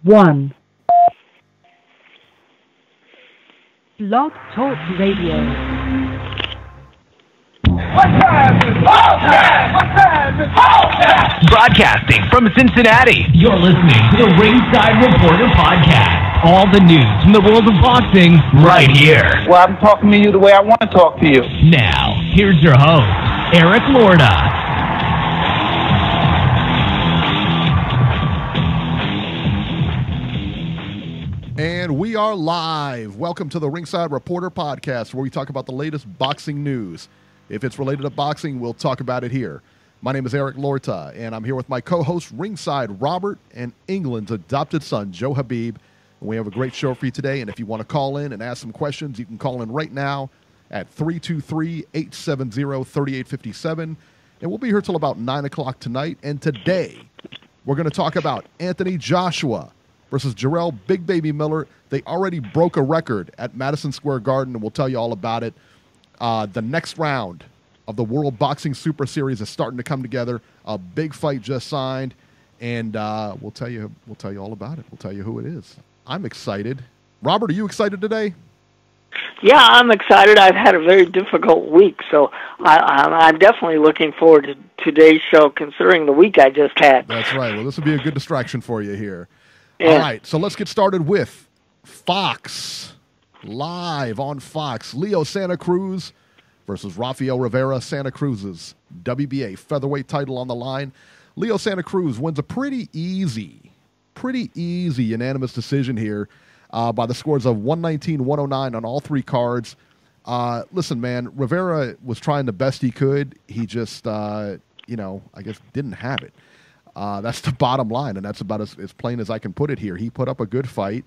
1. Blog Talk Radio. Broadcasting from Cincinnati, you're listening to the Ringside Reporter podcast. All the news from the world of boxing right here. Well, I'm talking to you the way I want to talk to you. Now, here's your host, Eric Lorda. And we are live. Welcome to the Ringside Reporter podcast, where we talk about the latest boxing news. If it's related to boxing, we'll talk about it here. My name is Eric Lorta, and I'm here with my co-host, Ringside Robert, and England's adopted son, Joe Habib. And we have a great show for you today, and if you want to call in and ask some questions, you can call in right now at 323-870-3857. And we'll be here till about 9 o'clock tonight. And today, we're going to talk about Anthony Joshua versus Jarrell Big Baby Miller. They already broke a record at Madison Square Garden, and we'll tell you all about it. The next round of the World Boxing Super Series is starting to come together. A big fight just signed, and we'll tell you all about it. We'll tell you who it is. I'm excited. Robert, are you excited today? Yeah, I'm excited. I've had a very difficult week, so I'm definitely looking forward to today's show, considering the week I just had. That's right. Well, this will be a good distraction for you here. Yeah. All right, so let's get started with Fox. Live on Fox, Leo Santa Cruz versus Rafael Rivera. Santa Cruz's WBA featherweight title on the line. Leo Santa Cruz wins a pretty easy unanimous decision here by the scores of 119-109 on all three cards. Listen, man, Rivera was trying the best he could. He just, I guess didn't have it. That's the bottom line, and that's about as plain as I can put it here. He put up a good fight.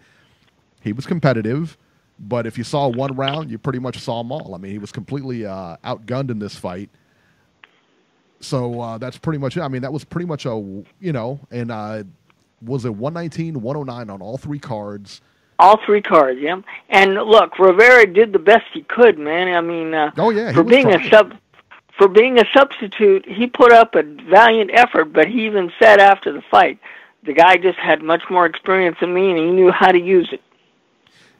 He was competitive, but if you saw one round, you pretty much saw them all. I mean, he was completely outgunned in this fight. So that's pretty much it. I mean, that was pretty much was it 119-109 on all three cards? All three cards, yeah. And look, Rivera did the best he could, man. I mean, for being a substitute, he put up a valiant effort, but he even said after the fight, the guy just had much more experience than me, and he knew how to use it.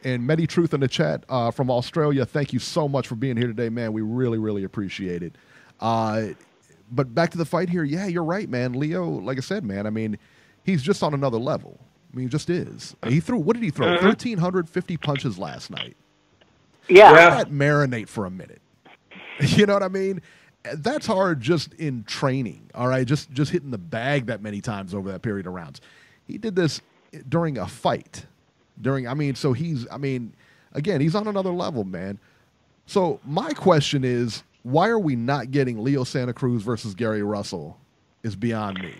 And Medi Truth in the chat from Australia, thank you so much for being here today, man. We really, really appreciate it. But back to the fight here. Yeah, you're right, man. Leo, like I said, man, I mean, he's just on another level. I mean, he just is. What did he throw? 1,350 punches last night. Yeah. Let that marinate for a minute. You know what I mean? That's hard just in training, all right? Just hitting the bag that many times over that period of rounds. He did this during a fight. So he's on another level, man. So my question is, why are we not getting Leo Santa Cruz versus Gary Russell is beyond me.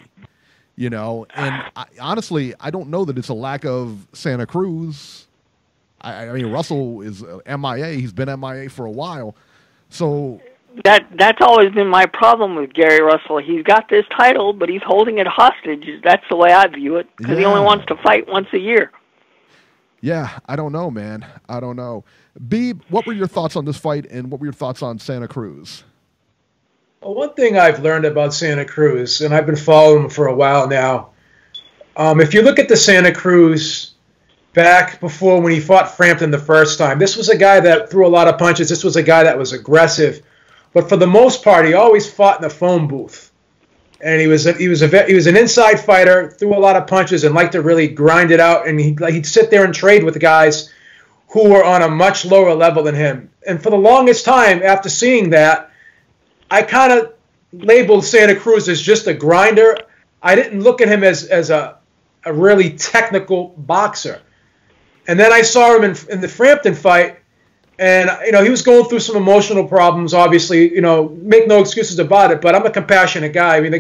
And honestly, I don't know that it's a lack of Santa Cruz. I mean, Russell is MIA. He's been MIA for a while. So that's always been my problem with Gary Russell. He's got this title, but he's holding it hostage. That's the way I view it, because he only wants to fight once a year. Yeah, I don't know, man. I don't know. Beeb, what were your thoughts on this fight, and what were your thoughts on Santa Cruz? Well, one thing I've learned about Santa Cruz, and I've been following him for a while now, if you look at the Santa Cruz back before when he fought Frampton the first time, this was a guy that threw a lot of punches. This was a guy that was aggressive. But for the most part, he always fought in the phone booth. And he was an inside fighter, threw a lot of punches, and liked to really grind it out. And he'd sit there and trade with the guys who were on a much lower level than him. And for the longest time, after seeing that, I kind of labeled Santa Cruz as just a grinder. I didn't look at him as a really technical boxer. And then I saw him in the Frampton fight, and he was going through some emotional problems, obviously, make no excuses about it, but I'm a compassionate guy. I mean,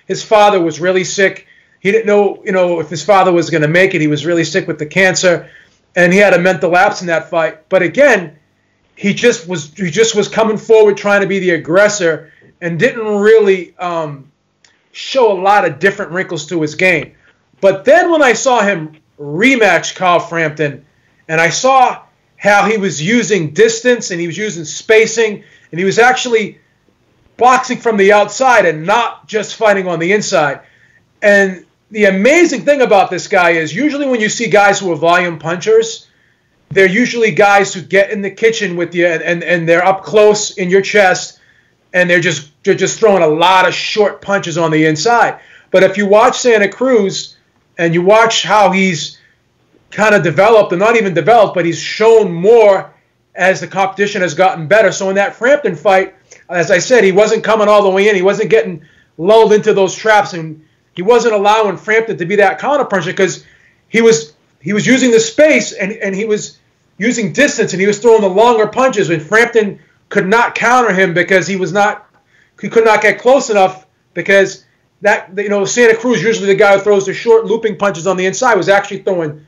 his father was really sick. He didn't know, if his father was going to make it. He was really sick with the cancer, and he had a mental lapse in that fight. But again, he just was coming forward trying to be the aggressor and didn't really show a lot of different wrinkles to his game. But then when I saw him rematch Carl Frampton, and I saw how he was using distance and he was using spacing, and he was actually boxing from the outside and not just fighting on the inside. And the amazing thing about this guy is usually when you see guys who are volume punchers, they're usually guys who get in the kitchen with you and they're up close in your chest, and they're just throwing a lot of short punches on the inside. But if you watch Santa Cruz and you watch how he's kind of developed, and not even developed, but he's shown more as the competition has gotten better. So in that Frampton fight, as I said, he wasn't coming all the way in. He wasn't getting lulled into those traps, and he wasn't allowing Frampton to be that counterpuncher because he was using the space and he was using distance, and he was throwing the longer punches, and Frampton could not counter him because he could not get close enough, because Santa Cruz, usually the guy who throws the short looping punches on the inside, was actually throwing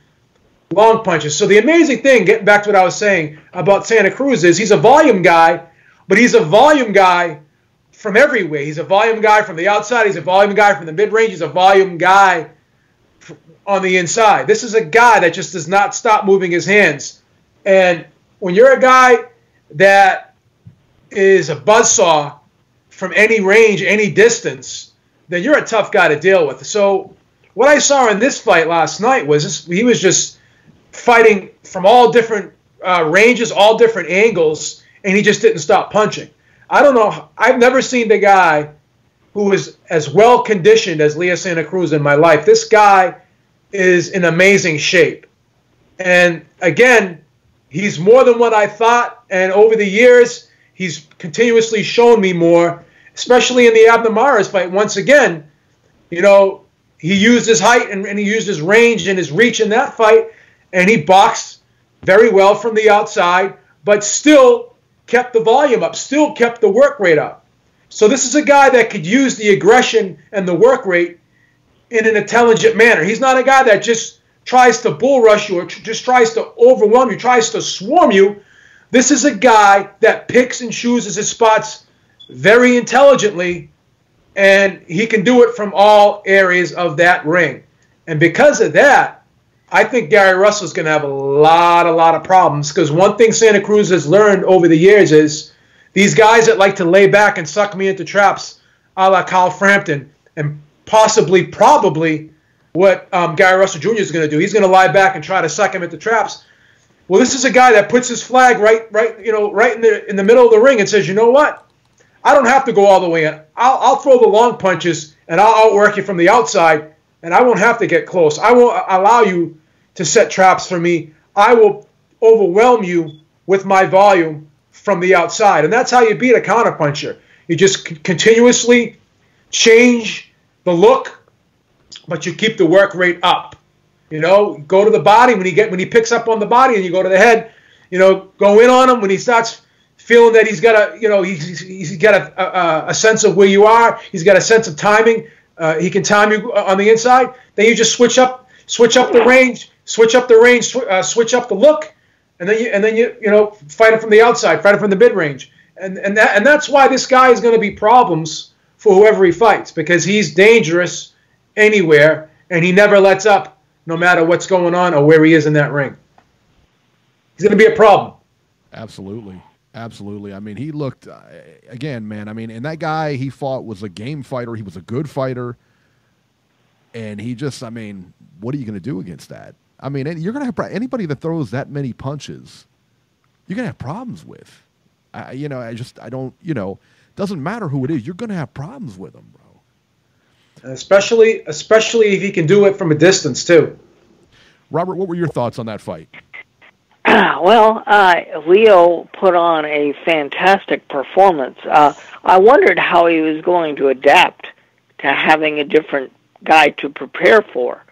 long punches. So the amazing thing, getting back to what I was saying about Santa Cruz, is he's a volume guy, but he's a volume guy from everywhere. He's a volume guy from the outside. He's a volume guy from the mid-range. He's a volume guy on the inside. This is a guy that just does not stop moving his hands. And when you're a guy that is a buzzsaw from any range, any distance, then you're a tough guy to deal with. So what I saw in this fight last night was he was just fighting from all different ranges, all different angles, and he just didn't stop punching. I don't know. I've never seen the guy who is as well conditioned as Leo Santa Cruz in my life. This guy is in amazing shape. And again, he's more than what I thought. And over the years, he's continuously shown me more, especially in the Abnamares fight. Once again, he used his height and he used his range and his reach in that fight. And he boxed very well from the outside, but still kept the volume up, still kept the work rate up. So this is a guy that could use the aggression and the work rate in an intelligent manner. He's not a guy that just tries to bull rush you or just tries to overwhelm you, tries to swarm you. This is a guy that picks and chooses his spots very intelligently, and he can do it from all areas of that ring. And because of that, I think Gary Russell's going to have a lot of problems, because one thing Santa Cruz has learned over the years is these guys that like to lay back and suck me into traps a la Carl Frampton, and probably what Gary Russell Jr. is going to do. He's going to lie back and try to suck him into traps. Well, this is a guy that puts his flag right in the middle of the ring and says, you know what? I don't have to go all the way in. I'll throw the long punches and I'll outwork you from the outside, and I won't have to get close. I won't allow you to set traps for me. I will overwhelm you with my volume from the outside. And that's how you beat a counterpuncher. You just continuously change the look, but you keep the work rate up. Go to the body when he picks up on the body, and you go to the head. Go in on him when he starts feeling that he's got he's got a sense of where you are. He's got a sense of timing. He can time you on the inside. Then you just switch up the range, switch up the look, and then you fight him from the outside, fight him from the mid range, and that's why this guy is going to be problems for whoever he fights, because he's dangerous anywhere and he never lets up, no matter what's going on or where he is in that ring. He's going to be a problem. Absolutely. I mean, he looked, again, man, and that guy he fought was a game fighter. He was a good fighter. And he just, what are you going to do against that? You're going to have anybody that throws that many punches, you're going to have problems with. Doesn't matter who it is. You're going to have problems with them, bro. Especially if he can do it from a distance, too. Robert, what were your thoughts on that fight? Well, Leo put on a fantastic performance. I wondered how he was going to adapt to having a different guy to prepare for,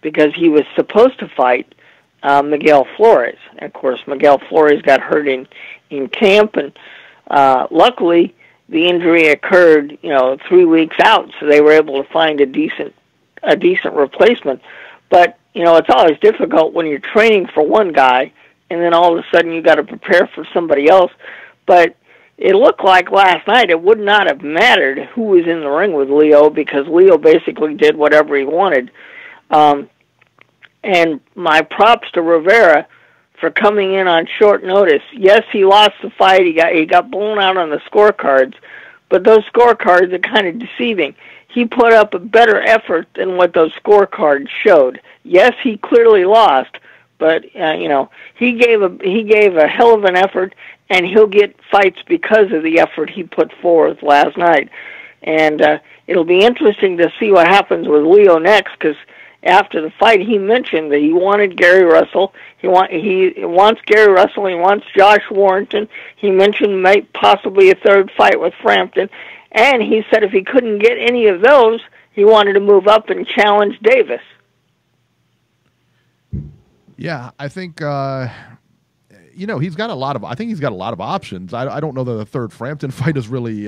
because he was supposed to fight Miguel Flores. And of course, Miguel Flores got hurt in camp, and luckily the injury occurred 3 weeks out, so they were able to find a decent replacement. But it's always difficult when you're training for one guy and then all of a sudden you got to prepare for somebody else. But it looked like last night it would not have mattered who was in the ring with Leo, because Leo basically did whatever he wanted. And my props to Rivera for coming in on short notice. Yes, he lost the fight. He got blown out on the scorecards, but those scorecards are kind of deceiving. he put up a better effort than what those scorecards showed. Yes, he clearly lost, but he gave a hell of an effort, and he'll get fights because of the effort he put forth last night. And it'll be interesting to see what happens with Leo next, because after the fight, he mentioned that he wanted Gary Russell. He wants Gary Russell. He wants Josh Warrington. He mentioned possibly a third fight with Frampton. And he said if he couldn't get any of those, he wanted to move up and challenge Davis. Yeah, I think he's got a lot of. I think he's got a lot of options. I don't know that the third Frampton fight is really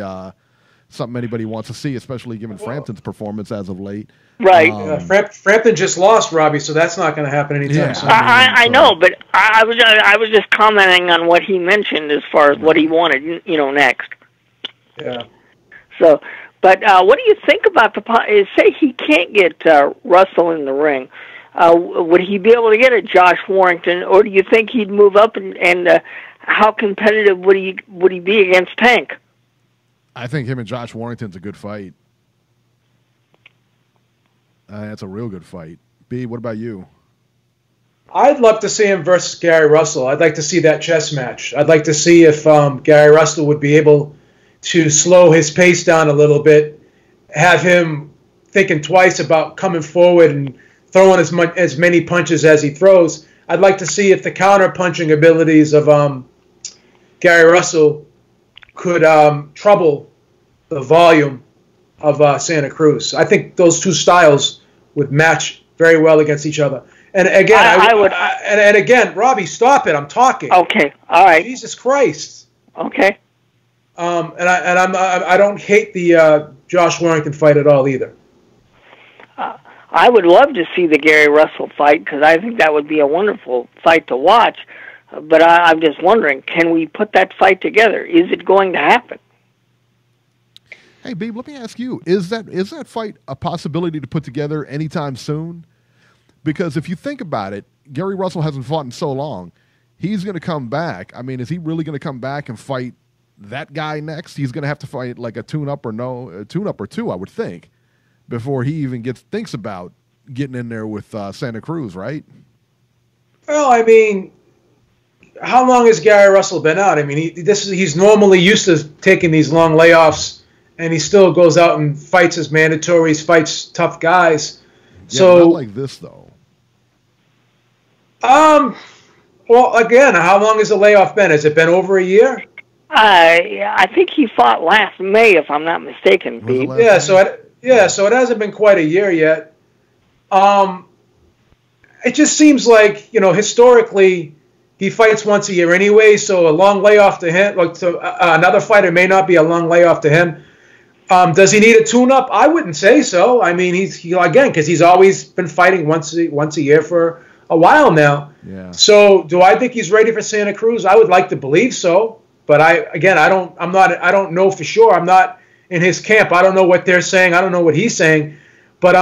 something anybody wants to see, especially given Frampton's performance as of late. Right. Frampton just lost, Robbie, so that's not going to happen anytime soon. I know, but I was just commenting on what he mentioned as far as what he wanted, next. Yeah. So, but what do you think about say he can't get Russell in the ring? Would he be able to get a Josh Warrington, or do you think he'd move up and how competitive would he be against Tank? I think him and Josh Warrington's a good fight. That's a real good fight. B, what about you? I'd love to see him versus Gary Russell. I'd like to see that chess match. I'd like to see if Gary Russell would be able to slow his pace down a little bit, have him thinking twice about coming forward and throwing as many punches as he throws. I'd like to see if the counter-punching abilities of Gary Russell could trouble the volume of Santa Cruz. I think those two styles would match very well against each other. And again, and again, Robbie, stop it! I'm talking. Okay, all right. Jesus Christ. Okay. I don't hate the Josh Warrington fight at all either. I would love to see the Gary Russell fight because I think that would be a wonderful fight to watch. But I'm just wondering, can we put that fight together? Is it going to happen? Hey, Beeb, let me ask you, is that fight a possibility to put together anytime soon? Because if you think about it, Gary Russell hasn't fought in so long. He's going to come back. I mean, is he really going to come back and fight that guy next? He's going to have to fight like a tune-up or two, I would think, before he even thinks about getting in there with Santa Cruz, right? Well, I mean, how long has Gary Russell been out? I mean, he's normally used to taking these long layoffs, and he still goes out and fights his mandatories, fights tough guys. Yeah, so not like this though. Well, again, how long has the layoff been? Has it been over a year? I think he fought last May, if I'm not mistaken. Yeah, so it hasn't been quite a year yet. It just seems like, historically, he fights once a year anyway, so a long layoff to him, another fighter may not be a long layoff to him. Does he need a tune-up? I wouldn't say so. I mean, because he's always been fighting once a year for a while now. Yeah. So, do I think he's ready for Santa Cruz? I would like to believe so, but I don't know for sure. I'm not in his camp. I don't know what they're saying. I don't know what he's saying. But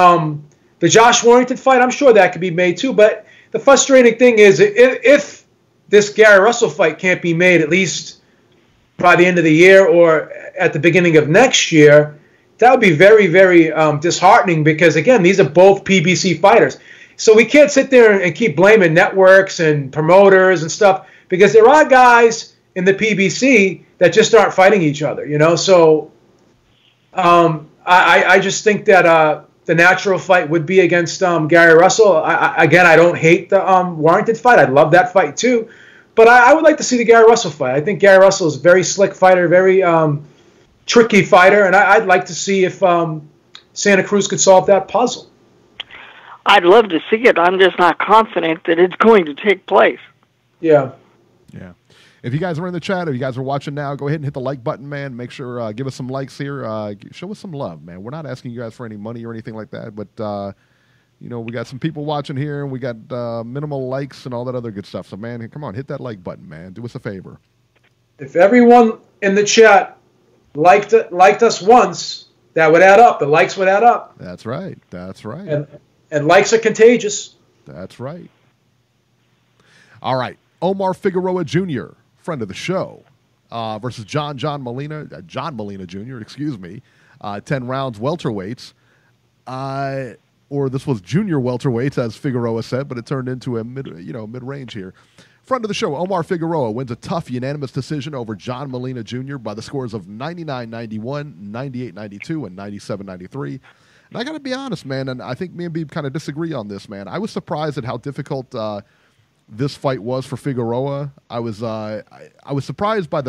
the Josh Warrington fight, I'm sure that could be made too. But the frustrating thing is, if this Gary Russell fight can't be made at least by the end of the year or at the beginning of next year, that would be very, very disheartening because, again, these are both PBC fighters. So we can't sit there and keep blaming networks and promoters and stuff because there are guys in the PBC that just aren't fighting each other, So I just think that the natural fight would be against Gary Russell. I don't hate the Warrington fight. I'd love that fight too. But I would like to see the Gary Russell fight. I think Gary Russell is a very slick fighter, very tricky fighter, and I'd like to see if Santa Cruz could solve that puzzle. I'd love to see it. I'm just not confident that it's going to take place. Yeah. Yeah. If you guys are in the chat, if you guys are watching now, go ahead and hit the like button, man. Make sure, give us some likes here. Show us some love, man. We're not asking you guys for any money or anything like that, but, we got some people watching here, and we got minimal likes and all that other good stuff. So, man, come on, hit that like button, man. Do us a favor. If everyone in the chat liked us once, that would add up. The likes would add up. That's right. That's right. And likes are contagious. That's right. All right. Omar Figueroa Jr., friend of the show, versus John Molina Jr., excuse me. 10 rounds welterweights. Or this was junior welterweights, as Figueroa said, but it turned into a mid-range here. Friend of the show, Omar Figueroa wins a tough unanimous decision over John Molina Jr. by the scores of 99-91, 98-92, and 97-93. And I got to be honest, man, and I think me and Beeb kind of disagree on this, man. I was surprised at how difficult this fight was for Figueroa. I was surprised by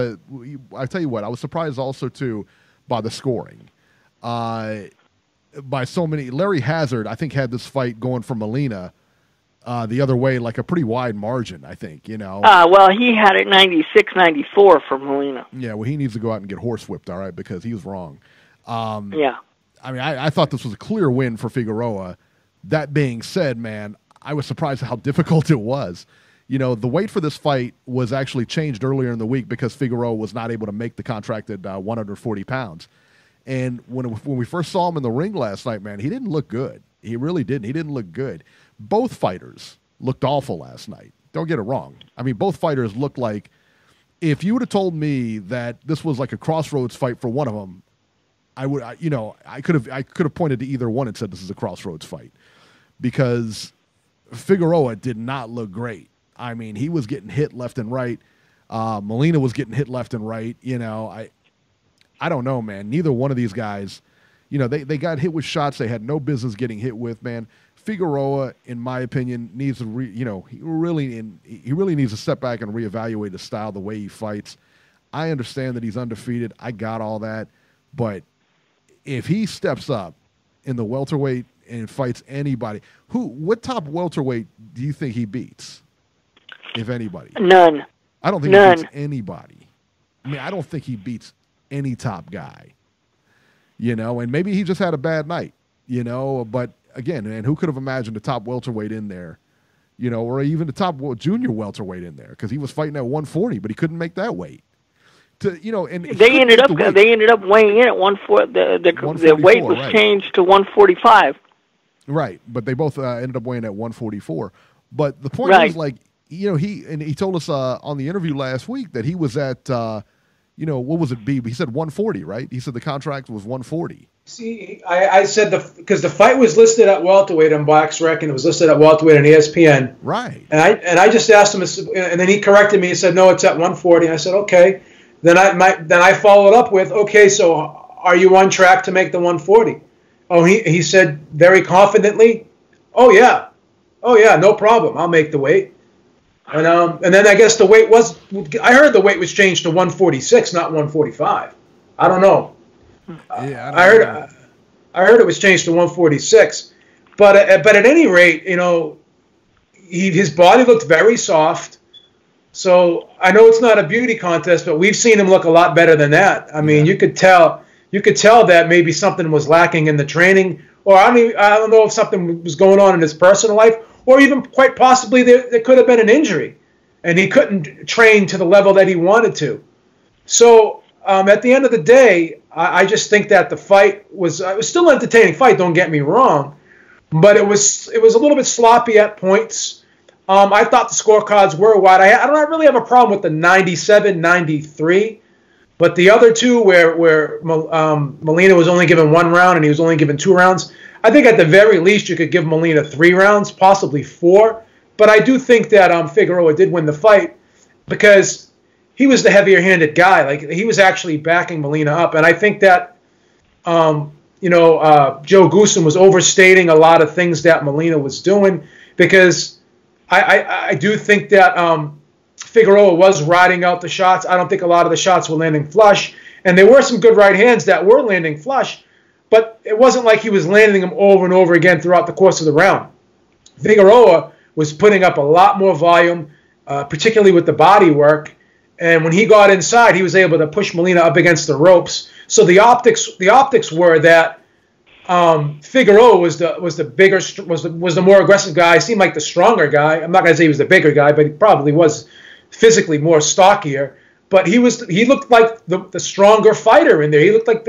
I tell you what, I was surprised also, too, by the scoring. By so many. Larry Hazard, I think, had this fight going for Molina the other way, like a pretty wide margin, I think, Well, he had it 96-94 for Molina. Yeah, well, he needs to go out and get horsewhipped, all right, because he was wrong. Yeah. I mean, I thought this was a clear win for Figueroa. That being said, man, I was surprised at how difficult it was. The weight for this fight was actually changed earlier in the week because Figueroa was not able to make the contracted 140 pounds. And when we first saw him in the ring last night, man, he didn't look good. He really didn't. He didn't look good. Both fighters looked awful last night. Don't get it wrong. I mean, both fighters looked like, if you would have told me that this was like a crossroads fight for one of them, I could have pointed to either one and said this is a crossroads fight, because Figueroa did not look great. I mean, he was getting hit left and right. Molina was getting hit left and right. I don't know, man. Neither one of these guys, they got hit with shots they had no business getting hit with, man. Figueroa, in my opinion, needs to he really needs to step back and reevaluate his style, the way he fights. I understand that he's undefeated. I got all that. But if he steps up in the welterweight and fights anybody, what top welterweight do you think he beats, if anybody? None. I don't think he beats anybody. I mean, I don't think he beats any top guy, and maybe he just had a bad night, but again, and who could have imagined a top welterweight in there, or even the top junior welterweight in there, because he was fighting at 140, but he couldn't make that weight. And they ended up weighing in at 140. The weight was changed to 145. Right, but they both ended up weighing at 144. But the point is, like, he told us on the interview last week that he was at. What was it, Beeb? He said 140, right? He said the contract was 140. See, I said because the fight was listed at welterweight on BoxRec, and it was listed at welterweight on ESPN. Right. And I just asked him, and then he corrected me and said, no, it's at 140. And I said, okay. Then I followed up with, okay, so are you on track to make the 140? Oh, he said very confidently, oh yeah, no problem, I'll make the weight. And then I guess the weight was, I heard the weight was changed to 146, not 145. I don't know. Yeah, I heard it was changed to 146. But at any rate, his body looked very soft. So I know it's not a beauty contest, but we've seen him look a lot better than that. I mean, you could tell that maybe something was lacking in the training, or I don't know if something was going on in his personal life, or even quite possibly there could have been an injury, and he couldn't train to the level that he wanted to. So at the end of the day, I just think that the fight it was still an entertaining fight. Don't get me wrong, but it was a little bit sloppy at points. I thought the scorecards were wide. I don't really have a problem with the 97-93, but the other two where Molina was only given 1 round and he was only given 2 rounds, I think at the very least you could give Molina 3 rounds, possibly 4. But I do think that Figueroa did win the fight because he was the heavier-handed guy. Like, he was actually backing Molina up, and I think that Joe Goosen was overstating a lot of things that Molina was doing, because I do think that Figueroa was riding out the shots. I don't think a lot of the shots were landing flush, and there were some good right hands that were landing flush, but it wasn't like he was landing them over and over again throughout the course of the round. Figueroa was putting up a lot more volume, particularly with the body work, and when he got inside, he was able to push Molina up against the ropes. So the optics were that Figueroa was the more aggressive guy. Seemed like the stronger guy. I'm not going to say he was the bigger guy, but he probably was physically more stockier. But he looked like the stronger fighter in there. He looked like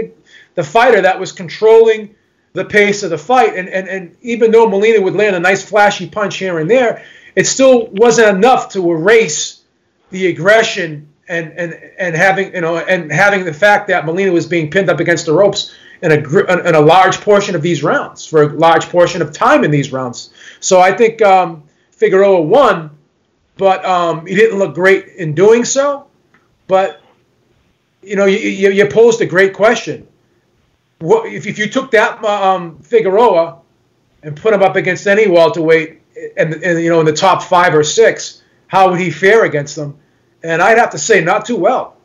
the fighter that was controlling the pace of the fight. And even though Molina would land a nice flashy punch here and there, it still wasn't enough to erase the aggression and having the fact that Molina was being pinned up against the ropes in a large portion of these rounds, for a large portion of time in these rounds. So I think Figueroa won, but he didn't look great in doing so. But you posed a great question. What if you took that Figueroa and put him up against any welterweight, and in the top 5 or 6, how would he fare against them? And I'd have to say, not too well.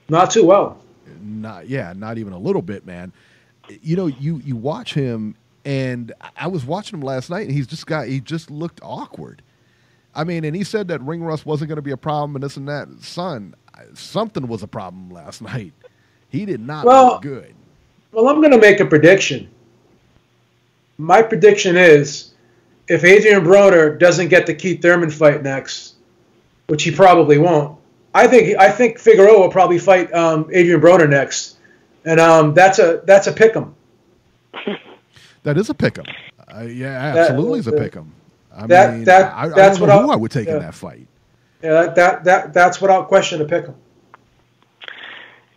Not too well. Not even a little bit, man. You watch him, and I was watching him last night, and he just looked awkward. I mean, and he said that ring rust wasn't going to be a problem and this and that. Son, something was a problem last night. He did not look good. Well, I'm going to make a prediction. My prediction is, if Adrian Broner doesn't get the Keith Thurman fight next, which he probably won't, I think Figueroa will probably fight Adrian Broner next, and that's a pick'em. That is a pick'em. Yeah, absolutely is a pick'em. I don't know who I would take in that fight. Yeah, that's without question a pick'em.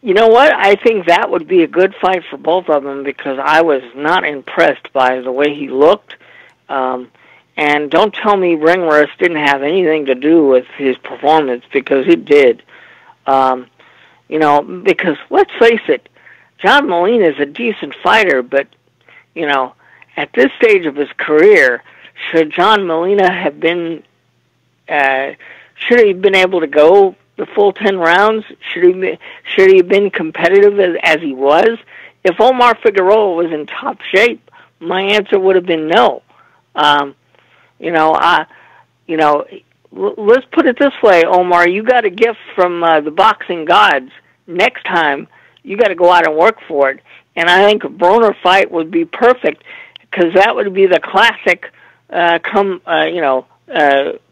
You know what? I think that would be a good fight for both of them because I was not impressed by the way he looked. And don't tell me ring rust didn't have anything to do with his performance, because it did. Because let's face it, John Molina is a decent fighter, but, at this stage of his career, should John Molina have been, should he have been able to go the full 10 rounds? Should he have been competitive as he was? If Omar Figueroa was in top shape, my answer would have been no. Let's put it this way, Omar. You got a gift from the boxing gods. Next time, you got to go out and work for it. And I think a Broner fight would be perfect because that would be the classic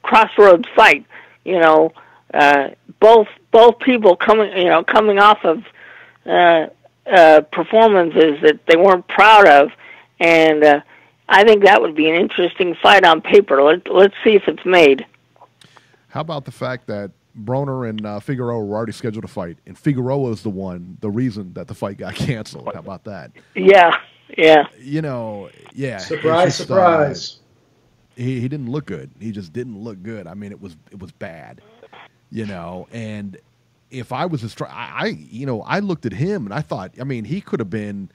crossroads fight. Both people coming off of performances that they weren't proud of, and I think that would be an interesting fight on paper. Let's see if it's made. How about the fact that Broner and Figueroa were already scheduled to fight, and Figueroa is the reason that the fight got canceled? How about that? Yeah. Surprise, surprise. He didn't look good. He just didn't look good. I mean, it was bad. And if I was I looked at him and I thought, he could have been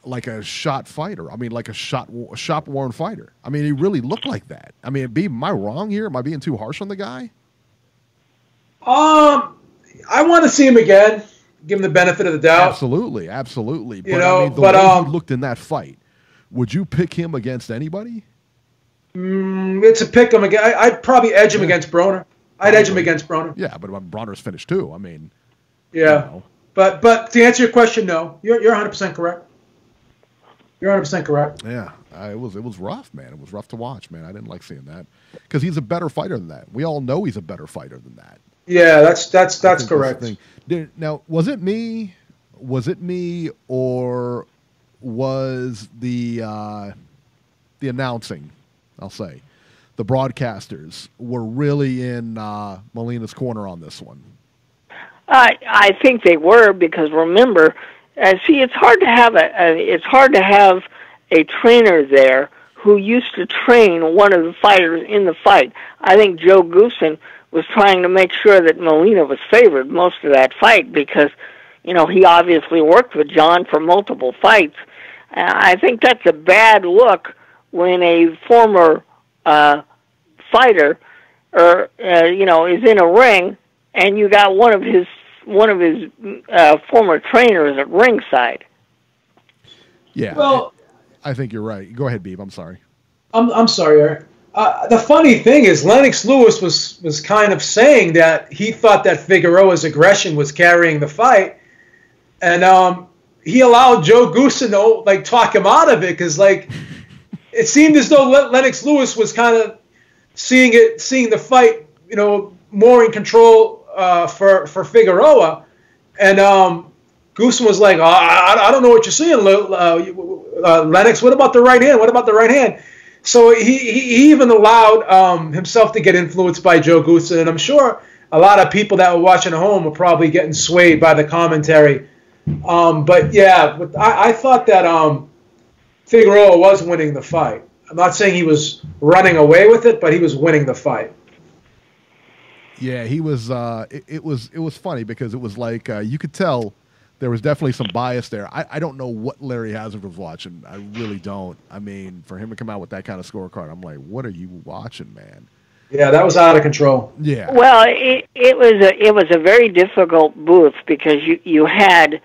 like a shot fighter. Like a shop-worn fighter. He really looked like that. Beeb, am I wrong here? Am I being too harsh on the guy? I want to see him again. Give him the benefit of the doubt. Absolutely. But the way he looked in that fight, would you pick him against anybody? It's a pick him again. I'd probably edge him against Broner. I'd edge him against Broner. Yeah, but Broner's finished too. Yeah. But to answer your question, no. You're 100% correct. You're 100% correct. Yeah, it was rough, man. It was rough to watch, man. I didn't like seeing that because he's a better fighter than that. We all know he's a better fighter than that. Yeah, that's correct. Now, was it me, or was the announcing? I'll say the broadcasters were really in Molina's corner on this one. I think they were because remember. It's hard to have a trainer there who used to train one of the fighters in the fight. I think Joe Goosen was trying to make sure that Molina was favored most of that fight because, he obviously worked with John for multiple fights. I think that's a bad look when a former fighter is in a ring and you got one of his former trainers at ringside. Yeah, well, I think you're right. Go ahead, Beeb. I'm sorry. I'm sorry, Eric. The funny thing is, Lennox Lewis was kind of saying that he thought that Figueroa's aggression was carrying the fight, and he allowed Joe Goosen to talk him out of it because it seemed as though Lennox Lewis was kind of seeing the fight, more in control for Figueroa, and Goosen was like, I don't know what you're seeing, Lennox. What about the right hand? So he even allowed himself to get influenced by Joe Goosen, and I'm sure a lot of people that were watching at home were probably getting swayed by the commentary But yeah, I thought that Figueroa was winning the fight. I'm not saying he was running away with it, but he was winning the fight. Yeah, he was. It was funny because it was like you could tell there was definitely some bias there. I don't know what Larry Hazard was watching. I really don't. I mean, for him to come out with that kind of scorecard, I'm like, what are you watching, man? Yeah, that was out of control. Yeah. Well, it was a very difficult booth because you had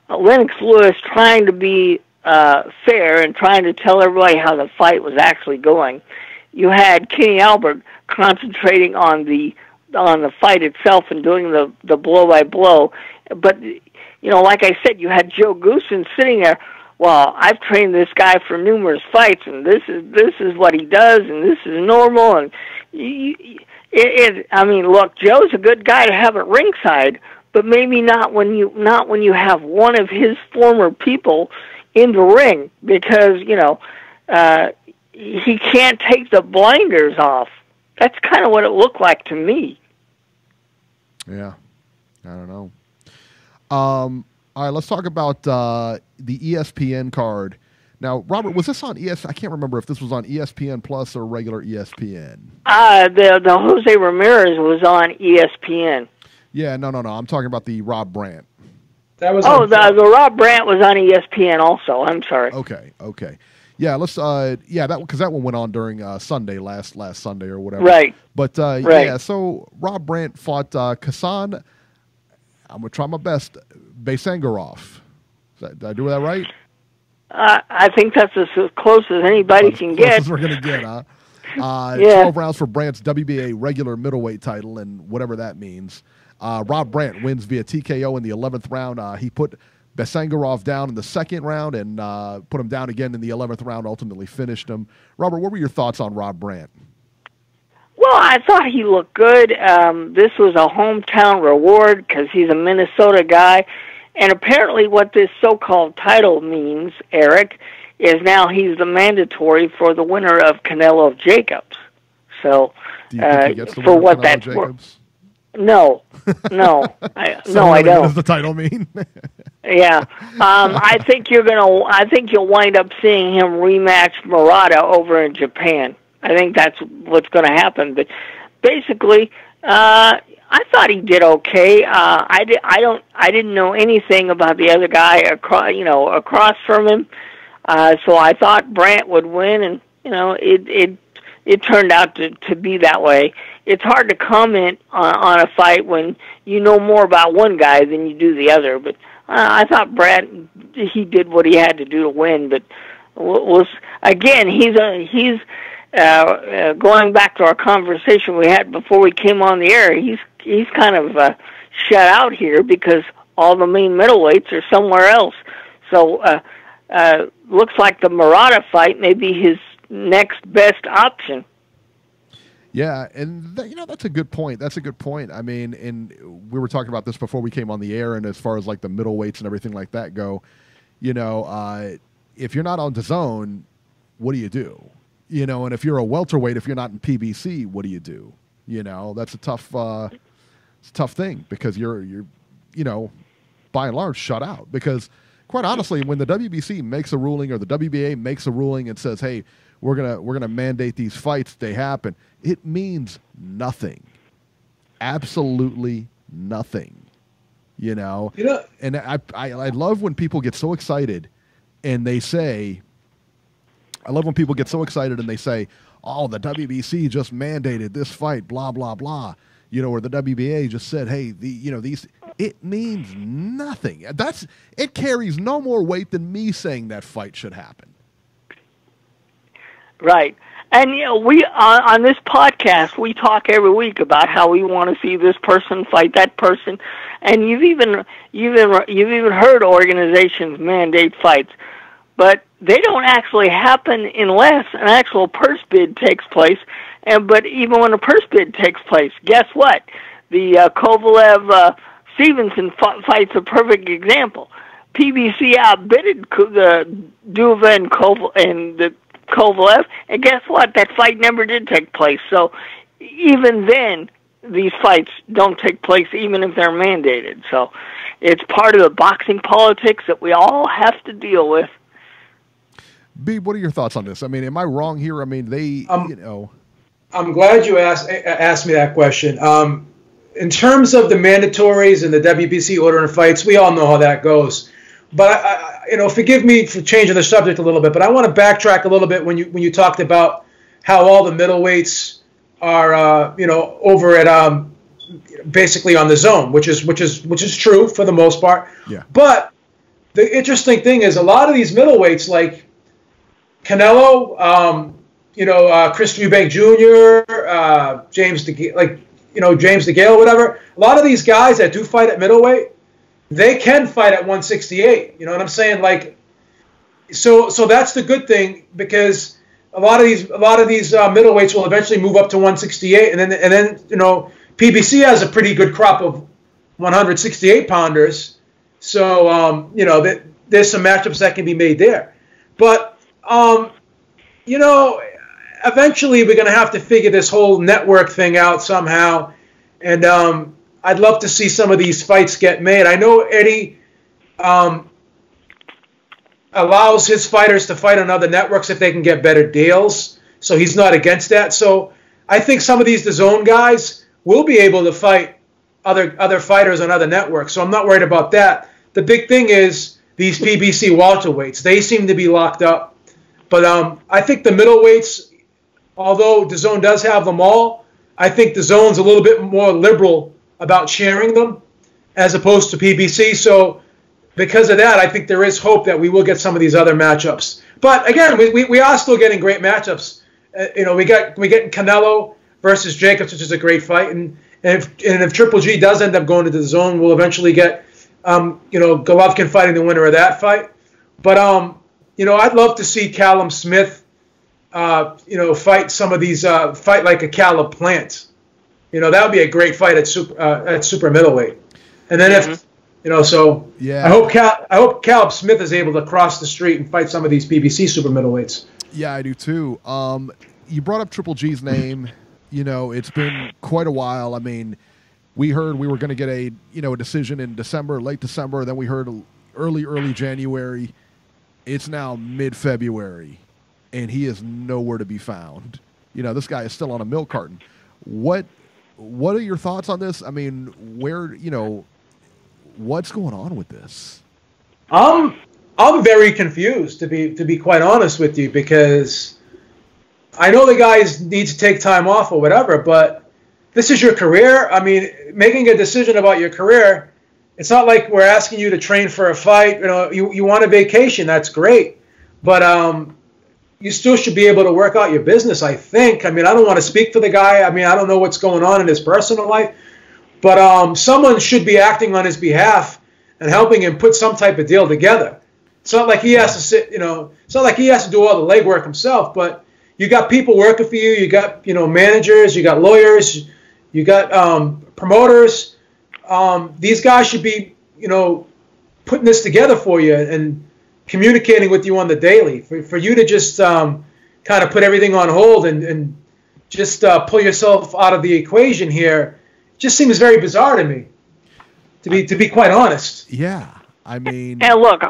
Lennox Lewis trying to be fair and trying to tell everybody how the fight was actually going. You had Kenny Albert concentrating on the fight itself and doing the blow by blow. But like I said, you had Joe Goosen sitting there. Well, I've trained this guy for numerous fights, and this is what he does, and this is normal. And I mean, look, Joe's a good guy to have at ringside, but maybe not when you have one of his former people in the ring, because he can't take the blinders off. That's kind of what it looked like to me. Yeah, I don't know. All right, let's talk about the ESPN card. Now, Robert, was this on ESPN? I can't remember if this was on ESPN Plus or regular ESPN. The Jose Ramirez was on ESPN. Yeah, no. I'm talking about the Rob Brandt. That was the Rob Brandt was on ESPN also. I'm sorry. Okay. Yeah, let's. Because that one went on during Sunday, last Sunday or whatever. Right. But right. Yeah, so Rob Brandt fought Kasan. I'm gonna try my best. Basangarov. Did I do that right? I think that's as close as anybody can get. As we're gonna get, huh? Yeah. 12 rounds for Brandt's WBA regular middleweight title, and whatever that means. Rob Brandt wins via TKO in the 11th round. He put Basangarov down in the second round and put him down again in the 11th round, ultimately finished him. Robert, what were your thoughts on Rob Brandt? Well, I thought he looked good. This was a hometown reward because he's a Minnesota guy. And apparently what this so-called title means, Eric, is now he's the mandatory for the winner of Canelo Jacobs. So, do you think he gets the for winner what Canelo that's Jacobs? No, I don't. What does the title mean? Yeah, I think you'll wind up seeing him rematch Murata over in Japan. I think that's what's going to happen. But basically, I thought he did okay. I didn't know anything about the other guy across from him. So I thought Brandt would win, and it turned out to be that way. It's hard to comment on a fight when you know more about one guy than you do the other. But I thought Brandt, he did what he had to do to win. But again, he's going back to our conversation we had before we came on the air. He's kind of shut out here because all the main middleweights are somewhere else. So looks like the Murata fight may be his next best option. Yeah, and that's a good point. That's a good point. I mean, and we were talking about this before we came on the air, and as far as like the middleweights and everything like that go, if you're not on DAZN, what do you do? And if you're a welterweight, if you're not in PBC, what do you do? That's a tough thing because you're by and large shut out. Because quite honestly, when the WBC makes a ruling or the WBA makes a ruling and says, "Hey, we're gonna mandate these fights," they happen. It means nothing, absolutely nothing. And I love when people get so excited and they say, "Oh, the WBC just mandated this fight, blah blah blah," or the WBA just said, "Hey, these." It means nothing. It carries no more weight than me saying that fight should happen. Right. And we on this podcast we talk every week about how we want to see this person fight that person, and you've even heard organizations mandate fights, but they don't actually happen unless an actual purse bid takes place. But even when a purse bid takes place, guess what? The Kovalev Stevenson fight's a perfect example. PBC outbidded the Duva and the Kovalev, and guess what? That fight never did take place. So even then, these fights don't take place even if they're mandated. So it's part of the boxing politics that we all have to deal with. Beeb, what are your thoughts on this? I mean, am I wrong here? I mean, I'm glad you asked me that question. In terms of the mandatories and the WBC ordering fights, we all know how that goes. But forgive me for changing the subject a little bit. But I want to backtrack a little bit when you talked about how all the middleweights are over at basically on the zone, which is true for the most part. Yeah. But the interesting thing is a lot of these middleweights like Canelo, Chris Eubank Jr., James DeGale, whatever. A lot of these guys that do fight at middleweight, they can fight at 168. You know what I'm saying? Like, so that's the good thing, because a lot of these middleweights will eventually move up to 168, and then PBC has a pretty good crop of 168 pounders. So there's some matchups that can be made there, but eventually we're going to have to figure this whole network thing out somehow. And I'd love to see some of these fights get made. I know Eddie allows his fighters to fight on other networks if they can get better deals. So he's not against that. So I think some of these DAZN guys will be able to fight other fighters on other networks. So I'm not worried about that. The big thing is these PBC welterweights. They seem to be locked up. But I think the middleweights, although DAZN does have them all, I think DAZN's a little bit more liberal about sharing them as opposed to PBC. So because of that, I think there is hope that we will get some of these other matchups. But again, we are still getting great matchups. We get Canelo versus Jacobs, which is a great fight. And if Triple G does end up going to the DAZN, we'll eventually get Golovkin fighting the winner of that fight. But I'd love to see Callum Smith, fight some of these, fight like a Caleb Plant. That would be a great fight at super middleweight. And then I hope Caleb Smith is able to cross the street and fight some of these PBC super middleweights. Yeah, I do too. You brought up Triple G's name. It's been quite a while. I mean, we heard we were going to get a decision in December, late December. Then we heard early January. It's now mid-February, and he is nowhere to be found. This guy is still on a milk carton. What are your thoughts on this? I mean, what's going on with this? I'm very confused, to be quite honest with you, because I know the guys need to take time off or whatever, but this is your career. I mean, making a decision about your career, it's not like we're asking you to train for a fight. You want a vacation, that's great. But you still should be able to work out your business, I think. I mean, I don't want to speak for the guy. I mean, I don't know what's going on in his personal life. But someone should be acting on his behalf and helping him put some type of deal together. It's not like he has to sit, it's not like he has to do all the legwork himself. But you got people working for you. You got, managers. You got lawyers. You got promoters. These guys should be, putting this together for you and communicating with you on the daily. For you to just kind of put everything on hold and just pull yourself out of the equation here just seems very bizarre to me, to be quite honest. Yeah, I mean... And look,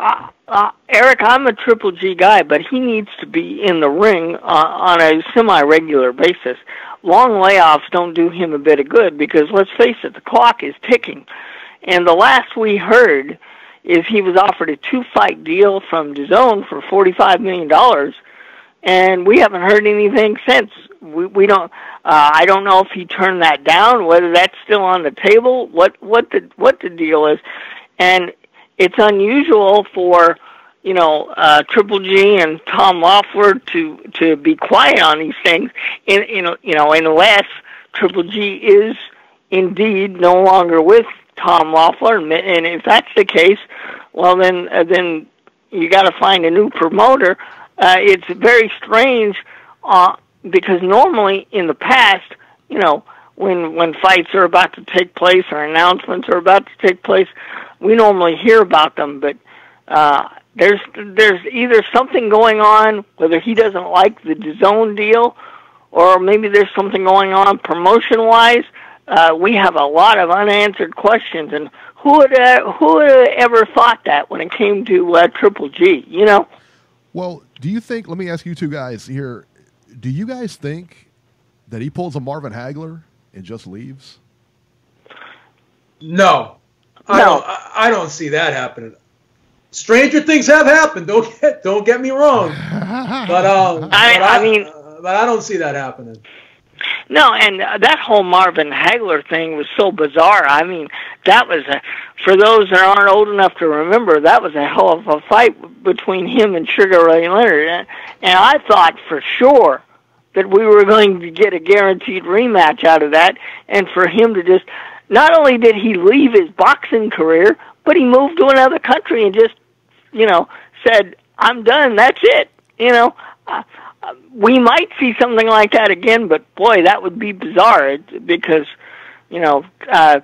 Eric, I'm a Triple G guy, but he needs to be in the ring on a semi-regular basis. Long layoffs don't do him a bit of good because, let's face it, the clock is ticking. And the last we heard is he was offered a 2-fight deal from DAZN for $45 million, and we haven't heard anything since. We don't. I don't know if he turned that down, whether that's still on the table, what the deal is, and it's unusual for Triple G and Tom Loeffler to be quiet on these things. Unless Triple G is indeed no longer with Tom Loeffler, and if that's the case, well then you got to find a new promoter. It's very strange because normally in the past, when fights are about to take place or announcements are about to take place, we normally hear about them, but there's either something going on, whether he doesn't like the DAZN deal, or maybe there's something going on promotion-wise we have a lot of unanswered questions, and who would have ever thought that when it came to Triple G, you know? Well, do you think, let me ask you two guys here, do you guys think that he pulls a Marvin Hagler and just leaves? No. I don't see that happening. Stranger things have happened. Don't get me wrong. But I don't see that happening. No, and that whole Marvin Hagler thing was so bizarre. I mean, that was for those that aren't old enough to remember, that was a hell of a fight between him and Sugar Ray Leonard. And I thought for sure that we were going to get a guaranteed rematch out of that, and for him to just, not only did he leave his boxing career, but he moved to another country and just, you know, said, I'm done, that's it. You know, we might see something like that again, but boy, that would be bizarre because, you know, I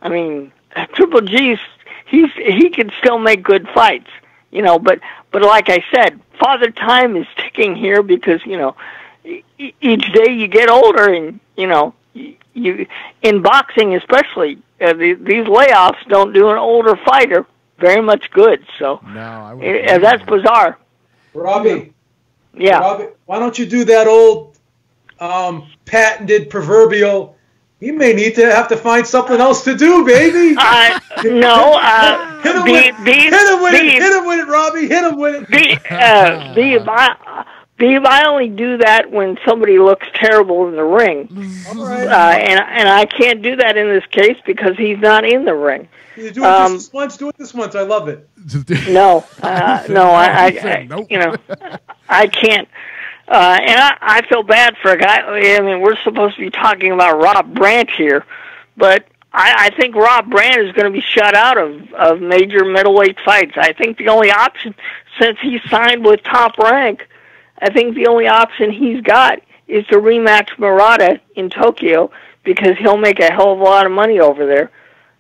mean, Triple G's, he can still make good fights, you know, but like I said, Father Time is ticking here because, you know, each day you get older, and you know, you in boxing especially, these layoffs don't do an older fighter very much good. So that's bizarre. Robbie, yeah. Robbie, why don't you do that old patented proverbial? You may need to have to find something else to do, baby. No. Hit him with it, Robbie. Hit him with it. Beeb, I only do that when somebody looks terrible in the ring. All right. And I can't do that in this case because he's not in the ring. You do it this once. Do it this once. I love it. No, nope. You know, I can't. And I feel bad for a guy. I mean, we're supposed to be talking about Rob Brandt here, but I think Rob Brandt is going to be shut out of major middleweight fights. I think the only option, since he signed with Top Rank, I think the only option he's got is to rematch Murata in Tokyo because he'll make a hell of a lot of money over there.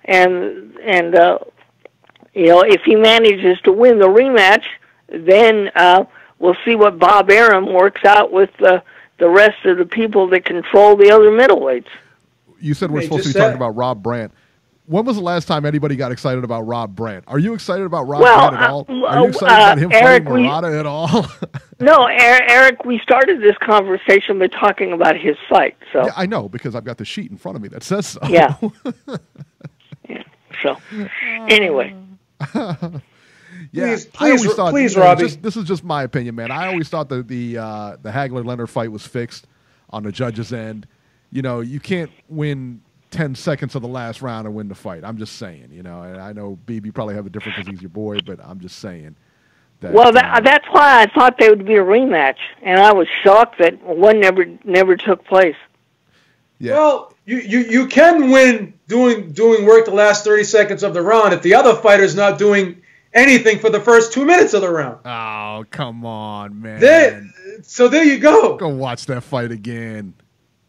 And you know, if he manages to win the rematch, then we'll see what Bob Arum works out with the rest of the people that control the other middleweights. You said we're supposed to be talking about Rob Brandt. When was the last time anybody got excited about Rob Brandt? Are you excited about Rob Brandt at all? Are you excited about him fighting Murata at all? No, Eric, we started this conversation by talking about his fight. So yeah, I know, because I've got the sheet in front of me that says so. Yeah. Yeah. So, anyway. Yeah, please, Robbie. This is just my opinion, man. I always thought that the Hagler-Leonard fight was fixed on the judge's end. You know, you can't win 10 seconds of the last round and win the fight. I'm just saying, you know. And I know, Beeb, you probably have a different because he's your boy, but I'm just saying. That's why I thought there would be a rematch, and I was shocked that one never took place. Yeah. Well, you can win doing work the last 30 seconds of the round if the other fighter's not doing anything for the first 2 minutes of the round. Oh, come on, man. So there you go. Go watch that fight again.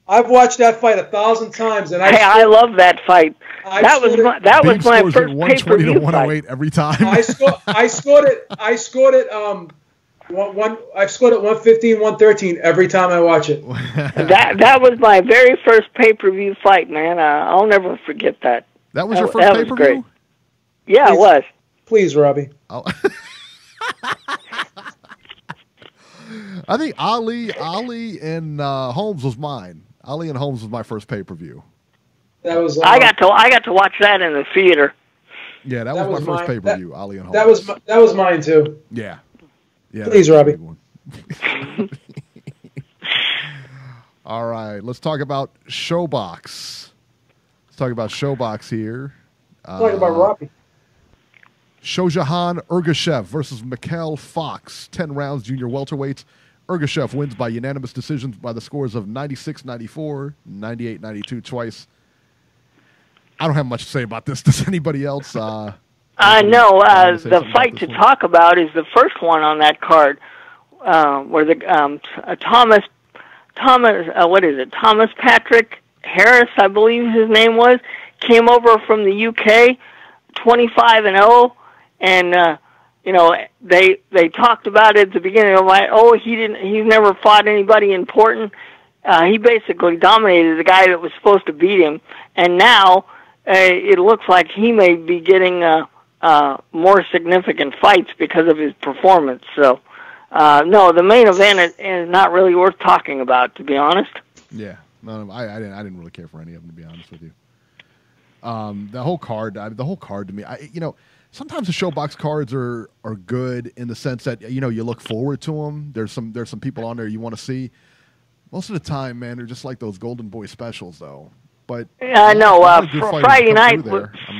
I've watched that fight 1,000 times, and I love that fight. That was my first pay-per-view 108 fight. Every time. I scored it. I scored it 115, 113 every time I watch it. That was my very first pay-per-view fight, man. I'll never forget that. That was your first pay-per-view? Was great. Yeah, it was. Please, Robbie. Oh. I think Ali and Holmes was mine. Ali and Holmes was my first pay-per-view. That was. I got to watch that in the theater. Yeah, that was my first pay-per-view. Ali and Holmes. That was mine too. Yeah. Please, Robbie. All right, let's talk about Showbox. Let's talk about Showbox here. Talk about Robbie. Shojahan Ergashev versus Mikhail Fox. 10 rounds, junior welterweights. Ergashev wins by unanimous decision by the scores of 96-94, 98-92 twice. I don't have much to say about this. Does anybody else? No. The fight to talk about is the first one on that card, where the Thomas Patrick Harris, I believe his name was, came over from the UK, 25-0, and they talked about it at the beginning of he's never fought anybody important, he basically dominated the guy that was supposed to beat him, and now it looks like he may be getting more significant fights because of his performance. So, no, the main event is not really worth talking about, to be honest. Yeah, no, I didn't really care for any of them, to be honest with you. The whole card to me, sometimes the Showbox cards are good in the sense that you look forward to them. There's some people on there you want to see. Most of the time, man, they're just like those Golden Boy specials, though. But no, Friday night.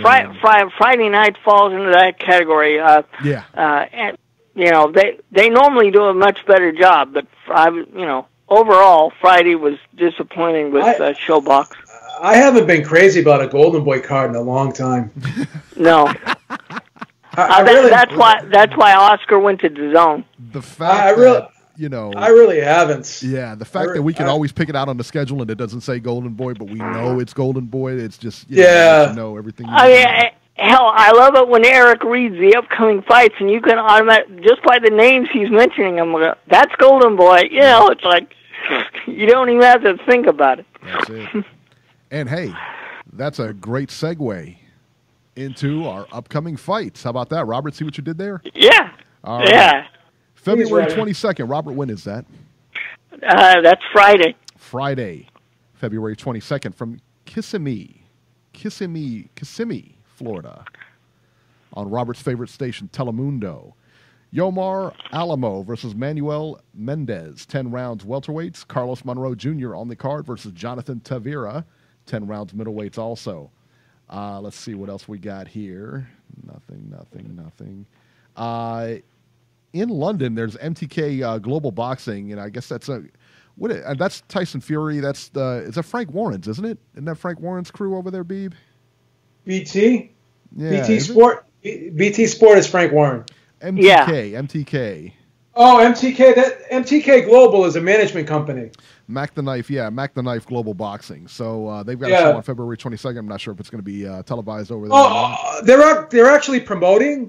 Friday night falls into that category. And, they normally do a much better job, but overall, Friday was disappointing with Showbox. I haven't been crazy about a Golden Boy card in a long time. No. That's why Oscar went to DAZN. The fact I really haven't. Yeah, the fact that we can always pick it out on the schedule and it doesn't say Golden Boy, but we know it's Golden Boy. It's just you know everything. Hell, I love it when Eric reads the upcoming fights, and you can just by the names he's mentioning them, that's Golden Boy. It's like you don't even have to think about it. That's it. And hey, that's a great segue into our upcoming fights. How about that, Robert? See what you did there? Yeah. All right. Yeah. February 22nd. Robert, when is that? That's Friday. Friday, February 22nd from Kissimmee, Florida, on Robert's favorite station, Telemundo. Yomar Alamo versus Manuel Mendez, 10 rounds welterweights. Carlos Monroe Jr. on the card versus Jonathan Tavira, 10 rounds middleweights also. Let's see what else we got here. Nothing. In London, there's MTK Global Boxing, and I guess that's that's Tyson Fury. It's a Frank Warren's, isn't it? Isn't that Frank Warren's crew over there, Beeb? BT? Yeah, BT Sport? BT Sport is Frank Warren. MTK. Oh, MTK. That MTK Global is a management company. Mac the Knife Global Boxing. So they've got a show on February 22nd. I'm not sure if it's going to be televised over there. They're actually promoting.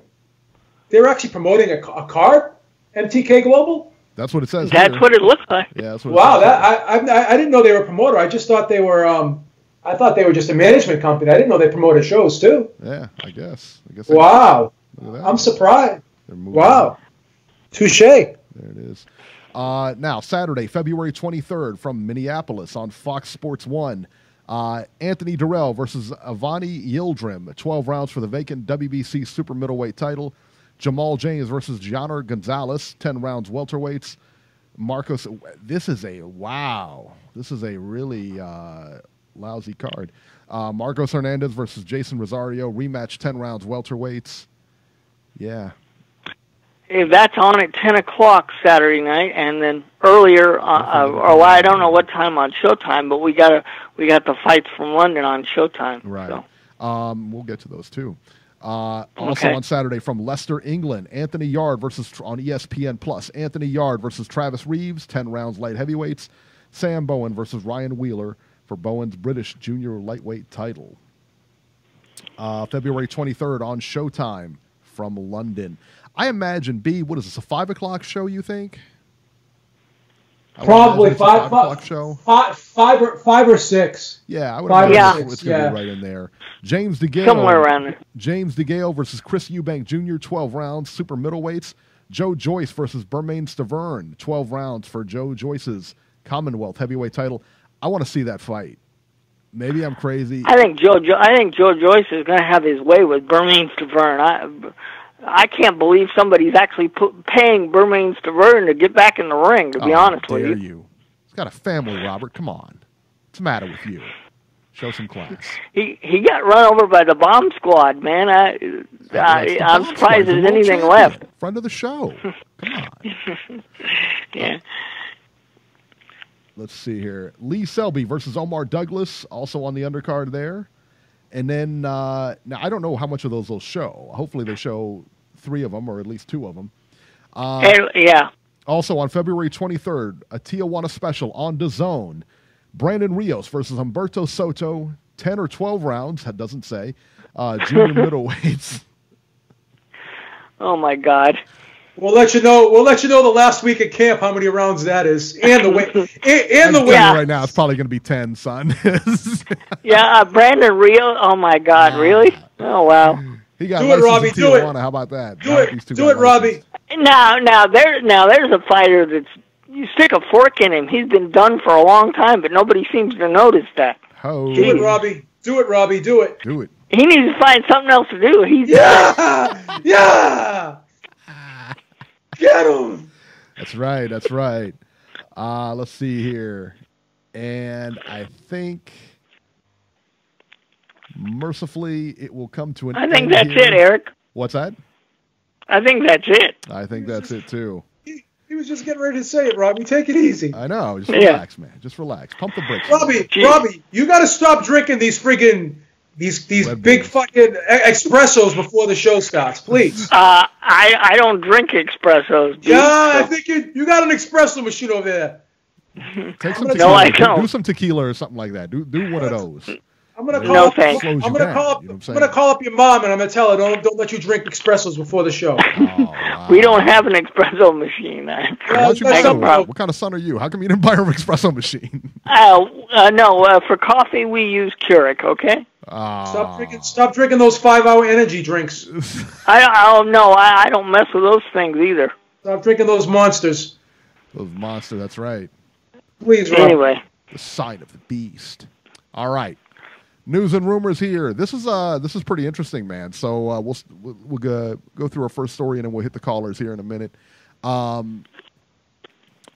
They're actually promoting a card. MTK Global. That's what it says. That's what it looks like. Yeah. That's what wow. I didn't know they were a promoter. I just thought they were. I thought they were just a management company. I didn't know they promoted shows too. Yeah, I guess. Wow. I'm surprised. Wow. Touche. There it is. Now, Saturday, February 23rd from Minneapolis on Fox Sports 1. Anthony Durrell versus Avani Yildirim, 12 rounds for the vacant WBC super middleweight title. Jamal James versus Gianner Gonzalez, 10 rounds welterweights. This is a really lousy card. Marcos Hernandez versus Jason Rosario, rematch, 10 rounds welterweights. Yeah. If that's on at 10 o'clock Saturday night, and then earlier, I don't know what time on Showtime, but we got the fights from London on Showtime. Right. So. We'll get to those too. Also on Saturday from Leicester, England, Anthony Yard versus on ESPN Plus. Anthony Yard versus Travis Reeves, 10 rounds light heavyweights. Sam Bowen versus Ryan Wheeler for Bowen's British junior lightweight title. February 23rd on Showtime from London. I imagine, what is this, a 5 o'clock show, you think? Probably 5 o'clock show. 5 or 6. Yeah, I would imagine it's going to be right in there. James DeGale. Somewhere around there. James DeGale versus Chris Eubank Jr., 12 rounds, super middleweights. Joe Joyce versus Bermain Stavern, 12 rounds for Joe Joyce's Commonwealth heavyweight title. I want to see that fight. Maybe I'm crazy. I think Joe Joyce is going to have his way with Bermain Stavern. I can't believe somebody's actually paying Bermain Stavern to get back in the ring, to be honest with you. He's got a family, Robert. Come on. What's the matter with you? Show some class. He got run over by the bomb squad, man. I'm surprised there's anything left. Friend of the show. Come on. Yeah. Let's see here. Lee Selby versus Omar Douglas, also on the undercard there. And then, now I don't know how much of those will show. Hopefully they show 3 of them, or at least 2 of them. Yeah. Also on February 23rd, a Tijuana special on DAZN. Brandon Rios versus Humberto Soto, 10 or 12 rounds, that doesn't say, junior middleweights. Oh, my God. We'll let you know. We'll let you know the last week at camp how many rounds that is, and the weight. And the weight. Right now, it's probably going to be 10, son. Brandon Rio. Oh my God, really? Oh wow. He got do it, Robbie. Do it. How about that? Do it, Robbie. Now there's a fighter that's you stick a fork in him. He's been done for a long time, but nobody seems to notice that. Oh. Do it, Robbie. Do it, Robbie. Do it. Do it. He needs to find something else to do. Yeah. Get him. That's right. Let's see here. And I think, mercifully, it will come to an end. I think that's it, Eric. What's that? I think that's it. I think that's it, too. He was just getting ready to say it, Robbie. Take it easy. I know. Just relax, man. Just relax. Pump the brakes. Robbie, you got to stop drinking these friggin' these big fucking espressos before the show starts, please. I don't drink espressos. Dude. Yeah, I think you got an espresso machine over there. Take some tequila. I don't. Do some tequila or something like that. Do one of those. I'm gonna call up your mom and I'm gonna tell her don't let you drink espressos before the show. Oh, wow. We don't have an espresso machine. What kind of son are you? How come you didn't buy an espresso machine? No, for coffee we use Keurig. Okay. Stop drinking those 5-hour energy drinks. I don't mess with those things either. Stop drinking those monsters. Those monsters. That's right. Please, Rob. Anyway. The sign of the beast. All right. News and rumors here. This is pretty interesting, man. So we'll go through our first story and then we'll hit the callers here in a minute.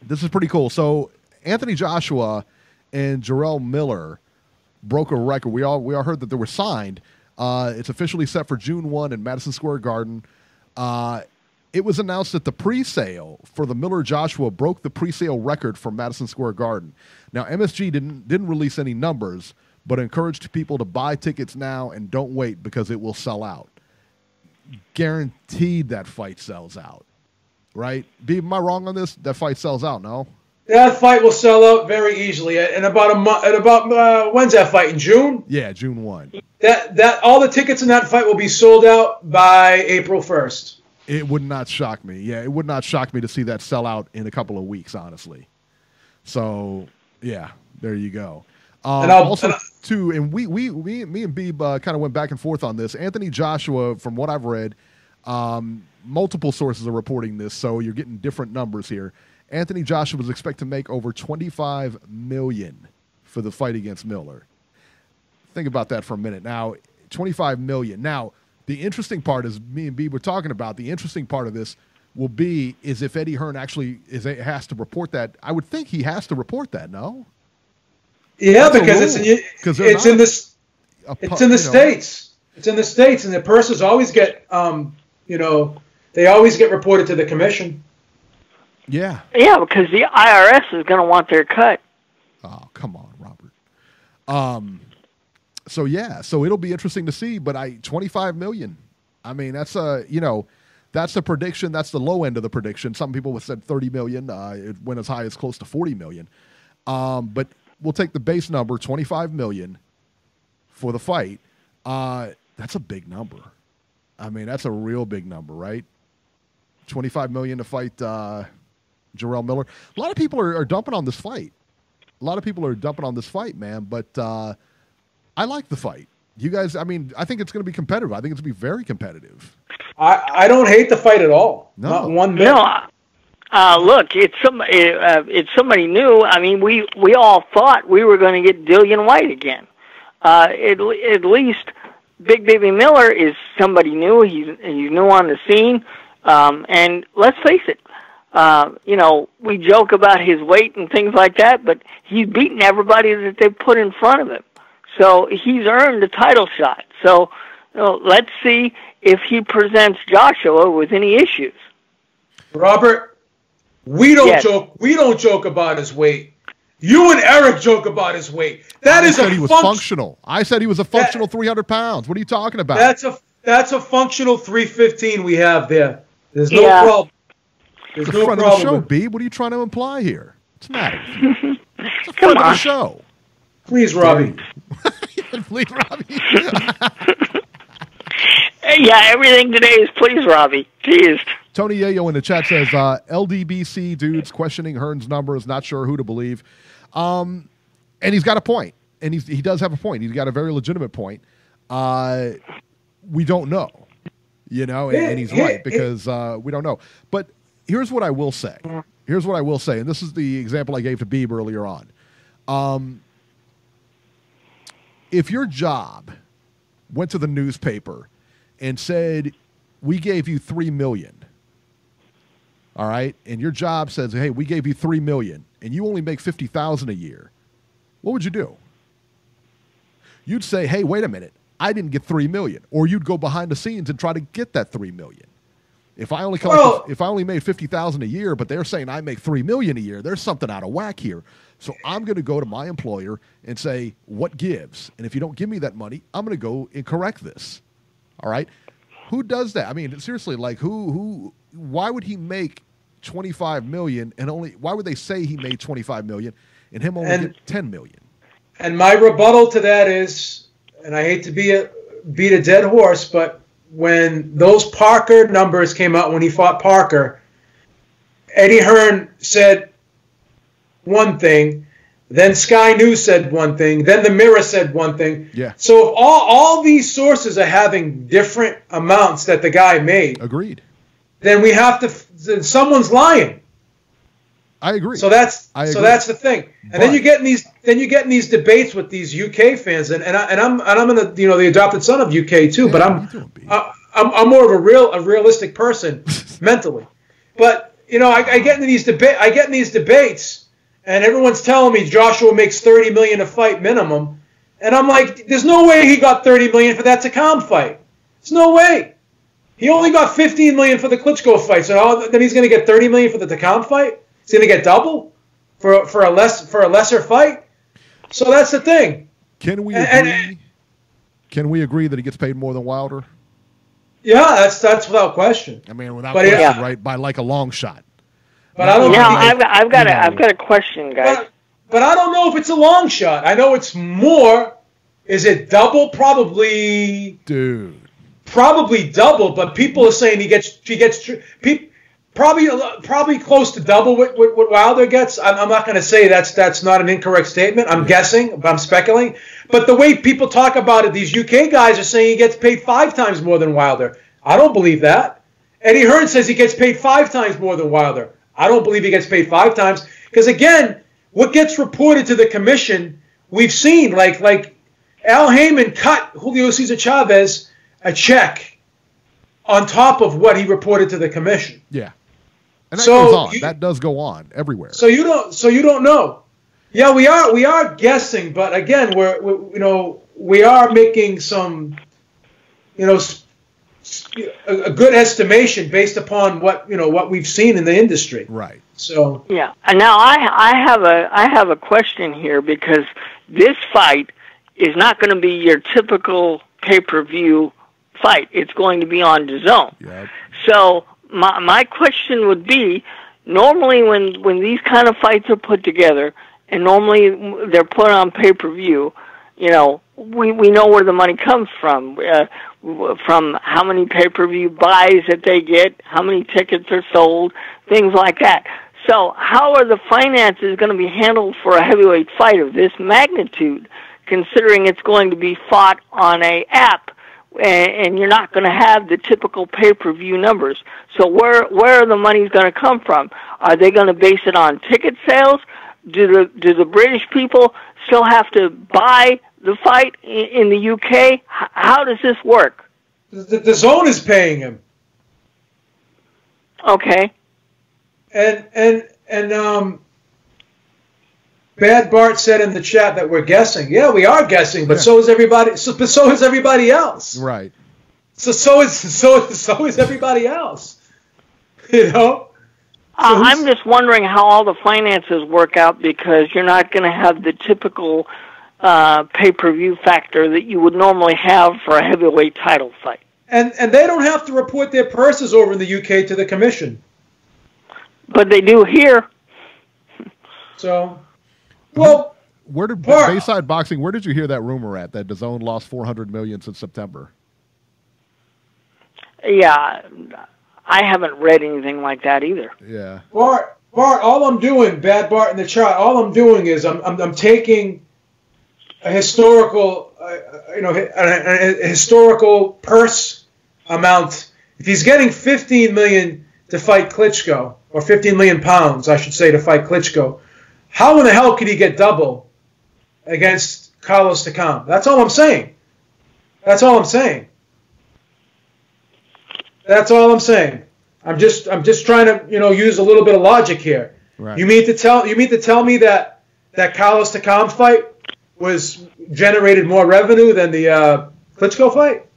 This is pretty cool. So Anthony Joshua and Jarrell Miller broke a record. We all heard that they were signed. It's officially set for June 1 in Madison Square Garden. It was announced that the pre-sale for the Miller Joshua broke the pre-sale record for Madison Square Garden. Now MSG didn't release any numbers, but encouraged people to buy tickets now and don't wait because it will sell out. Guaranteed that fight sells out, right? Beeb, am I wrong on this? That fight sells out, no? That fight will sell out very easily in about a month. When's that fight? In June? Yeah, June 1. That all the tickets in that fight will be sold out by April 1st. It would not shock me. Yeah, it would not shock me to see that sell out in a couple of weeks, honestly. So, yeah, there you go. Me and Beeb kind of went back and forth on this. Anthony Joshua, from what I've read, multiple sources are reporting this, so you're getting different numbers here. Anthony Joshua was expected to make over $25 million for the fight against Miller. Think about that for a minute. Now, $25 million. Now, the interesting part is me and Beeb were talking about. The interesting part of this will be is if Eddie Hearn actually has to report that. I would think he has to report that. No. Yeah, because it's in the States. It's in the States, and the purses always get, they always get reported to the commission. Yeah. Yeah, because the IRS is going to want their cut. Oh, come on, Robert. So it'll be interesting to see, but $25 million. I mean, that's that's the prediction. That's the low end of the prediction. Some people have said $30 million. It went as high as close to $40 million. But we'll take the base number, $25 million, for the fight. That's a big number. I mean, that's a real big number, right? $25 million to fight Jarrell Miller. A lot of people are dumping on this fight. Man. But I like the fight. You guys, I mean, I think it's going to be competitive. I think it's going to be very competitive. I don't hate the fight at all. No. Not one bit. No. Look, it's somebody new. I mean, we all thought we were going to get Dillian White again. At least Big Baby Miller is somebody new. He's new on the scene. And let's face it, we joke about his weight and things like that, but he's beaten everybody that they put in front of him. So he's earned a title shot. So let's see if he presents Joshua with any issues. Robert, we don't joke. We don't joke about his weight. You and Eric joke about his weight. I said he was functional. I said he was a functional 300 pounds. What are you talking about? That's a functional 315 we have there. There's no problem. There's no problem. Of the show, Beeb. What are you trying to imply here? What's the matter with you? It's a friend of the show. Please, Robbie. Please, Robbie. Yeah, everything today is please, Robbie. Jeez. Tony Yayo in the chat says, LDBC dudes questioning Hearn's numbers, not sure who to believe. And he's got a point. And he does have a point. He's got a very legitimate point. We don't know, and he's right because we don't know. But here's what I will say. And this is the example I gave to Beeb earlier on. If your job went to the newspaper and said, we gave you $3 million, all right, and your job says, hey, we gave you $3 million, and you only make $50,000 a year, what would you do? You'd say, hey, wait a minute, I didn't get $3 million, or you'd go behind the scenes and try to get that $3 million. If I only made $50,000 a year, but they're saying I make $3 million a year, there's something out of whack here. So I'm going to go to my employer and say, what gives? And if you don't give me that money, I'm going to go and correct this. All right? Who does that? I mean, seriously, like why would he make $25 million and why would they say he made $25 million and him only get $10 million? And my rebuttal to that is, and I hate to beat a dead horse, but when those Parker numbers came out when he fought Parker, Eddie Hearn said one thing, then Sky News said one thing, then the Mirror said one thing. Yeah. So if all these sources are having different amounts that the guy made, agreed, then we have to. Someone's lying. I agree. So that's the thing. And then you get in these debates with these UK fans, and I'm in the adopted son of UK too, but I'm more of a realistic person mentally. But I get in these debates, and everyone's telling me Joshua makes $30 million a fight minimum, and I'm like, there's no way he got $30 million for that Takam fight. There's no way. He only got $15 million for the Klitschko fight, so then he's going to get $30 million for the Takam fight. He's going to get double for a lesser fight. So that's the thing. Can we agree? Can we agree that he gets paid more than Wilder? Yeah, that's without question. I mean, without question, right? By like a long shot. But I don't. I've got a question, guys. But I don't know if it's a long shot. I know it's more. Is it double? Probably. Dude. Probably double, but people are saying he gets probably close to double what Wilder gets. I'm not going to say that's not an incorrect statement. I'm guessing, I'm speculating. But the way people talk about it, these UK guys are saying he gets paid 5 times more than Wilder. I don't believe that. Eddie Hearn says he gets paid 5 times more than Wilder. I don't believe he gets paid 5 times. Because again, what gets reported to the commission, we've seen, like Al Heyman cut Julio Cesar Chavez a check on top of what he reported to the commission. Yeah. And that goes on. That does go on everywhere. So you don't know. Yeah, we are guessing, but again, we are making some, a good estimation based upon what we've seen in the industry. Right. So yeah. And now I have a question here, because this fight is not going to be your typical pay-per-view fight. It's going to be on DAZN. Yep. So my question would be, normally when these kind of fights are put together, and normally they're put on pay-per-view, we know where the money comes from how many pay-per-view buys that they get, how many tickets are sold, things like that. So how are the finances going to be handled for a heavyweight fight of this magnitude, considering it's going to be fought on an app? And you're not going to have the typical pay-per-view numbers. So where are the monies going to come from? Are they going to base it on ticket sales? Do the British people still have to buy the fight in the UK? How does this work? The zone is paying him. Okay. And Bad Bart said in the chat that we're guessing. Yeah, we are guessing, but so is everybody. So is everybody else. Right. So is everybody else. I'm just wondering how all the finances work out, because you're not going to have the typical pay-per-view factor that you would normally have for a heavyweight title fight. And they don't have to report their purses over in the UK to the commission. But they do here. So. Well, where did Bayside Boxing? Where did you hear that rumor at that DAZN lost $400 million since September? Yeah, I haven't read anything like that either. Yeah. Bart, all I'm doing, Bad Bart in the chat, all I'm doing is I'm taking a historical, a historical purse amount. If he's getting 15 million to fight Klitschko, or 15 million pounds, I should say, to fight Klitschko, how in the hell could he get double against Carlos Takam? That's all I'm saying. That's all I'm saying. That's all I'm saying. I'm just trying to use a little bit of logic here. Right. You mean to tell me that Carlos Takam fight was generated more revenue than the Klitschko fight?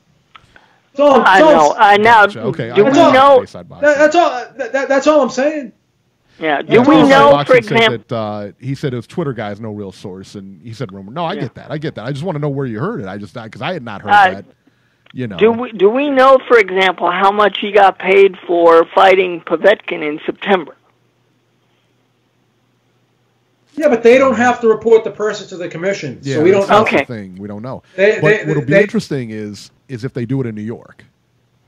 I know. Okay. Do we know? That's all I'm saying. Yeah. Do we know, for example? He said his Twitter guy is no real source, and he said rumor. No, I get that. I just want to know where you heard it. Because I had not heard that. Do we know, for example, how much he got paid for fighting Povetkin in September? Yeah, but they don't have to report the person to the commission, so we don't know. That's the thing. We don't know. What'll be interesting is if they do it in New York.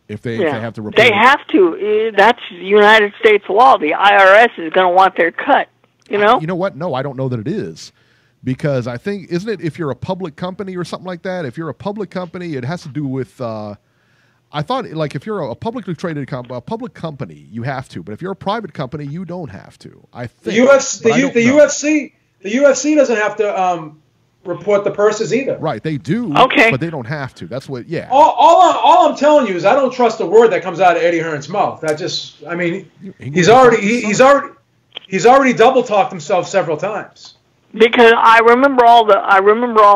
If they have to report. They have to. That's United States law. The IRS is going to want their cut. You know what? No, I don't know that it is. Because I think, isn't it, if you're a public company or something like that, if you're a public company, it has to do with, I thought, like, if you're a publicly traded a public company, you have to. But if you're a private company, you don't have to. I think. The UFC doesn't have to report the purses either. Right, they do. Okay. But they don't have to. That's what, yeah. All I'm telling you is I don't trust a word that comes out of Eddie Hearn's mouth. He's already double talked himself several times. Because I remember all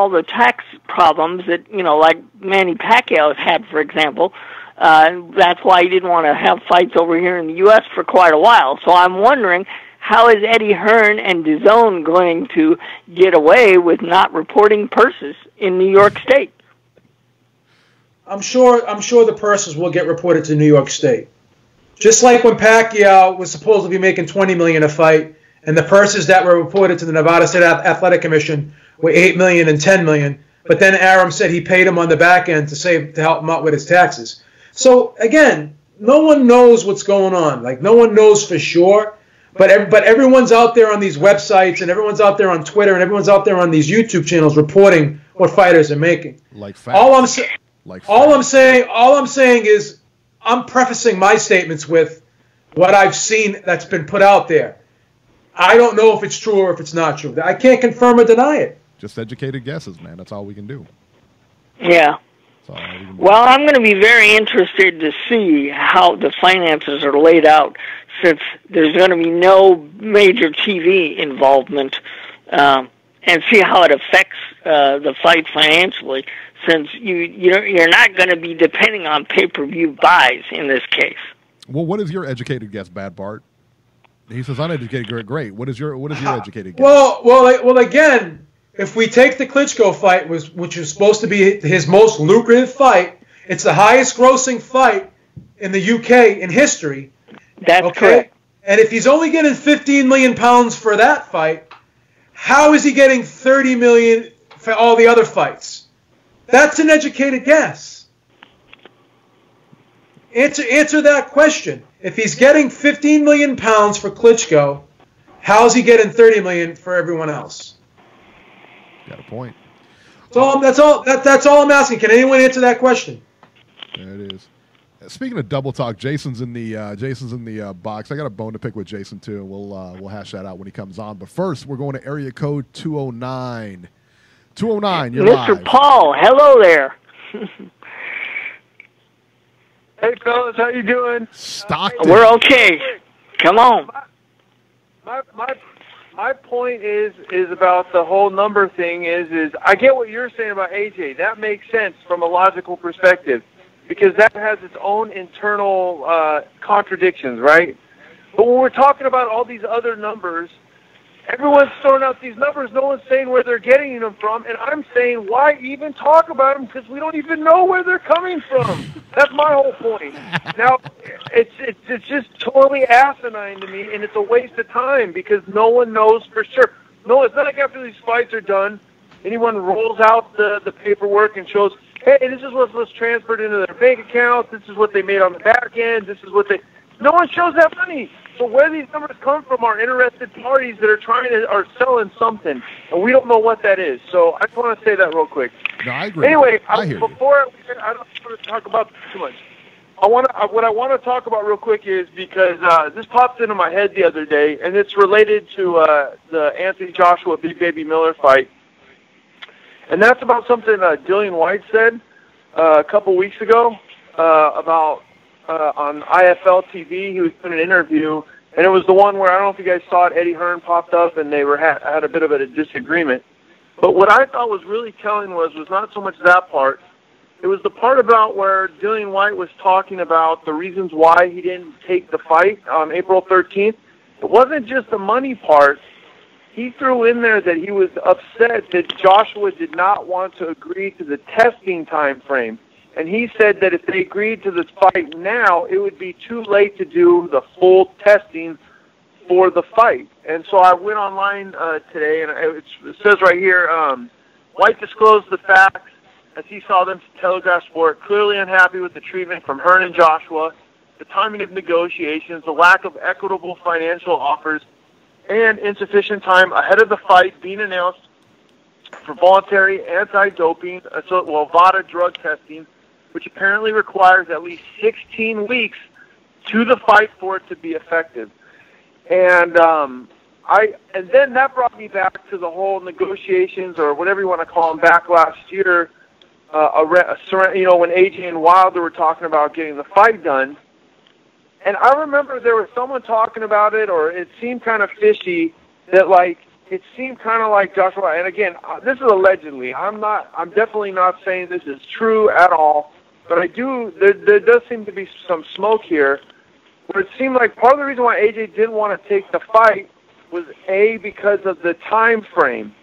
the tax problems that like Manny Pacquiao had, for example. That's why he didn't want to have fights over here in the U.S. for quite a while. So I'm wondering, how is Eddie Hearn and DAZN going to get away with not reporting purses in New York State? I'm sure the purses will get reported to New York State. Just like when Pacquiao was supposed to be making $20 million a fight. And the purses that were reported to the Nevada State Athletic Commission were $8 million and $10 million. But then Arum said he paid him on the back end to help him out with his taxes. So again, no one knows what's going on. Like, no one knows for sure. But everyone's out there on these websites, and everyone's out there on Twitter, and everyone's out there on these YouTube channels reporting what fighters are making. Like facts. All I'm saying is I'm prefacing my statements with what I've seen that's been put out there. I don't know if it's true or if it's not true. I can't confirm or deny it. Just educated guesses, man. That's all we can do. Yeah. Well, I'm going to be very interested to see how the finances are laid out, since there's going to be no major TV involvement, and see how it affects the fight financially, since you're not going to be depending on pay-per-view buys in this case. Well, what is your educated guess, Bad Bart? He says uneducated. Great. What is your educated guess? Well, again, if we take the Klitschko fight, which was supposed to be his most lucrative fight, it's the highest grossing fight in the UK in history. That's correct. And if he's only getting 15 million pounds for that fight, how is he getting 30 million for all the other fights? That's an educated guess. Answer that question. If he's getting 15 million pounds for Klitschko, how's he getting 30 million for everyone else? Got a point. That's all I'm asking. Can anyone answer that question? There it is. Speaking of double talk, Jason's in the box. I got a bone to pick with Jason too. We'll hash that out when he comes on. But first, we're going to area code 209. 209, you're live. Mr. Paul, hello there. Hey, fellas, how you doing? Stockton. We're okay. Come on. My point is about the whole number thing is I get what you're saying about AJ. That makes sense from a logical perspective, because that has its own internal contradictions, right? But when we're talking about all these other numbers, everyone's throwing out these numbers. No one's saying where they're getting them from. And I'm saying, why even talk about them? Because we don't even know where they're coming from. That's my whole point. Now, it's just totally asinine to me, and it's a waste of time because no one knows for sure. No, it's not like after these fights are done, anyone rolls out the paperwork and shows, hey, this is what was transferred into their bank account. This is what they made on the back end. This is what they... No one shows that money. So where these numbers come from are interested parties that are selling something, and we don't know what that is. So I just want to say that real quick. No, I agree. Anyway, I hear before I don't want to talk about too much. What I want to talk about real quick is because this popped into my head the other day, and it's related to the Anthony Joshua Big Baby Miller fight, and that's about something Dillian White said a couple weeks ago about. On IFL TV, he was doing an interview, and it was the one where, I don't know if you guys saw it, Eddie Hearn popped up, and they had a bit of a disagreement. But what I thought was really telling was not so much that part. It was the part about where Dillian White was talking about the reasons why he didn't take the fight on April 13th. It wasn't just the money part. He threw in there that he was upset that Joshua did not want to agree to the testing time frame. And he said that if they agreed to this fight now, it would be too late to do the full testing for the fight. And so I went online today, and it says right here, White disclosed the facts as he saw them to Telegraph Sport, clearly unhappy with the treatment from Hearn and Joshua, the timing of negotiations, the lack of equitable financial offers, and insufficient time ahead of the fight being announced for voluntary anti-doping, VADA drug testing, which apparently requires at least 16 weeks to the fight for it to be effective. And then that brought me back to the whole negotiations, or whatever you want to call them, back last year, when AJ and Wilder were talking about getting the fight done. And I remember there was someone talking about it, or it seemed kind of fishy, that it seemed kind of like Joshua, and again, this is allegedly. I'm definitely not saying this is true at all, but there does seem to be some smoke here, where it seemed like part of the reason why AJ didn't want to take the fight was because of the time frame.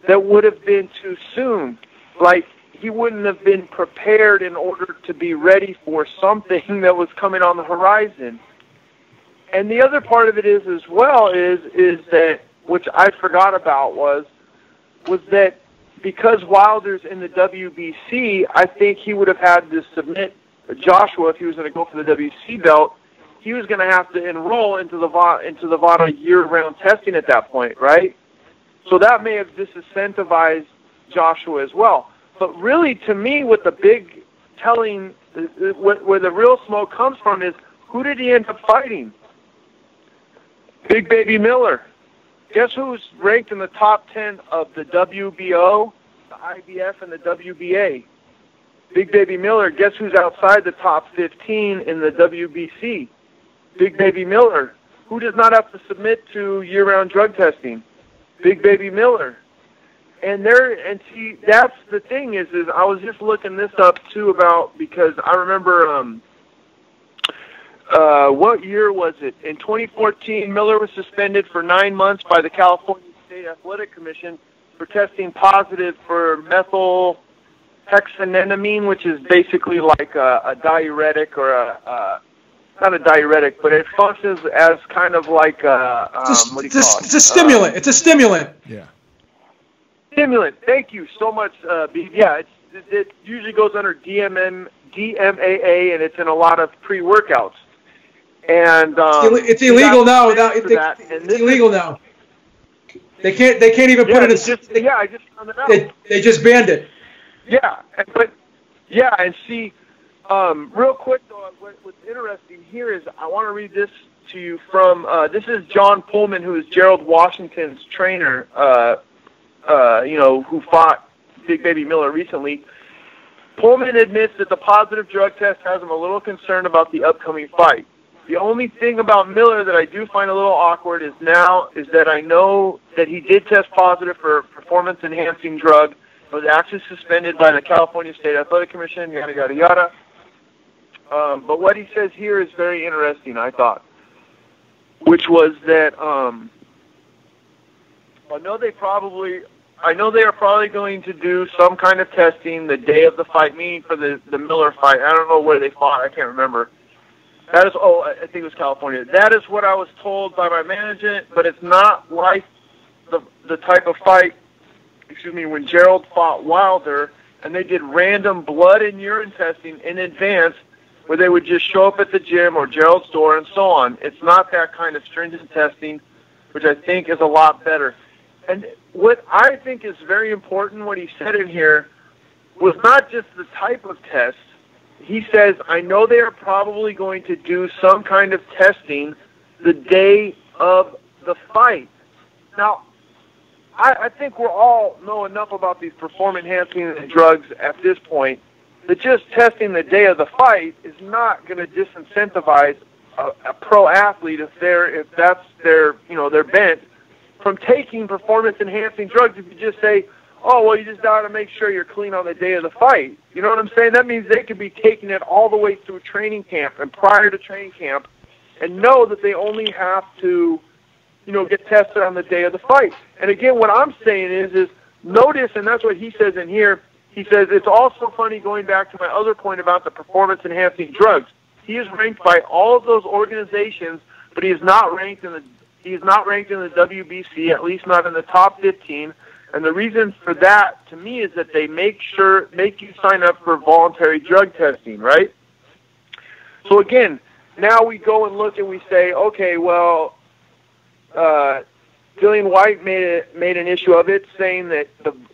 That would have been too soon. He wouldn't have been prepared in order to be ready for something that was coming on the horizon. And the other part of it is that, which I forgot about, was that because Wilder's in the WBC, I think he would have had to submit Joshua, if he was going to go for the WBC belt, he was going to have to enroll into the VADA year-round testing at that point, right? So that may have disincentivized Joshua as well. But really, to me, what the big telling, where the real smoke comes from is, who did he end up fighting? Big Baby Miller. Guess who's ranked in the top 10 of the WBO, the IBF, and the WBA? Big Baby Miller. Guess who's outside the top 15 in the WBC? Big Baby Miller. Who does not have to submit to year-round drug testing? Big Baby Miller. And see, that's the thing is I was just looking this up too because I remember what year was it? In 2014, Miller was suspended for 9 months by the California State Athletic Commission for testing positive for methylhexanamine, which is basically like a diuretic, or not a diuretic, but it functions as kind of like what do you call it? It's a stimulant. It's a stimulant. Yeah. Stimulant. Thank you so much, Beeb. Yeah, it usually goes under DMAA, and it's in a lot of pre-workouts. And it's illegal now. It's illegal now. They can't even put it in. I just found it out. They just banned it. Yeah, and see, real quick though, what's interesting here is I want to read this to you from. This is John Pullman, who is Gerald Washington's trainer. Who fought Big Baby Miller recently. Pullman admits that the positive drug test has him a little concerned about the upcoming fight. The only thing about Miller that I do find a little awkward is that I know that he did test positive for performance-enhancing drug, was actually suspended by the California State Athletic Commission, yada, yada, yada. But what he says here is very interesting, I thought, which was that I know they are probably going to do some kind of testing the day of the fight, meaning for the Miller fight. I don't know where they fought. I can't remember. I think it was California. That is what I was told by my management, but it's not like the type of fight, when Gerald fought Wilder, and they did random blood and urine testing in advance where they would just show up at the gym or Gerald's store and so on. It's not that kind of stringent testing, which I think is a lot better. And what I think is very important, what he said in here, was not just the type of test. He says, I know they are probably going to do some kind of testing the day of the fight. Now, I think we all know enough about these performance-enhancing drugs at this point that just testing the day of the fight is not going to disincentivize a pro athlete if that's their bent from taking performance-enhancing drugs. If you just say, oh, well, you just got to make sure you're clean on the day of the fight. You know what I'm saying? That means they could be taking it all the way through training camp and prior to training camp and know that they only have to, get tested on the day of the fight. And again, what I'm saying is notice, and that's what he says in here, he says, it's also funny going back to my other point about the performance-enhancing drugs. He is ranked by all of those organizations, but he is not ranked in the WBC, at least not in the top 15. And the reason for that, to me, is that they make you sign up for voluntary drug testing, right? So again, now we go and look and we say, okay, well, Dillian Whyte made an issue of it, saying that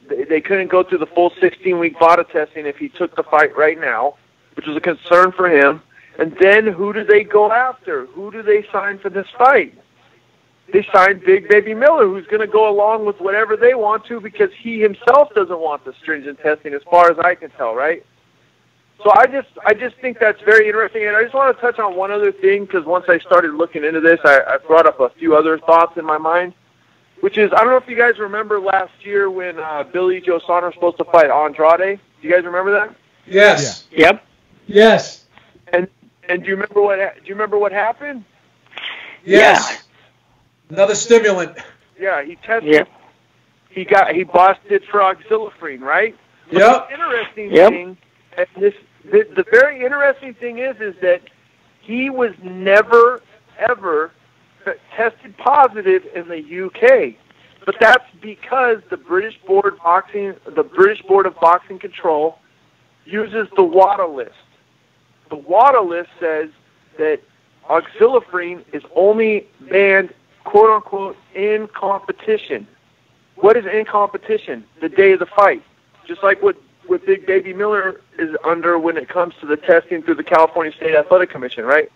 they couldn't go through the full 16-week VADA testing if he took the fight right now, which was a concern for him. And then who do they go after? Who do they sign for this fight? They signed Big Baby Miller, who's going to go along with whatever they want to because he himself doesn't want the stringent testing, as far as I can tell, right? So I just think that's very interesting. And I just want to touch on one other thing, because once I started looking into this, I brought up a few other thoughts in my mind, which is, I don't know if you guys remember last year when Billy Joe Saunders was supposed to fight Andrade. Do you guys remember that? Yes. Yeah. Yep. Yes. And do you remember what happened? Yes. Yeah. Another stimulant. Yeah, he tested. Yep. He busted for oxylifrene, right? Yep. The interesting thing, and the very interesting thing is that he was never ever tested positive in the UK, but that's because the British Board of Boxing Control uses the WADA list. The WADA list says that auxilifrine is only banned, quote unquote, in competition. What is in competition? The day of the fight. Just like what Big Baby Miller is under when it comes to the testing through the California State Athletic Commission, right?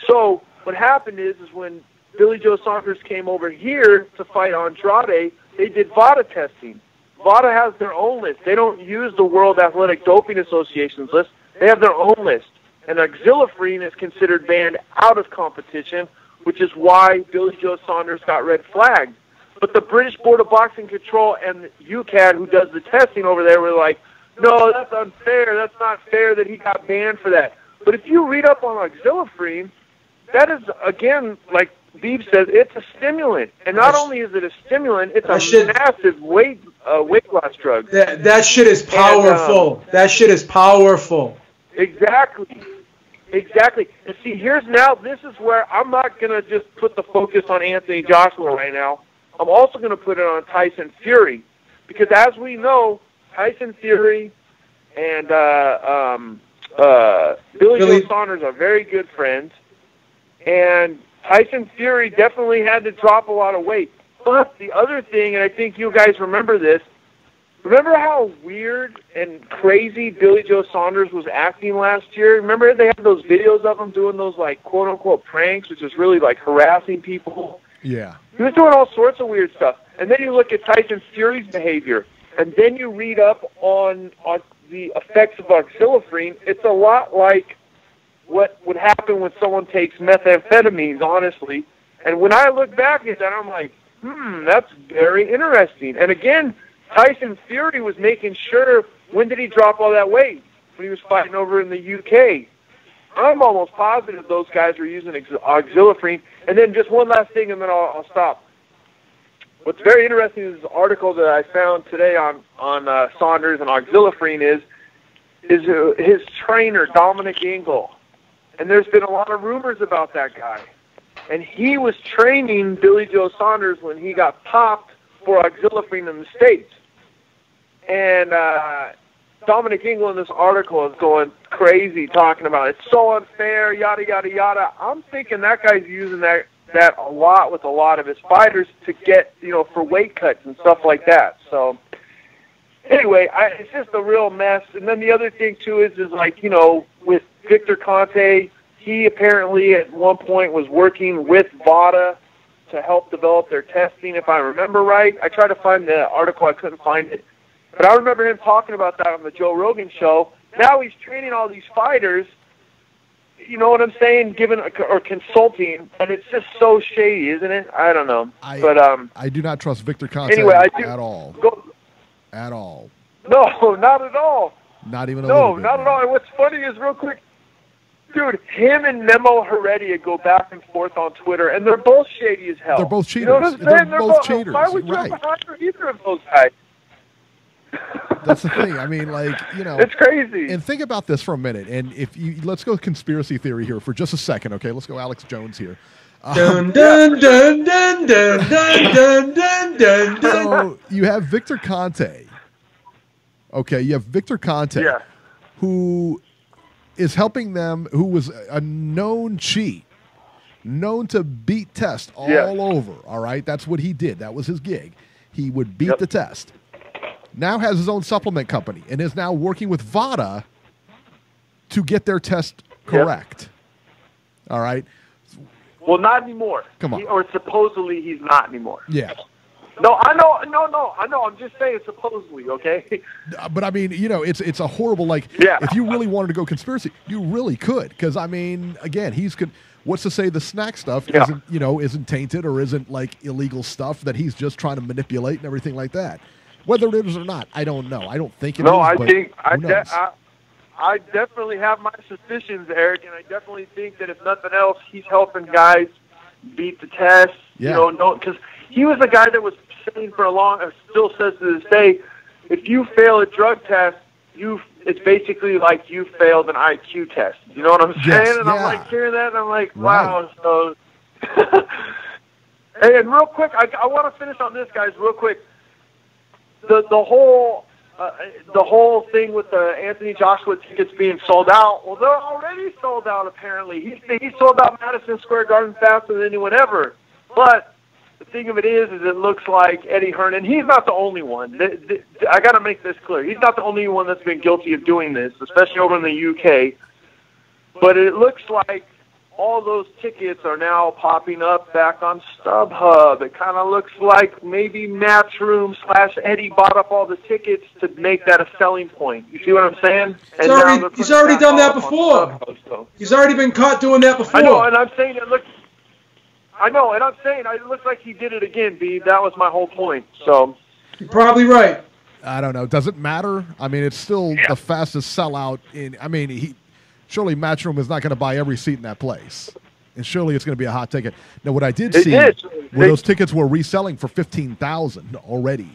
So what happened is when Billy Joe Saunders came over here to fight Andrade, they did VADA testing. VADA has their own list. They don't use the World Athletic Doping Association's list. They have their own list. And auxilifrine is considered banned out of competition, which is why Billy Joe Saunders got red flagged. But the British Board of Boxing Control and UCAD, who does the testing over there, were like, no, that's unfair. That's not fair that he got banned for that. But if you read up on auxilifrine, that is, again, like Beeb says, it's a stimulant. And not only is it a stimulant, it's a massive weight loss drug. That shit is powerful. That shit is powerful. Exactly. And see, this is where I'm not going to just put the focus on Anthony Joshua right now. I'm also going to put it on Tyson Fury. Because as we know, Tyson Fury and Billy Joe Saunders are very good friends. And Tyson Fury definitely had to drop a lot of weight. But the other thing, and I think you guys remember this, remember how weird and crazy Billy Joe Saunders was acting last year? Remember they had those videos of him doing those, like, quote-unquote pranks, which was really, like, harassing people? Yeah. He was doing all sorts of weird stuff. And then you look at Tyson Fury's behavior, and then you read up on the effects of auxilifrine. It's a lot like what would happen when someone takes methamphetamines, honestly. And when I look back at that, I'm like, that's very interesting. And again, Tyson Fury was making sure, when did he drop all that weight? When he was fighting over in the UK. I'm almost positive those guys were using auxilifrine. And then just one last thing, and then I'll stop. What's very interesting is this article that I found today on Saunders and auxilifrine is his trainer, Dominic Ingle. And there's been a lot of rumors about that guy. And he was training Billy Joe Saunders when he got popped for auxilifrine in the States. And Dominic Ingle in this article is going, crazy talking about it's so unfair, yada, yada, yada. I'm thinking that guy's using that a lot with a lot of his fighters to get, for weight cuts and stuff like that. So anyway, it's just a real mess. And then the other thing, too, is like, with Victor Conte, he apparently at one point was working with VADA to help develop their testing, if I remember right. I tried to find the article. I couldn't find it. But I remember him talking about that on the Joe Rogan show. Now he's training all these fighters, you know what I'm saying, or consulting, and it's just so shady, isn't it? I don't know. I do not trust Victor Conte at all. At all. No, not at all. Not even a little bit. No, not at all. And what's funny is, real quick, dude, him and Memo Heredia go back and forth on Twitter, and they're both shady as hell. They're both cheaters. You know what I'm saying? They're both cheaters. Why would you ever hire either of those guys? That's the thing. I mean, it's crazy. And think about this for a minute. And let's go conspiracy theory here for just a second, okay? Let's go Alex Jones here. Dun, dun, dun, dun, dun, dun, dun, dun, dun. So you have Victor Conte. Okay, you have Victor Conte, who is helping them, who was a known cheat, known to beat test all over, all right? That's what he did. That was his gig. He would beat the test. Now has his own supplement company and is now working with VADA to get their test correct. All right? Well, not anymore. Come on. Or supposedly he's not anymore. Yeah. No, I know. I'm just saying supposedly, okay? But, I mean, it's a horrible, if you really wanted to go conspiracy, you really could. Because, I mean, again, what's to say the snack stuff isn't tainted or isn't, illegal stuff that he's just trying to manipulate and everything like that. Whether it is or not, I don't know. I don't think it is. No, I definitely have my suspicions, Eric, and I definitely think that if nothing else, he's helping guys beat the test. Yeah. Because he was the guy that was saying for a long, or still says to this day, if you fail a drug test, it's basically like you failed an IQ test. You know what I'm saying? Yes, and I'm hearing that, and I'm like, wow. Right. So, and real quick, I want to finish on this, guys, real quick. The whole thing with the Anthony Joshua tickets being sold out. Well, they're already sold out. Apparently, he sold out Madison Square Garden faster than anyone ever. But the thing of it is it looks like Eddie Hearn, and he's not the only one. I got to make this clear. He's not the only one that's been guilty of doing this, especially over in the UK. But it looks like all those tickets are now popping up back on StubHub. It kind of looks like maybe Matchroom / Eddie bought up all the tickets to make that a selling point. You see what I'm saying? He's already done that before. StubHub. He's already been caught doing that before. I know, and I'm saying it looks like he did it again, Beeb. That was my whole point. So you're probably right. I don't know. Does it matter? I mean, it's still the fastest sellout surely Matchroom is not going to buy every seat in that place. And surely it's going to be a hot ticket. Now, what I did see those tickets were reselling for $15,000 already.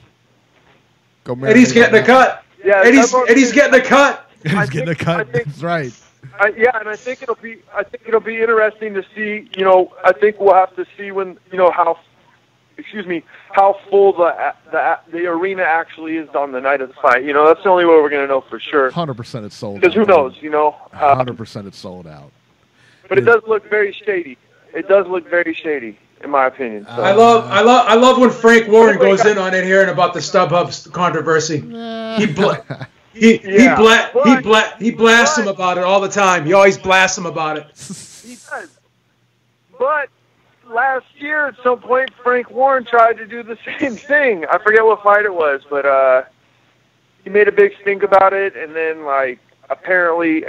Eddie's getting a cut. Yeah, Eddie's getting a cut. He's getting a cut. That's right. And I think it'll be interesting to see. I think we'll have to see when how full the arena actually is on the night of the fight. That's the only way we're going to know for sure. 100% it's sold out. Because who knows, 100% it's sold out. But it does look very shady. It does look very shady, in my opinion. So. I love when Frank Warren goes in on it hearing about the StubHub controversy. He blasts him about it all the time. He always blasts him about it. He does. But last year, at some point, Frank Warren tried to do the same thing. I forget what fight it was, but he made a big stink about it, and then, apparently,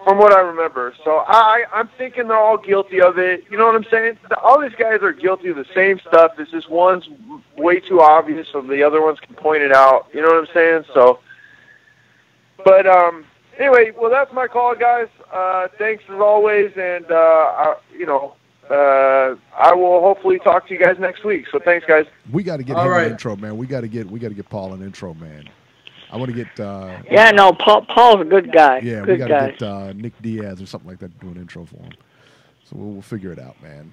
from what I remember. So I'm thinking they're all guilty of it. You know what I'm saying? All these guys are guilty of the same stuff. It's just one's way too obvious, so the other ones can point it out. You know what I'm saying? So, but anyway, well, that's my call, guys. Thanks as always, and I will hopefully talk to you guys next week. So thanks, guys. We got to get him an intro, man. We got to get Paul an intro, man. I want to get. Paul's a good guy. Yeah, good we got to get Nick Diaz or something like that to do an intro for him. So we'll figure it out, man.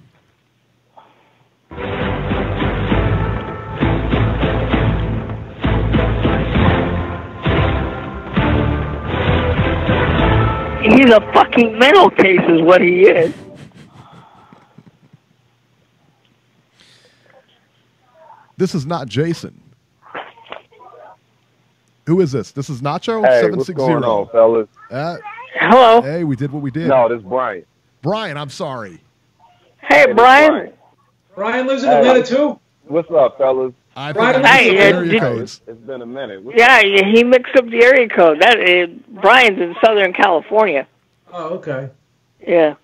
He's a fucking mental case is what he is. This is not Jason. Who is this? This is Nacho? Hey, 760. what's going on, fellas? Hello. Hey, we did what we did. No, this is Brian. Brian, I'm sorry. Hey, Brian. Brian lives in Atlanta, too. What's up, fellas? It's been a minute. He mixed up the area code. Brian's in Southern California. Oh, okay. Yeah.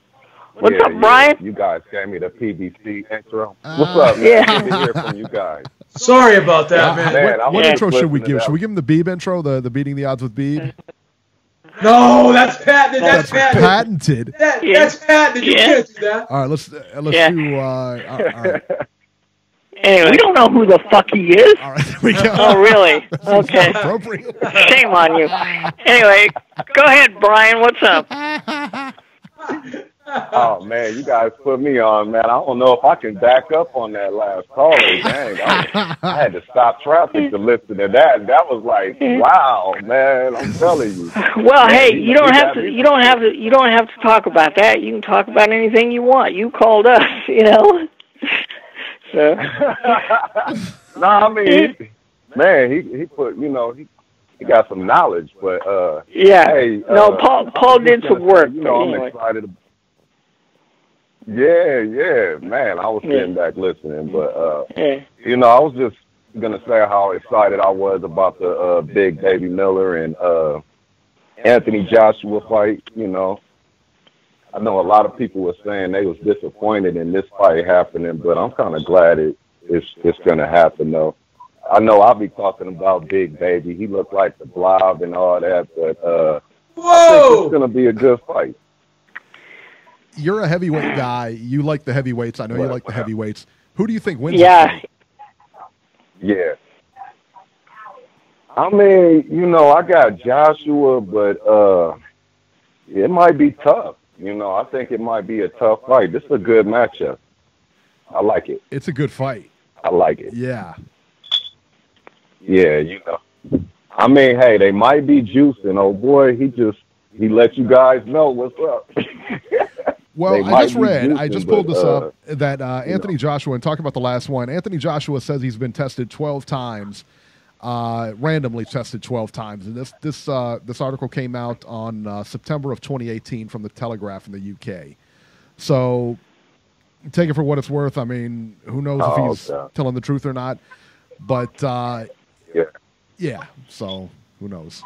What's up, Brian? You guys gave me the PBC intro. What's up, man? Yeah. Good to hear from you guys. Sorry about that, man. What intro should we give? Should we give him the Beeb intro, the beating the odds with Beeb? No, that's patented. That's patented. That's patented. You can't do that. All right, let's do. All right. Anyway, we don't know who the fuck he is. All right, there we go. Oh, really? Okay. Appropriate. Shame on you. Anyway, go ahead, Brian. What's up? Oh, man, you guys put me on, man. I don't know if I can back up on that last caller. Dang, I had to stop traffic to listen to that. That was like, wow, man. I'm telling you. Well, hey, you don't have to talk about that. You can talk about anything you want. You called us, you know. So. No, I mean, he put, you know, he got some knowledge, but yeah. Hey, no, Paul did some work. You know, anyway. I'm excited. Yeah, man. I was sitting back listening, but you know, I was just gonna say how excited I was about the Big Baby Miller and Anthony Joshua fight. You know, I know a lot of people were saying they was disappointed in this fight happening, but I'm kind of glad it's gonna happen though. I know I'll be talking about Big Baby. He looked like the Blob and all that, but I think it's gonna be a good fight. You're a heavyweight guy. You like the heavyweights. I know you like the heavyweights. Who do you think wins? Yeah. I mean, you know, I got Joshua, but it might be tough. You know, I think it might be a tough fight. This is a good matchup. I like it. It's a good fight. I like it. Yeah. Yeah, you know. I mean, hey, they might be juicing. Oh, boy, he let you guys know what's up. Well, I just pulled this up, that Anthony Joshua, and talking about the last one, Anthony Joshua says he's been tested 12 times, randomly tested 12 times. And this article came out on September of 2018 from the Telegraph in the UK. So take it for what it's worth. I mean, who knows if he's telling the truth or not. But, yeah, so who knows?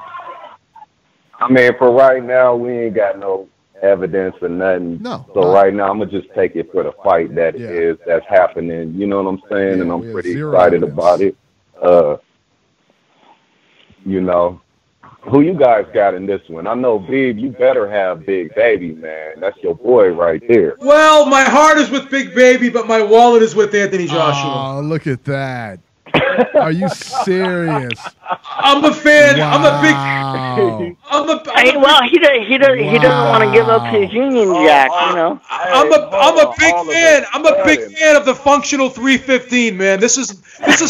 I mean, for right now, we ain't got no evidence or nothing. No. So right now, I'm going to just take it for the fight that's happening. You know what I'm saying? And I'm pretty excited about it. You know, who you guys got in this one? I know, Beeb, you better have Big Baby, man. That's your boy right there. Well, my heart is with Big Baby, but my wallet is with Anthony Joshua. Oh, look at that. Are you serious? I'm a fan. Wow. Well, he doesn't want to give up his Union Jack, you know. I'm a big fan. I'm a big fan of the functional 315, man. This is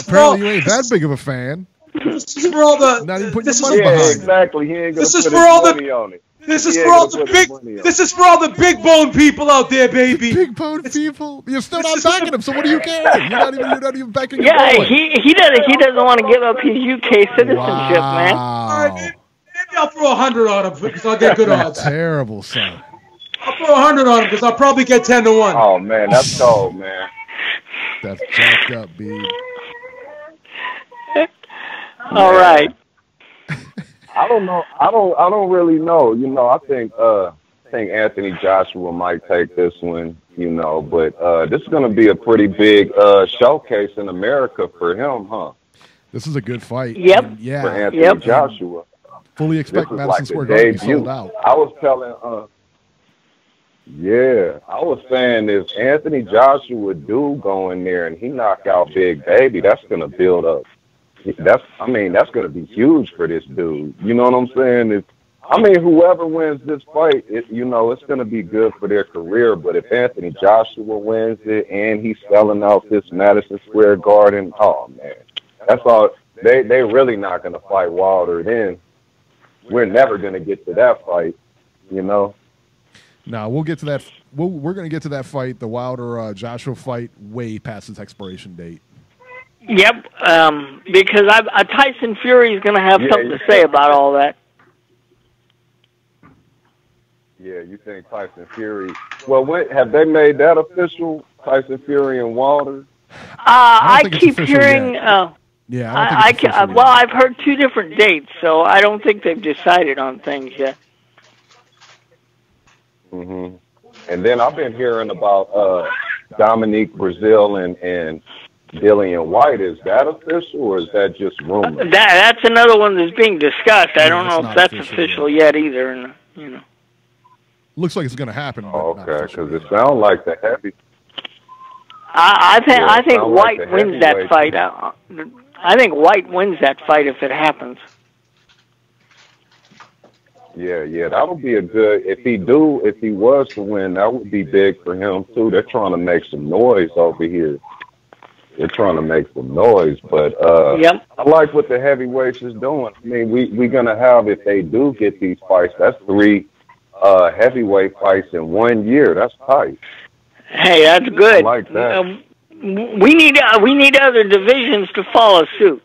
apparently you ain't that big of a fan. This is for all the. Not even putting your money behind. Exactly. He ain't gonna this is put for his all money on it. This is for all the big. This is for all the big bone people out there, baby. Big bone people. You're still not backing him. So what do you care? You're not even backing him. Yeah, he doesn't want to give up his UK citizenship, man. All right, maybe I'll throw 100 on him because I'll get good odds. Terrible, son. I'll throw 100 on him because I'll probably get 10-1. Oh man, that's cold, man. That's jacked up, B. All right. I don't know. I don't really know. You know, I think Anthony Joshua might take this one. You know, but this is going to be a pretty big showcase in America for him, huh? This is a good fight. Yep. And yeah. For Anthony Joshua. Fully expect Madison Square Garden to be sold out. I was telling. I was saying if Anthony Joshua do go in there and he knock out Big Baby, that's going to build up. That's going to be huge for this dude. You know what I'm saying? Whoever wins this fight, it's going to be good for their career. But if Anthony Joshua wins it and he's selling out this Madison Square Garden, oh man, that's all. They really not going to fight Wilder. Then we're never going to get to that fight. you know. No, we'll get to that. We're going to get to that fight, the Wilder Joshua fight, way past its expiration date. Yep, because Tyson Fury is going to have something to say about all that. Yeah, you think Tyson Fury? Well, have they made that official? Tyson Fury and Wilder? I keep hearing. Yeah, well, I've heard 2 different dates, so I don't think they've decided on things yet. Mhm. And then I've been hearing about Dominique Brazil and Dillian White. Is that official or is that just rumor? That's another one that's being discussed. I don't know if that's official yet either. You know. Looks like it's going to happen. Okay, because it sounds like the heavy. I think White wins that fight. I think White wins that fight if it happens. Yeah, that'll be a good. If he was to win, that would be big for him too. They're trying to make some noise over here. They're trying to make some noise, but I like what the heavyweights is doing. I mean, we're gonna have, if they do get these fights, that's 3 heavyweight fights in 1 year. That's tight. Hey, that's good. I like that. We need other divisions to follow suit.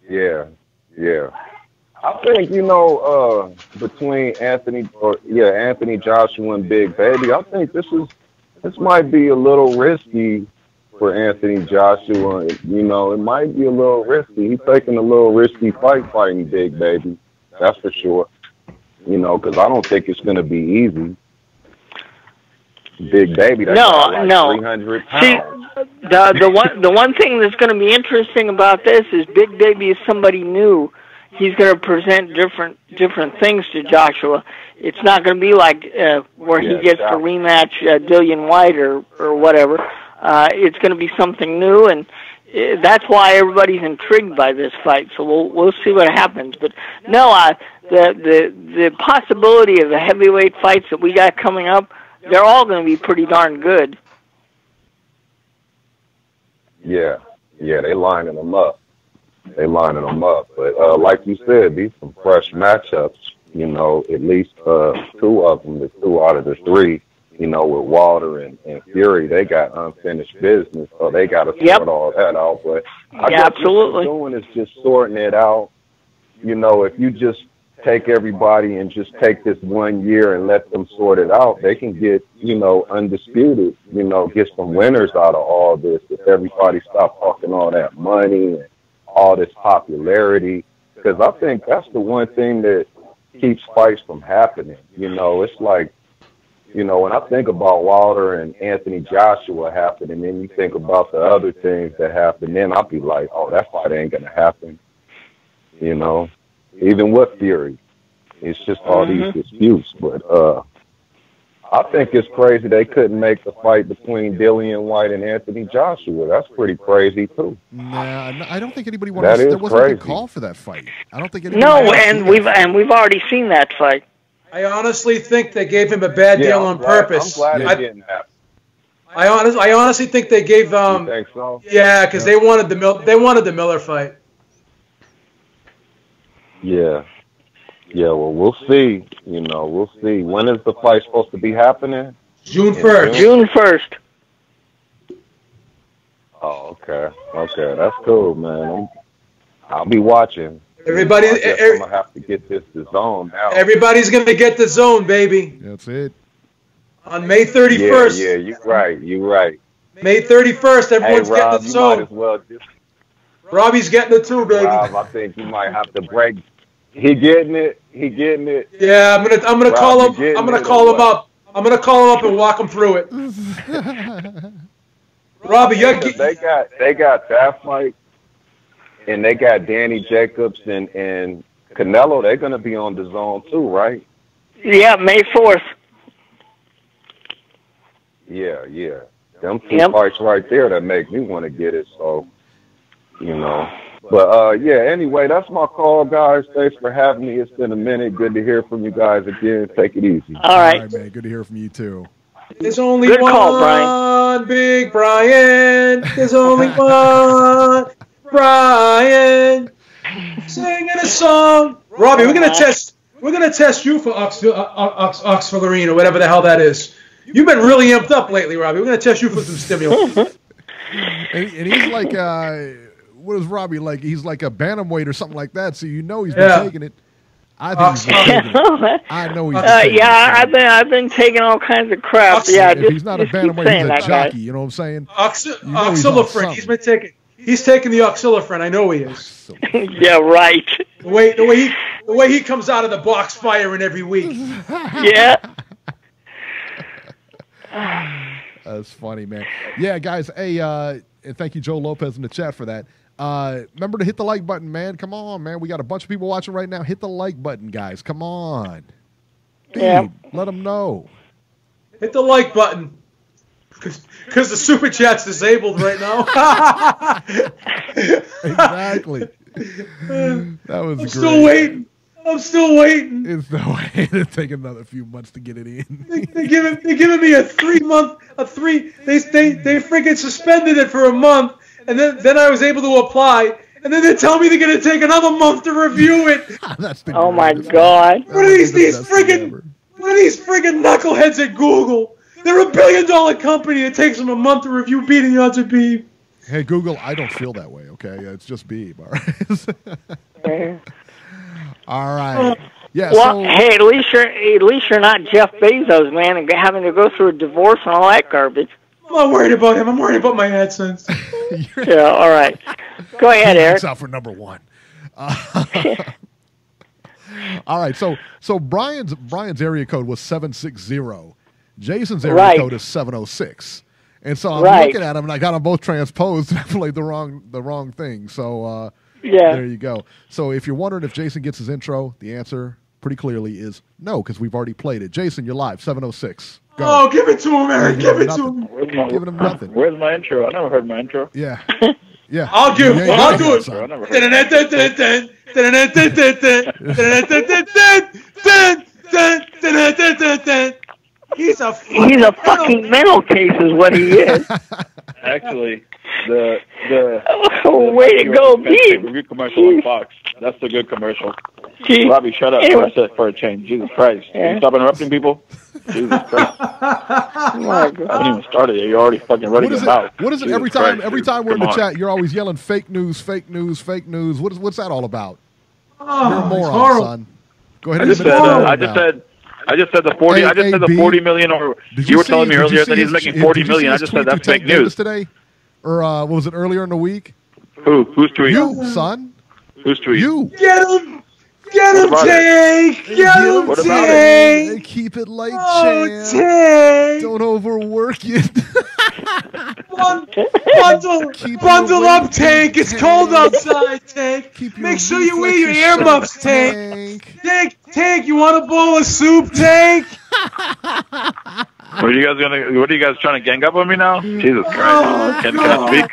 Yeah. I think, between Anthony Joshua and Big Baby, I think this might be a little risky for Anthony Joshua. It might be a little risky. He's taking a little risky fight fighting Big Baby. That's for sure. Because I don't think it's going to be easy. Big Baby, that's no. 300 pounds. See, the one thing that's going to be interesting about this is Big Baby is somebody new. He's going to present different things to Joshua. It's not going to be like where he gets to rematch Dillian White or whatever. It's going to be something new, and that's why everybody's intrigued by this fight. So we'll see what happens. But no, the possibility of the heavyweight fights that we got coming up, they're all going to be pretty darn good. Yeah, they lining them up. But like you said, these some fresh matchups. At least 2 of them, the 2 out of the 3. With Wilder and Fury, they got unfinished business, so they got to sort all that out. But I guess absolutely. What they're doing is just sorting it out. If you just take everybody and just take this 1 year and let them sort it out, they can get, undisputed, get some winners out of all this if everybody stop talking all that money and all this popularity. Because I think that's the one thing that keeps fights from happening. It's like, when I think about Wilder and Anthony Joshua happening, then you think about the other things that happen, then I'll be like, oh, that fight ain't going to happen. Even with Fury. It's just all these disputes. But I think it's crazy they couldn't make the fight between Dillian White and Anthony Joshua. That's pretty crazy, too. Nah, I don't think anybody wanted to. There wasn't a good call for that fight. I don't think anybody. No, and we've already seen that fight. I honestly think they gave him a bad deal on purpose. I'm glad it didn't happen. I honestly think they gave You think so? Yeah, because they wanted the Miller fight. Yeah. Well, we'll see. We'll see. When is the fight supposed to be happening? June 1st. June 1st. Oh, okay. That's cool, man. I'll be watching. I'm gonna have to get this to zone now. Everybody's gonna get the zone, baby. That's it. On May 31st. Yeah, you're right. May 31st, everyone's Rob, getting the zone. Might as well Robbie's getting it too, baby. Rob, I think you might have to break. He getting it. Yeah, I'm gonna Rob, call him. I'm gonna call him up. I'm gonna call him up and walk him through it. Robbie, they got that fight, and they got Danny Jacobs and Canelo. They're gonna be on the zone too, right? Yeah, May 4th. Yeah. Them 2 fights right there that make me want to get it. So, But, anyway, that's my call, guys. Thanks for having me. It's been a minute. Good to hear from you guys again. Take it easy. All right, man. Good to hear from you, too. There's only Good one call, Brian. Big Brian. There's only one Brian singing a song. Robbie, we're gonna We're gonna test you for oxfillarine or whatever the hell that is. You've been really amped up lately, Robbie. We're gonna test you for some stimulants. and he's like, what is Robbie like? He's like a bantamweight or something like that. So you know he's been taking it. I think he's been taking it. I know he's been taking it. I've been taking all kinds of crap. If he's not a bantamweight, he's a jockey. You know what I'm saying? Oxylofren. He's taking the oxylofren. I know he is. Yeah, right. The way he comes out of the box firing every week. Yeah. That's funny, man. Yeah, guys. Hey, and thank you, Joe Lopez, in the chat for that. Remember to hit the like button, man. Come on, man. We got a bunch of people watching right now. Hit the like button, guys. Come on. Yeah. Let them know. Hit the like button. Because the super chat's disabled right now. Exactly. That was great. I'm still waiting. It's no way. It'll take another few months to get it in. They're giving me a 3 month. They freaking suspended it for a month, and then I was able to apply, and then they tell me they're gonna take another month to review it. Oh my God! What are these freaking knuckleheads at Google? They're $1 billion company. It takes them a month to review beating the odds of Beeb. Hey Google, I don't feel that way. Okay, it's just Beeb. All right. All right. Yeah. Well, hey, at least you're not Jeff Bezos, man, and having to go through a divorce and all that garbage. I'm not worried about him. I'm worried about my AdSense. Yeah. All right. Go ahead, Eric. It's out for number one. All right. So Brian's area code was 760. Jason's area code is 706. And so I'm looking at them, and I got them both transposed, and I played the wrong thing. So there you go. So if you're wondering if Jason gets his intro, the answer pretty clearly is no, because we've already played it. Jason, you're live, 706. Go. Oh, give it to him, Eric. Give it to him. Giving him nothing. Where's my intro? I never heard my intro. Yeah. Yeah. I'll do it. He's a fucking mental case is what he is. Actually, the way to go, Beeb. Review commercial on Fox. That's the good commercial. Robbie, shut up for a change. Jesus Christ. Can you stop interrupting people? Jesus Christ. I haven't even started yet. You're already fucking running your mouth. What is it every time we're in the chat, you're always yelling fake news, fake news, fake news. What's that all about? Oh, you're a moron, son. Go ahead. I just said the 40. I just said the 40 million. Or you were telling me earlier that he's making 40 million. I just said that's fake news today, or what was it earlier in the week? Who's tweeting? You, son. Who's tweeting? You. Get him, Tank. Get him, Tank. Keep it light, champ. Tank. Don't overwork it. Bundle up, Tank. It's cold outside, Tank. Make sure you wear your earmuffs, Tank. Tank, you want a bowl of soup, Tank? What are you guys trying to gang up on me now? Jesus Christ. Can I speak?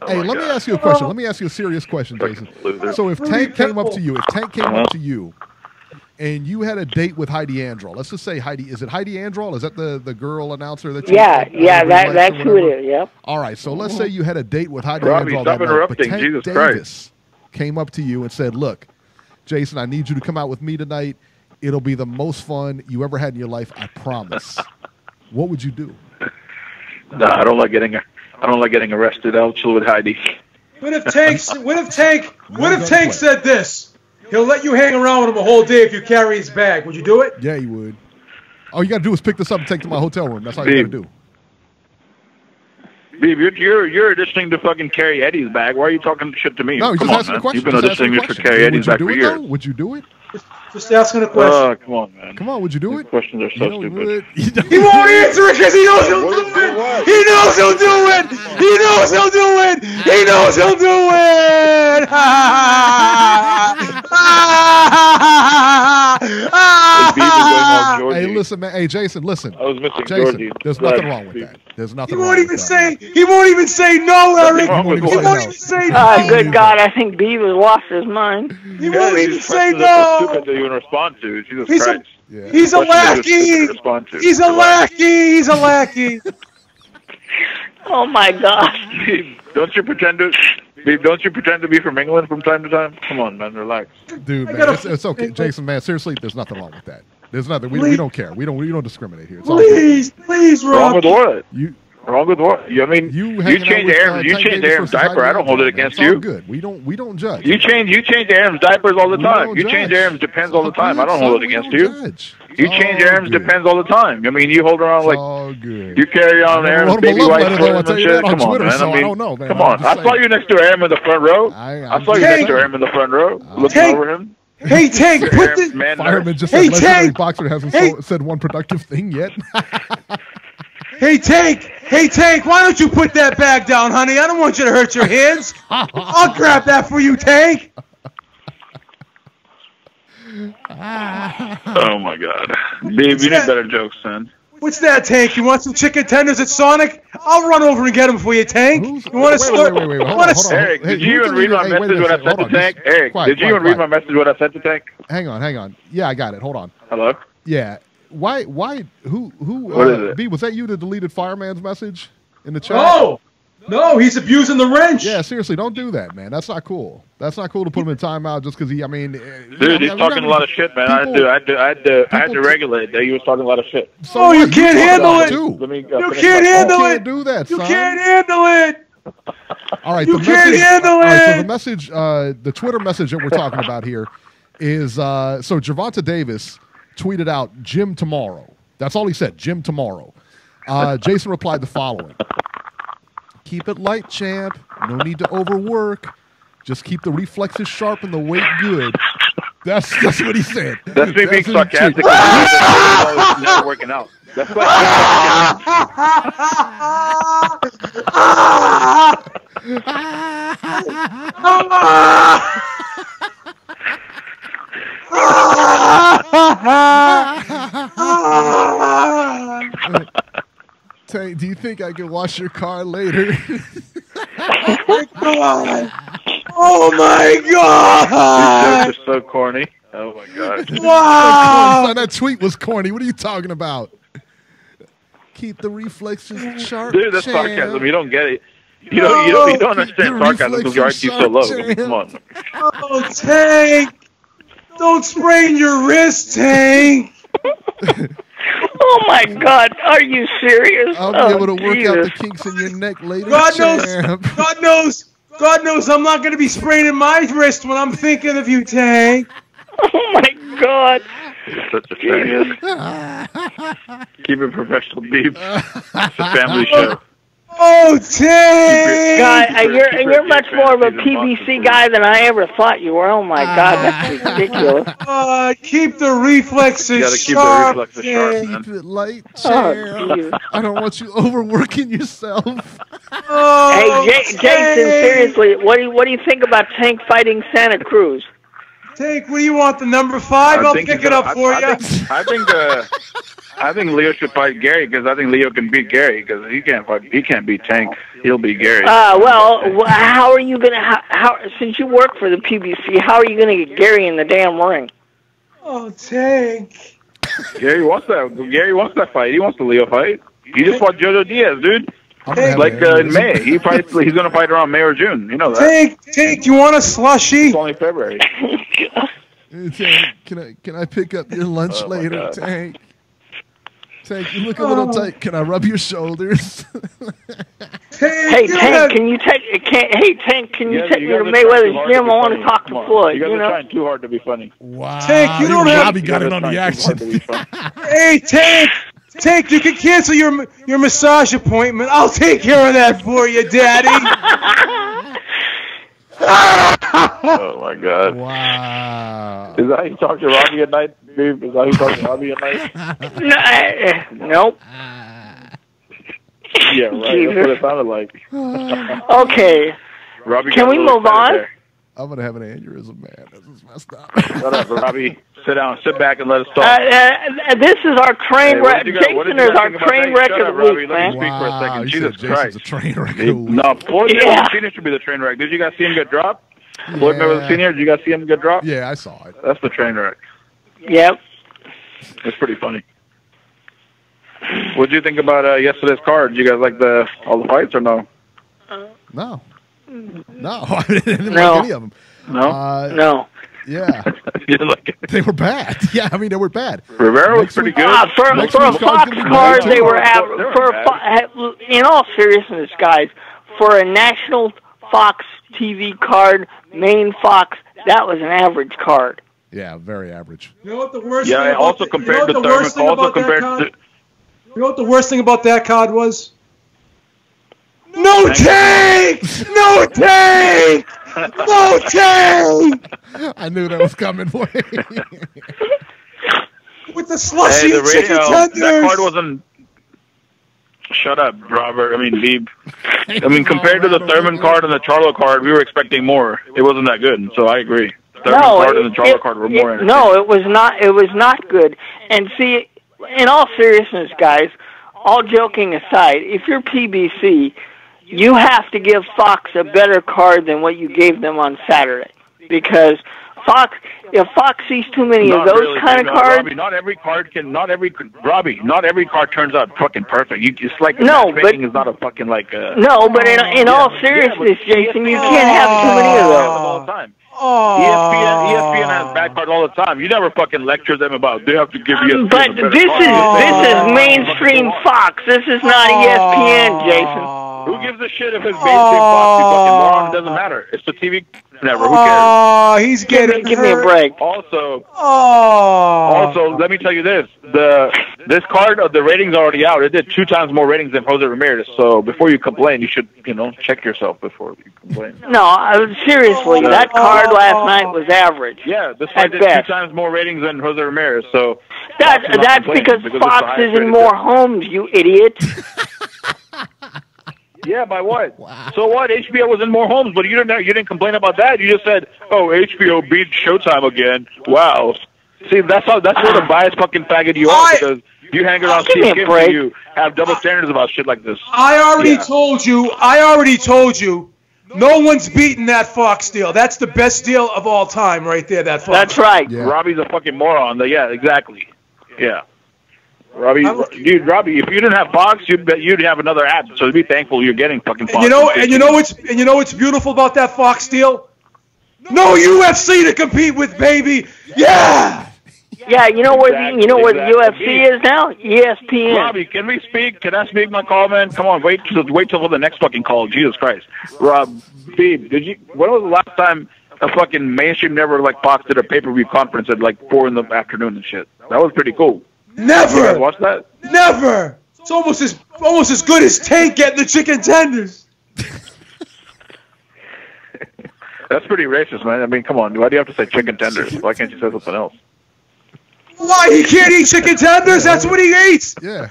Hey, let me ask you a question. Let me ask you a serious question, Jason. So if Tank came up to you, and you had a date with Heidi Androl, let's just say Heidi, is it Heidi Androl? Is that the girl announcer that you that's who it is, yep. All right, so let's say you had a date with Heidi Robbie, Androl. Stop interrupting, Tank Jesus Davis Christ. Came up to you and said, look, Jason, I need you to come out with me tonight. It'll be the most fun you ever had in your life, I promise. What would you do? No, I don't like getting arrested. I'll chill with Heidi. What if Tank said this? He'll let you hang around with him a whole day if you carry his bag. Would you do it? Yeah, you would. All you got to do is pick this up and take it to my hotel room. That's all you got to do. Beeb, you're auditioning to fucking carry Eddie's bag. Why are you talking shit to me? No, come on, man. You've been auditioning to carry Eddie's bag for years. Would you do it? Just asking a question. Oh, come on, man. Come on, would you do it? These questions are so stupid. He won't answer it because he knows he'll do it. He knows he'll do it. He knows he'll do it. He knows he'll do it. Hey, listen, man. Hey, Jason, listen. I was missing Jason, Georgie. there's nothing wrong with that. There's nothing wrong with that. He won't even say no, Eric. He won't even say no. Good God, I think Beeb has lost his mind. He won't even say no. Stupid to even respond to. Jesus Christ. He's a lackey. He's a lackey. He's a lackey. Oh my God. Don't you pretend to Beeb, don't you pretend to be from England from time to time? Come on, man, relax. Dude, man, it's okay. Jason, man, seriously, there's nothing wrong with that. There's nothing. We don't care. We don't discriminate here. It's Please, Rob. Wrong with what? Wrong with what? I mean, you change Aaron's diaper. I don't hold it against you. Good. We don't judge. You change Aaron's diapers all the time. You change Aaron's Depends all the time. I don't hold it against you. You change Aaron's Depends all the time. I mean, you hold around like you carry on Aaron's baby white clothes and shit. Come on, man. I mean, come on. I saw you next to Aaron in the front row. I saw you next to Aaron in the front row, looking over him. Hey, Tank, put this... Fireman just said legendary boxer hasn't said one productive thing yet. Hey, Tank, why don't you put that bag down, honey? I don't want you to hurt your hands. I'll grab that for you, Tank. Oh, my God. Beeb, you need better jokes, son. What's that, Tank? You want some chicken tenders at Sonic? I'll run over and get them for you, Tank. You want to start? Wait. Hold on. Eric, did you even read my message when I sent to Tank? Eric, did you even read my message when I sent to Tank? Hang on. Yeah, I got it. Hold on. Hello? Yeah. Why? Who? What is it? B, was that you that deleted Fireman's message in the chat? No, he's abusing the wrench. Yeah, seriously, don't do that, man. That's not cool. That's not cool to put him in timeout just because he. I mean, dude, he's talking a lot of shit, man. I had to regulate that. He was talking a lot of shit. So you can't handle it. You can't handle it. You can't do that, son. You can't handle it. All right, you can't handle it. All right, so the message, the Twitter message that we're talking about here is so Gervonta Davis tweeted out "Gym tomorrow." That's all he said. Gym tomorrow. Jason replied the following. Keep it light, champ. No need to overwork. Just keep the reflexes sharp and the weight good. That's what he said. That's me being sarcastic. He's never working out. That's why. Tank, do you think I can wash your car later? Oh my god! Oh my god! These jokes are so corny. Oh my god! Wow! That tweet was corny. What are you talking about? Keep the reflexes sharp. Dude, that's sarcasm. You don't get it. You don't understand sarcasm because your IQ's so low. Come on. Oh, Tank! Don't sprain your wrist, Tank! Oh my God! Are you serious? I'll be able to work out the kinks in your neck later. God knows I'm not going to be spraining my wrist when I'm thinking of you, Tank. Oh my God! You're such a fan. Keep it professional, Beeb. It's a family show. Oh, Tank! Guy, you're much more of a PBC guy than I ever thought you were. Oh my God, that's ridiculous. Keep the reflexes sharp. Keep man. Keep it light, champ. I don't want you overworking yourself. Hey, Jason, seriously, what do you think about Tank fighting Santa Cruz? Tank, what do you want? The number 5? I'll pick it up for you. I think Leo should fight Gary because I think Leo can beat Gary because he can't beat Tank. He'll beat Gary. Well, how are you gonna? How since you work for the PBC, how are you gonna get Gary in the damn ring? Oh, Tank. Gary wants that fight. He wants the Leo fight. He just fought Jojo Diaz, dude. In May. He's gonna fight around May or June. You know that. Tank, you want a slushie? It's only February. Tank, can I pick up your lunch later, Tank? Tank, you look a little tight. Can I rub your shoulders? Hey, Tank, can you take me to Mayweather's gym? I want to talk to Floyd. You guys are trying too hard to be funny. Wow. Tank, you don't have... Bobby got it on the action. Hey, Tank, you can cancel your massage appointment. I'll take care of that for you, Daddy. Oh, my God. Wow. Is that how you talk to Robbie at night, Beeb? Is that how you talk to Robbie at night? Nope. Yeah, right. Jesus. That's what it sounded like. Okay. Robbie, can we move on? I'm going to have an aneurysm, man. This is messed up. Shut up, Robbie. Sit back and let us talk. This is our train wreck. Jason is our train wreck of the week, man. Let me speak for a second. Jesus Christ. A train wreck. No, Floyd Mayweather Sr. should be the train wreck. Did you guys see him get dropped? Yeah. Floyd Mayweather Sr., did you guys see him get dropped? Yeah, I saw it. That's the train wreck. Yep. It's pretty funny. What did you think about yesterday's card? Did you guys like all the fights or no? No. No, I didn't like any of them. No. Yeah. They were bad. Yeah, I mean, they were bad. Rivera was pretty good. For a Fox card, they were in all seriousness, guys, for a national Fox TV card, main Fox, that was an average card. Yeah, very average. You know what the worst thing about also compared to Thurman, also compared to... You know what the worst thing about that card was? No tank! No tank! No tank! I knew that was coming for you. With the slushy chicken tenders. That card wasn't... Shut up, Robert. I mean, Beeb. I mean, compared to the Thurman card and the Charlo card, we were expecting more. It wasn't that good, so I agree. Thurman card and the Charlo card were more entertaining. No, it was not. It was not good. And see, in all seriousness, guys, all joking aside, if you're PBC, you have to give Fox a better card than what you gave them on Saturday, because if Fox sees too many of those kind of cards, Robbie, not every card turns out fucking perfect. It's like matchmaking is not a fucking like. No, but in all seriousness, Jason, you can't have too many of those all the time. ESPN has bad cards all the time. You never fucking lecture them about they have to give ESPN. But this is mainstream Fox. This is not ESPN, Jason. Who gives a shit if it's mainstream Fox? You fucking moron. It doesn't matter. It's the TV network. Who cares? Oh, he's getting Give me a break. Also, let me tell you this: this card, the ratings are already out. It did 2 times more ratings than Jose Ramirez. So before you complain, you should check yourself before you complain. No, seriously, that card last night was average. Yeah, this card did 2 times more ratings than Jose Ramirez. So that's because Fox is in more homes, you idiot. Yeah, by what? Wow. So what? HBO was in more homes, but you didn't complain about that. You just said, "Oh, HBO beat Showtime again." Wow. See, that's what a biased fucking faggot you are, because you hang around Steve Kim and you have double standards about shit like this. I already told you. No one's beaten that Fox deal. That's the best deal of all time, right there. That Fox. That's right. Yeah. Robbie's a fucking moron. Yeah, exactly. Yeah. Robbie, if you didn't have Fox, you'd have another ad. So be thankful you're getting fucking Fox. And you know what's beautiful about that Fox deal? No UFC to compete with, baby. Yeah. Yeah, you know where the UFC is now? ESPN. Robbie, can we speak? Can I speak my call, man? Come on, wait till the next fucking call. Jesus Christ, Rob, Beeb, when was the last time a fucking mainstream network like Fox did a pay-per-view conference at like 4 in the afternoon and shit? That was pretty cool. Never. You guys watch that? Never. It's almost as good as Tank getting the chicken tenders. That's pretty racist, man. I mean, come on. Why do you have to say chicken tenders? Why can't you say something else? Why, he can't eat chicken tenders? That's what he eats. Yeah.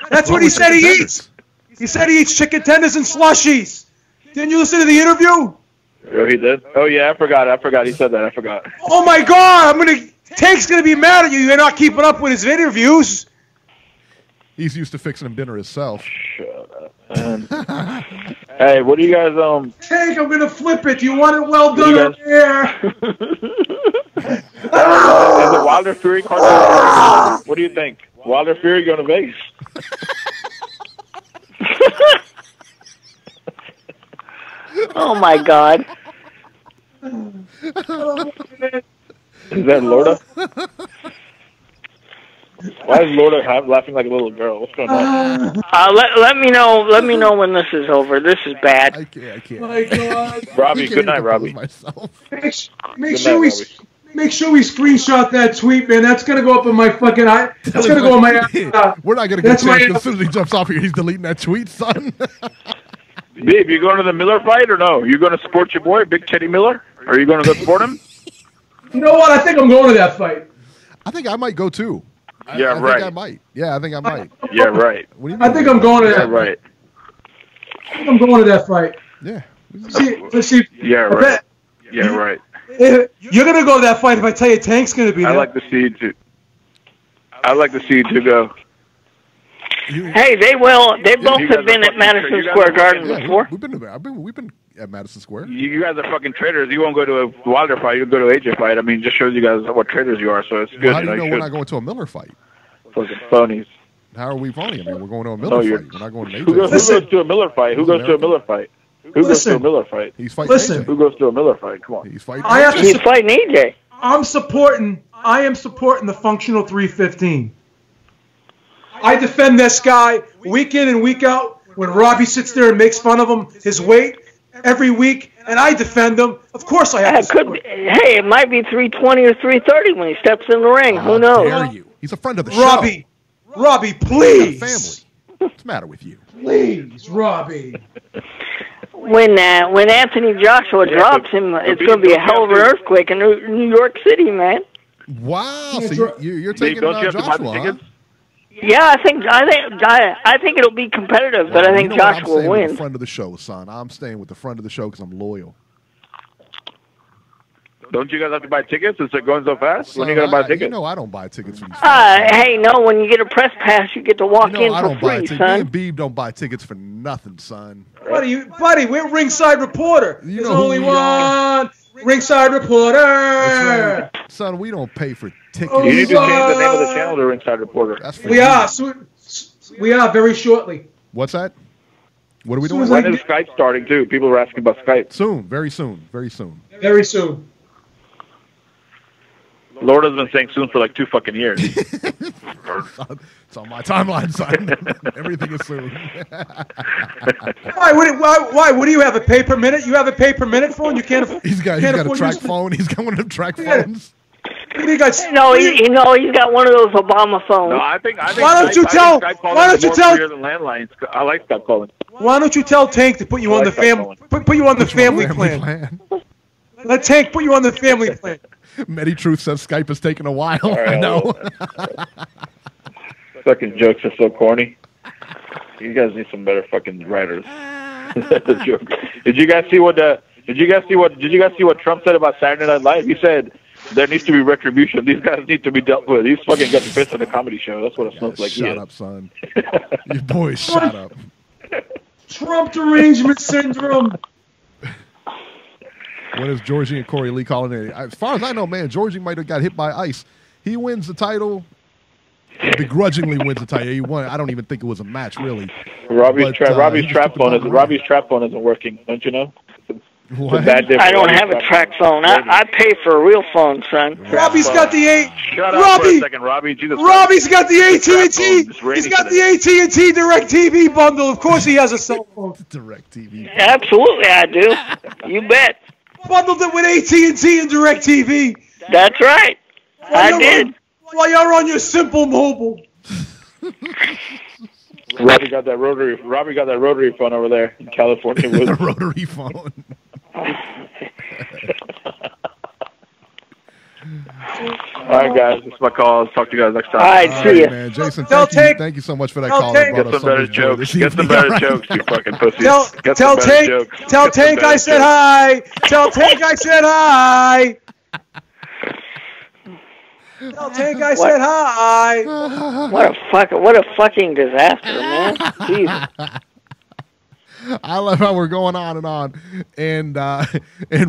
That's what he said he eats. He said he eats chicken tenders and slushies. Didn't you listen to the interview? Oh, he did? Oh, yeah, I forgot. He said that. I forgot. Oh, my God. Tank's going to be mad at you. You're not keeping up with his interviews. He's used to fixing him dinner himself. Shut up, man. Hey, what do you guys, Tank, I'm going to flip it. You want it well done up here? Is the Wilder Fury card? What do you think? Wilder Fury going to Vegas? Oh, my God. Is that Lorda? Why is Lorda laughing like a little girl? What's going on? Let me know. Let me know when this is over. This is bad. I can't. My God. Robbie, good night, Robbie. Make sure we screenshot that tweet, man. That's gonna go up in my fucking eye. That's gonna go on my. We're not gonna get chance as soon as he jumps off here. He's deleting that tweet, son. Beeb, you going to the Miller fight or no? You going to support your boy, Big Teddy Miller? Are you going to go support him? You know what? I think I'm going to that fight. I think I might go too. Yeah, I right. think I might. Yeah, I think I might. Yeah, right. What do you mean? I think I'm going to that. Yeah, right. I think I'm going to that fight. Yeah. Let's see. Yeah, right. Yeah, right. You're gonna go to that fight if I tell you Tank's gonna be there. I'd like to see you two go. Hey, they will. They both have been at Madison Square Garden before. We've been at Madison Square. You guys are fucking traitors. You won't go to a Wilder fight. You'll go to an AJ fight. I mean, just shows you guys what traitors you are. So it's good. Well, how do you know we're not going to a Miller fight? Fucking phonies. How are we phony? I mean, we're going to a Miller fight. We're not going to an AJ fight. Who goes to a Miller fight? Who goes to a Miller fight? Who goes to a Miller fight? He's fighting AJ. Who goes to a Miller fight? Come on. He's fighting AJ. He's fighting AJ. I am supporting the functional 315. I defend this guy week in and week out when Robbie sits there and makes fun of him, his weight, every week, and I defend him. Of course I have to. Hey, it might be 320 or 330 when he steps in the ring. Who knows? Dare you? He's a friend of the show. Robbie, please. Family. What's the matter with you? Please, Robbie. When Anthony Joshua drops him, it's going to be a hell of an earthquake in New York City, man. Wow, so you're taking Joshua, huh? Yeah, I think it'll be competitive, but I think Joshua wins. I'm staying with the friend of the show, son. I'm staying with the friend of the show because I'm loyal. Don't you guys have to buy tickets? Is it going so fast? When are you going to buy tickets? You know I don't buy tickets for these fights. Hey, no, when you get a press pass, you get to walk in for free, son. Me and Beeb don't buy tickets for nothing, son. Buddy, we're Ringside Reporter. There's only one Ringside Reporter. Right. Son, we don't pay for tickets. You need to change the name of the channel to Ringside Reporter. We are very shortly. What's that? What are we doing? When is Skype starting, too? People are asking about Skype. Soon. Very soon. Very soon. Very soon. Lord has been saying soon for like 2 fucking years. It's on my timeline, son. Everything is soon. Why? What do you have, a pay-per-minute? You have a pay-per-minute phone? You can't afford. He's got a track phone. He's got one of them track phones. What do you got? No, he's got one of those Obama phones. No, I think. Why don't you tell? Landlines. I like Skype calling. Why don't you tell Tank to put you on the family? Put you on the family plan. Let Tank put you on the family plan. Meditruth says Skype is taking a while. Right, I know. Fucking jokes are so corny. You guys need some better fucking writers. Did you guys see what Trump said about Saturday Night Live? He said there needs to be retribution. These guys need to be dealt with. He's fucking got pissed on the comedy show. That's what it smells like. Shut up, son. You boys, shut up. Trump derangement syndrome. When is Georgie and Corey Lee calling in? As far as I know, man, Georgie might have got hit by ice. He wins the title. Begrudgingly wins the title. He won. I don't even think it was a match, really. Robbie's trap phone isn't working. Don't you know? What? I don't have a track phone. I pay for a real phone, son. Robbie's got the Shut up for a second, Robbie. Robbie's got the AT&T. He's got the AT&T Direct TV bundle. Of course, he has a cell phone. Direct TV. Absolutely, I do. You bet. Bundled it with AT&T and Direct TV. That's right. I did. While you're on your Simple Mobile. Robbie got that rotary phone over there in California. The rotary phone. All right, guys. That's my call. I'll talk to you guys next time. All right, see ya. Man. Jason, thank you so much for that call. Get some better jokes. Get some better jokes, you fucking pussies. Tell Tank I said hi. Tell Tank I said hi. Tell Tank I said hi. What a fucking disaster, man. Jesus. I love how we're going on, and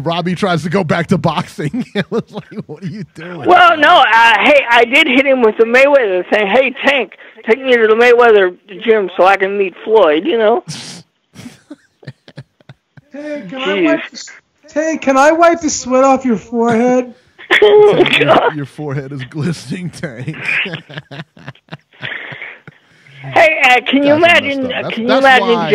Robbie tries to go back to boxing. It was like, what are you doing? Well, no, hey, I did hit him with the Mayweather thing. Hey, Tank, take me to the Mayweather gym so I can meet Floyd, you know? Tank, can I wipe the sweat off your forehead? Your forehead is glistening, Tank. Hey, can you imagine? Can you imagine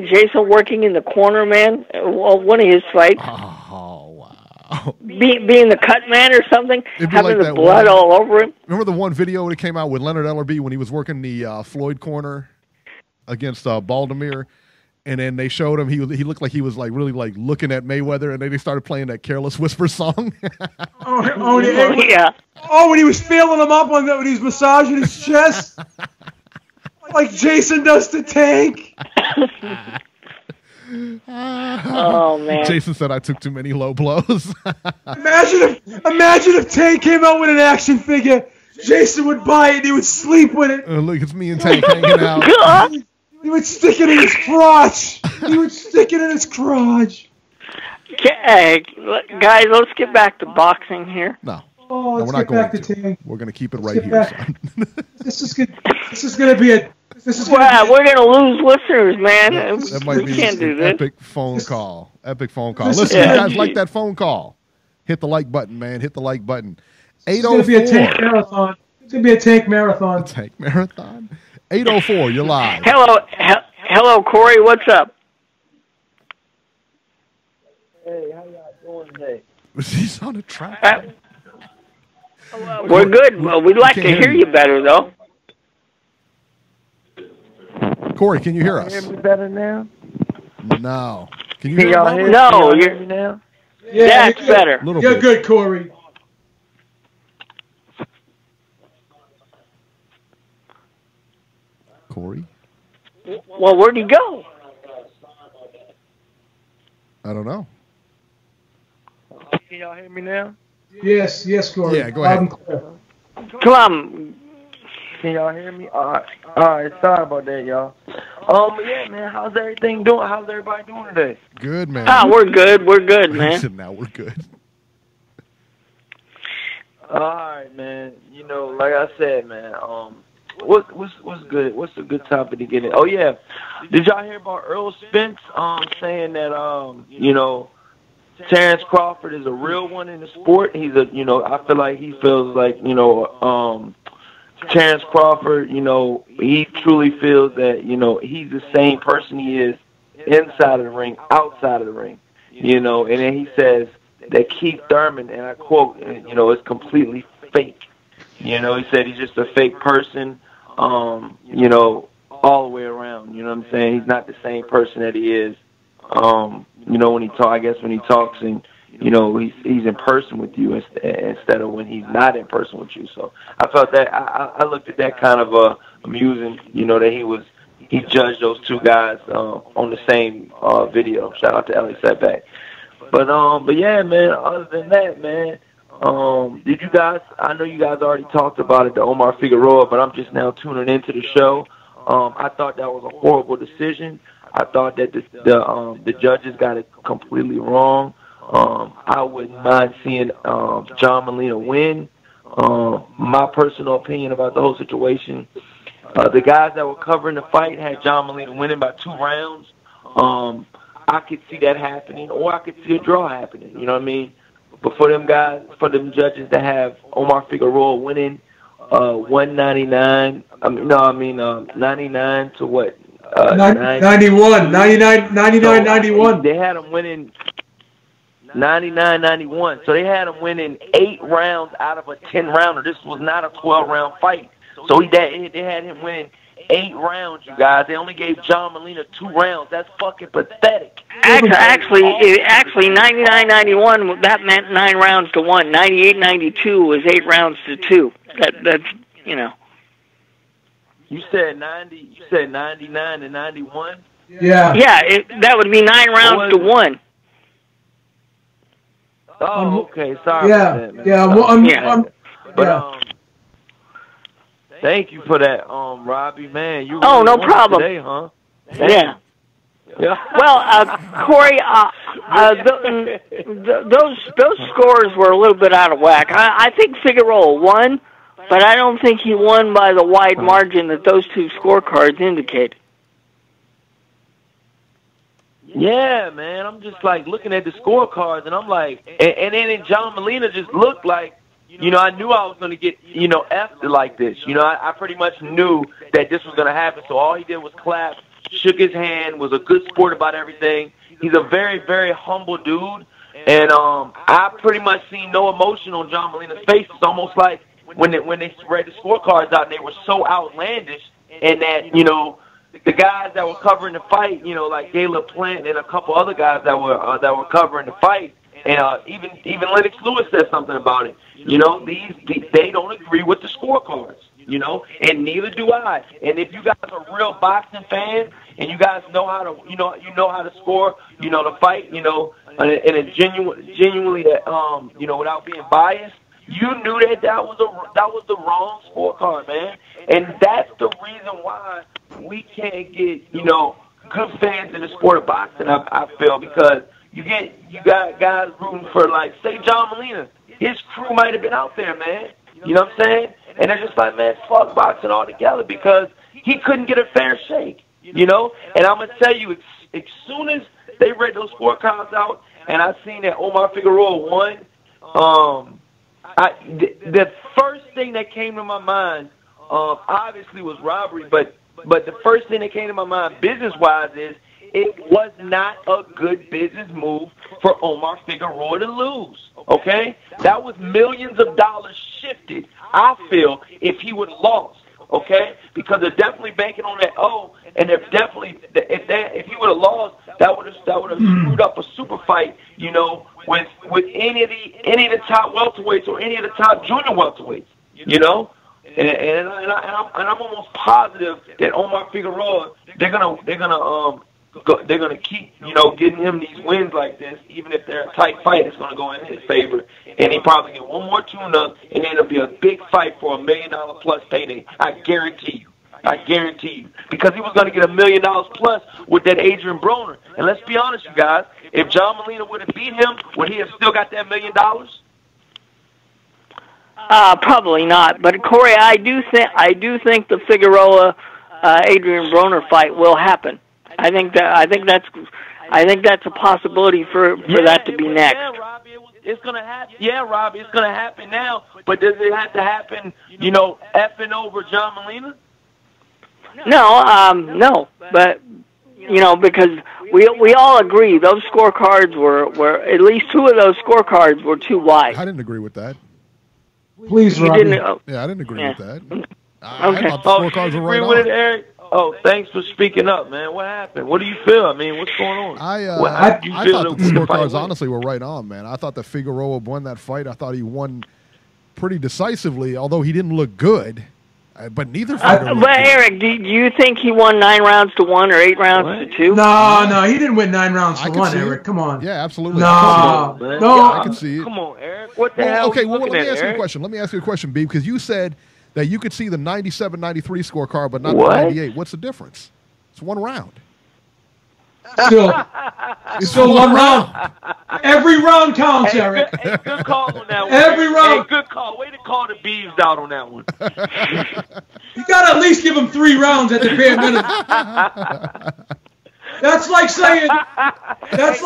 Jason working in the corner, man? One of his fights. Oh wow! Being the cut man or something, having like the blood all over him. Remember the one video that came out with Leonard Ellerbe when he was working the Floyd corner against Baldomir? And then they showed him he looked like he was like really like looking at Mayweather, and then they started playing that Careless Whisper song. Yeah. Oh, when he was feeling him up on that, when he was massaging his chest, like Jason does to Tank. Oh man! Jason said I took too many low blows. Imagine if Tank came out with an action figure. Jason would buy it. He would sleep with it. Look, it's me and Tank hanging out. He would stick it in his crotch. Hey, guys, let's get back to boxing here. No, we're not going to. We're going to keep it right here, son. This is going to be Wow, we're gonna lose listeners, man. That might be can't do this. Epic phone call. Listen, you guys like that phone call? Hit the like button, man. Hit the like button. 804. It's gonna be a tank marathon. It's gonna be a tank marathon. 804. You're live. Hello, Corey. What's up? Hey, how y'all doing today? He's on a track. We're good. Well, we'd like to hear you better, though. Corey, can you hear us? Can you hear me better now? No. Can you hear me? No, you're me now? Yeah, that's better. You're good, Corey. Corey? Well, where'd he go? I don't know. Can y'all hear me now? Yes, Corey. Yeah, go ahead. Come on. Can y'all hear me? All right. Sorry about that, y'all. Yeah, man. How's everything doing? How's everybody doing today? Good, man. We're good. We're good, man. Now we're good. All right, man. You know, like I said, man. What's good? What's a good topic to get in? Oh yeah, did y'all hear about Earl Spence saying that you know, Terrence Crawford is a real one in the sport? He's a, you know, I feel like he feels like, you know, Terrence Crawford, you know, he truly feels that, you know, he's the same person he is inside of the ring, outside of the ring, you know. And then he says that Keith Thurman, and I quote, you know, is completely fake. You know, he said he's just a fake person, you know, all the way around. You know what I'm saying? He's not the same person that he is, you know, when he talks, I guess when he talks and, you know, he's in person with you instead of when he's not in person with you. So I felt that, I looked at that kind of amusing, you know, that he judged those two guys on the same video. Shout out to LA Setback. But yeah, man, other than that, man, did you guys, I know you guys already talked about it, the Omar Figueroa, but I'm just now tuning into the show. I thought that was a horrible decision. I thought that the judges got it completely wrong. I wouldn't mind seeing John Molina win. My personal opinion about the whole situation, the guys that were covering the fight had John Molina winning by 2 rounds. I could see that happening, or I could see a draw happening. You know what I mean? But for them guys, for them judges to have Omar Figueroa winning 199, 99 to what? 91. They had him winning 99-91. So they had him winning 8 rounds out of a 10-rounder. This was not a 12-round fight. So they had him winning 8 rounds, you guys. They only gave John Molina 2 rounds. That's fucking pathetic. Actually, 99-91, that meant 9 rounds to 1. 98-92 was 8 rounds to 2. That's, you know. You said 99 to 91? Yeah. Yeah, that would be 9 rounds to 1. Oh, okay. Sorry about that, man. Yeah. Thank you for that, Robbie. Man, you really no problem today, huh? Yeah. Well, Corey, those scores were a little bit out of whack. I think Figueroa won, but I don't think he won by the wide margin that those 2 scorecards indicate. Yeah, man. I'm just like looking at the scorecards, and I'm like, and then John Molina just looked like, you know, I knew I was going to get, you know, effed like this. You know, I pretty much knew that this was going to happen. So all he did was clap, shook his hand, was a good sport about everything. He's a very, very humble dude. And I pretty much seen no emotion on John Molina's face. It's almost like when they read the scorecards out, they were so outlandish, and that, you know, the guys that were covering the fight, you know, like Caleb Plant and a couple other guys that were covering the fight, and even Lennox Lewis said something about it. You know, they don't agree with the scorecards, you know, and neither do I. And if you guys are real boxing fans and you guys know how to, you know how to score, you know, the fight, you know, in a genuinely, you know, without being biased, you knew that was the wrong scorecard, man. And that's the reason why we can't get, you know, good fans in the sport of boxing, I feel, because you got guys rooting for, like, say John Molina. His crew might have been out there, man. You know what I'm saying? And they're just like, man, fuck boxing altogether, because he couldn't get a fair shake, you know. And I'm gonna tell you, as soon as they read those scorecards out, and I seen that Omar Figueroa won, the first thing that came to my mind, obviously, was robbery. But the first thing that came to my mind, business-wise, is it was not a good business move for Omar Figueroa to lose, okay? That was millions of dollars shifted, I feel, if he would have lost, okay? Because they're definitely banking on that and they're definitely, if he would have lost, that would have screwed up a super fight, you know, with any of the top welterweights or any of the top junior welterweights, you know? And I'm almost positive that Omar Figueroa, they're gonna keep, you know, getting him these wins like this, even if they're a tight fight. It's gonna go in his favor, and he probably get one more tune-up, and then it'll be a big fight for $1 million plus payday. I guarantee you, because he was gonna get $1 million plus with that Adrian Broner. And let's be honest, you guys, if John Molina would have beat him, would he have still got that $1 million? Probably not. But Corey, I do think the Figueroa Adrian Broner fight will happen. I think that's a possibility for that to be next. Yeah, Robbie, it's gonna happen. Yeah, Robbie, it's gonna happen now. But does it have to happen, you know, effing over John Molina? No. But you know, because we all agree those scorecards were at least two of those scorecards were too wide. I didn't agree with that. Please, you Robbie. didn't. Yeah, I didn't agree with that. Okay. I thought the scorecards were right on. Eric? Oh, thanks for speaking up, man. What happened? What do you feel? I mean, what's going on? I thought the scorecards honestly were right on, man. I thought that Figueroa won that fight. I thought he won pretty decisively, although he didn't look good. But neither fighter. But Eric, do you think he won 9 rounds to 1 or 8 rounds to 2? No, he didn't win 9 rounds to 1, Eric. Come on. Yeah, absolutely. No, I can see it. Come on, Eric. What the hell? Okay, well, let me ask you a question. Let me ask you a question, Beeb, because you said that you could see the 97-93 scorecard, but not the 98. What's the difference? It's 1 round. Still 1 round. Every round counts, Eric. Hey, good call on that one. Every round. Hey, good call. Way to call the Beebs out on that one. You got to at least give him 3 rounds at the bare minimum. That's like saying. Eric,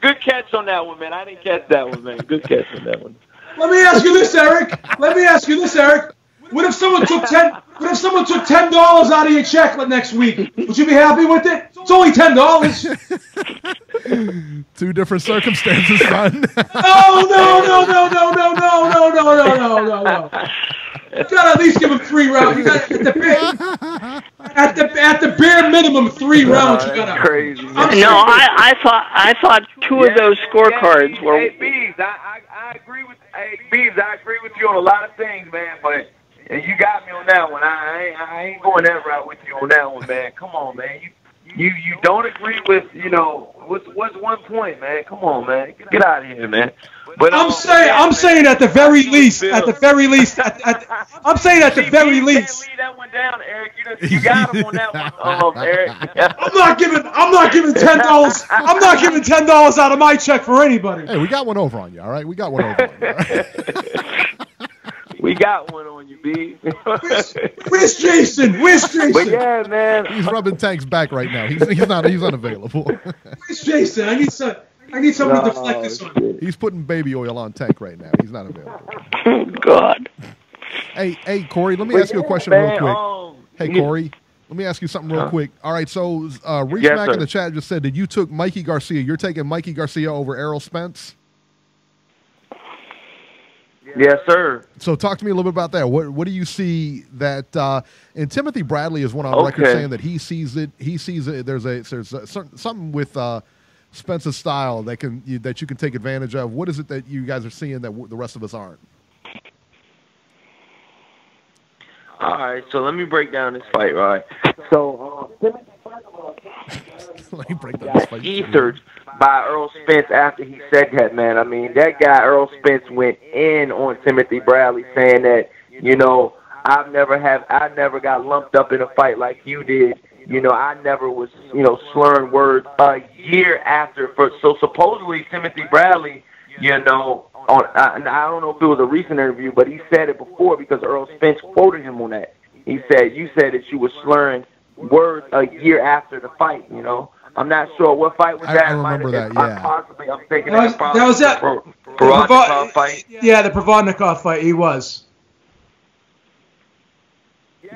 good catch on that one, man. I didn't catch that one, man. Good catch on that one. Let me ask you this, Eric. What if someone took $10 out of your check next week? Would you be happy with it? It's only $10. 2 different circumstances, son. No. You gotta at least give him 3 rounds. You got at the bare minimum 3 rounds. You gotta. Crazy. I thought 2 of those scorecards were. Hey, Beebs, I agree with. Hey, Beebs, I agree with you on a lot of things, man. But you got me on that one. I ain't going that route with you on that one, man. Come on, man. You don't agree with, you know, what's 1 point, man? Come on, man. Get out of here, man. But I'm saying at the very least, I'm saying at the very least. Leave that one down, Eric. You got him on that one, Eric. I'm not giving $10. I'm not giving $10 out of my check for anybody. Hey, we got one over on you, all right? We got one over on you. All right? We got one on you, B. Where's Jason? But yeah, man. He's rubbing Tank's back right now. He's unavailable. Where's Jason? I need someone to deflect this on. He's putting baby oil on Tank right now. He's not available. Oh, God. Hey, Corey, let me ask you a question real quick. Hey, Corey, let me ask you something real quick. All right, so Reese Mack in the chat just said that you took Mikey Garcia. You're taking Mikey Garcia over Errol Spence? Yes, sir. So talk to me a little bit about that. What do you see that? And Timothy Bradley is one on record saying that he sees it. He sees it. There's something with Spence's style that you can take advantage of. What is it that you guys are seeing that the rest of us aren't? All right, so let me break down this fight, right? So let me break down this fight. Ethered by Earl Spence after he said that, man. I mean, that guy Earl Spence went in on Timothy Bradley, saying that, you know, I never got lumped up in a fight like you did. You know, I never was, you know, slurring words a year after. So supposedly Timothy Bradley, you know, I don't know if it was a recent interview, but he said it before because Earl Spence quoted him on that. you said that you were slurring words a year after the fight. You know, I'm not sure what fight was that. I remember that. Yeah, I'm thinking that was that Provodnikov fight. Yeah, the Provodnikov fight. He was.